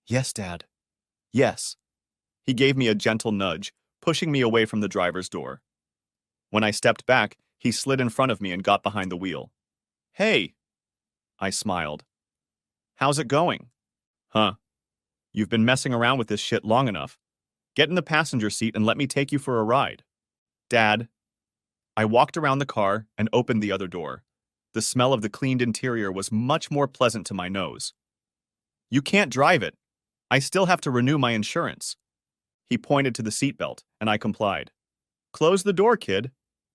Yes, Dad. Yes. He gave me a gentle nudge, pushing me away from the driver's door. When I stepped back, he slid in front of me and got behind the wheel. Hey! I smiled. How's it going? Huh. You've been messing around with this shit long enough. Get in the passenger seat and let me take you for a ride. Dad. I walked around the car and opened the other door. The smell of the cleaned interior was much more pleasant to my nose. You can't drive it. I still have to renew my insurance. He pointed to the seatbelt, and I complied. Close the door, kid.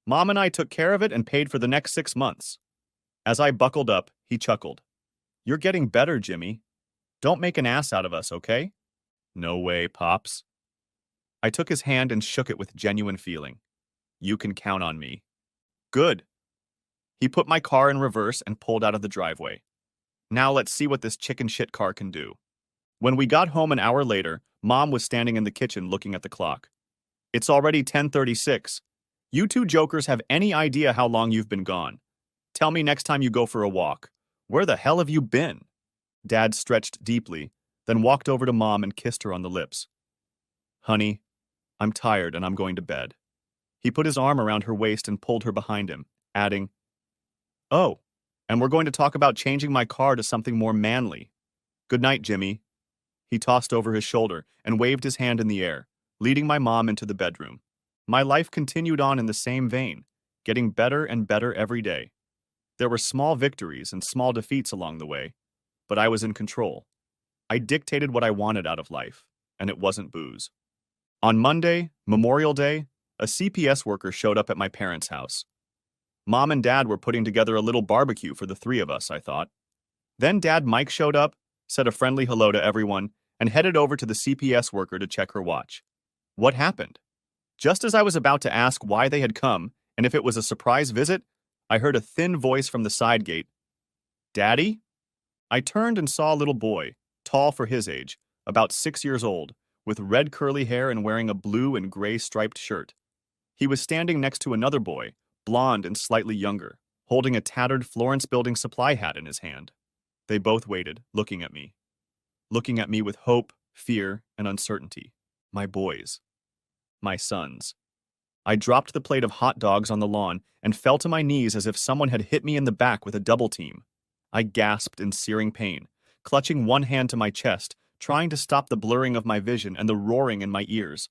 Mom and I took care of it and paid for the next 6 months. As I buckled up, he chuckled. You're getting better, Jimmy. Don't make an ass out of us, okay? No way, Pops. I took his hand and shook it with genuine feeling. You can count on me. Good. He put my car in reverse and pulled out of the driveway. Now let's see what this chicken shit car can do. When we got home an hour later, Mom was standing in the kitchen looking at the clock. It's already 10:36. You two jokers have any idea how long you've been gone? Tell me next time you go for a walk. Where the hell have you been? Dad stretched deeply, then walked over to Mom and kissed her on the lips. Honey, I'm tired and I'm going to bed. He put his arm around her waist and pulled her behind him, adding, Oh, and we're going to talk about changing my car to something more manly. Good night, Jimmy. He tossed over his shoulder and waved his hand in the air, leading my mom into the bedroom. My life continued on in the same vein, getting better and better every day. There were small victories and small defeats along the way, but I was in control. I dictated what I wanted out of life, and it wasn't booze. On Monday, Memorial Day, a CPS worker showed up at my parents' house. Mom and Dad were putting together a little barbecue for the three of us, I thought. Then Dad Mike showed up, said a friendly hello to everyone, and headed over to the CPS worker to check her watch. What happened? Just as I was about to ask why they had come and if it was a surprise visit, I heard a thin voice from the side gate. Daddy? I turned and saw a little boy, tall for his age, about 6 years old, with red curly hair and wearing a blue and gray striped shirt. He was standing next to another boy, blonde and slightly younger, holding a tattered Florence Building supply hat in his hand. They both waited, looking at me with hope, fear, and uncertainty. My boys. My sons. I dropped the plate of hot dogs on the lawn and fell to my knees as if someone had hit me in the back with a double team. I gasped in searing pain, clutching one hand to my chest, trying to stop the blurring of my vision and the roaring in my ears.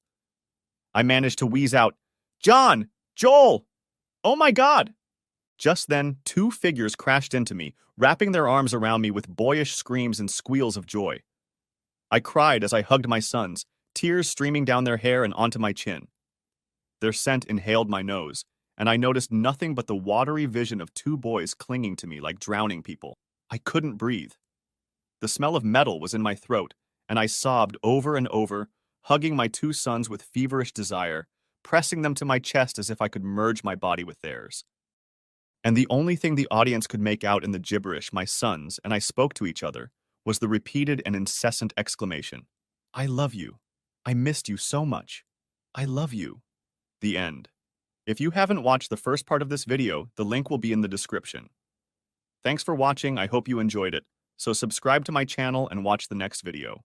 I managed to wheeze out, John! Joel! Oh my God! Just then, two figures crashed into me, wrapping their arms around me with boyish screams and squeals of joy. I cried as I hugged my sons, tears streaming down their hair and onto my chin. Their scent inhaled my nose, and I noticed nothing but the watery vision of two boys clinging to me like drowning people. I couldn't breathe. The smell of metal was in my throat, and I sobbed over and over, hugging my two sons with feverish desire, pressing them to my chest as if I could merge my body with theirs. And the only thing the audience could make out in the gibberish my sons and I spoke to each other was the repeated and incessant exclamation, I love you. I missed you so much. I love you. The end. If you haven't watched the first part of this video, the link will be in the description. Thanks for watching, I hope you enjoyed it, so subscribe to my channel and watch the next video.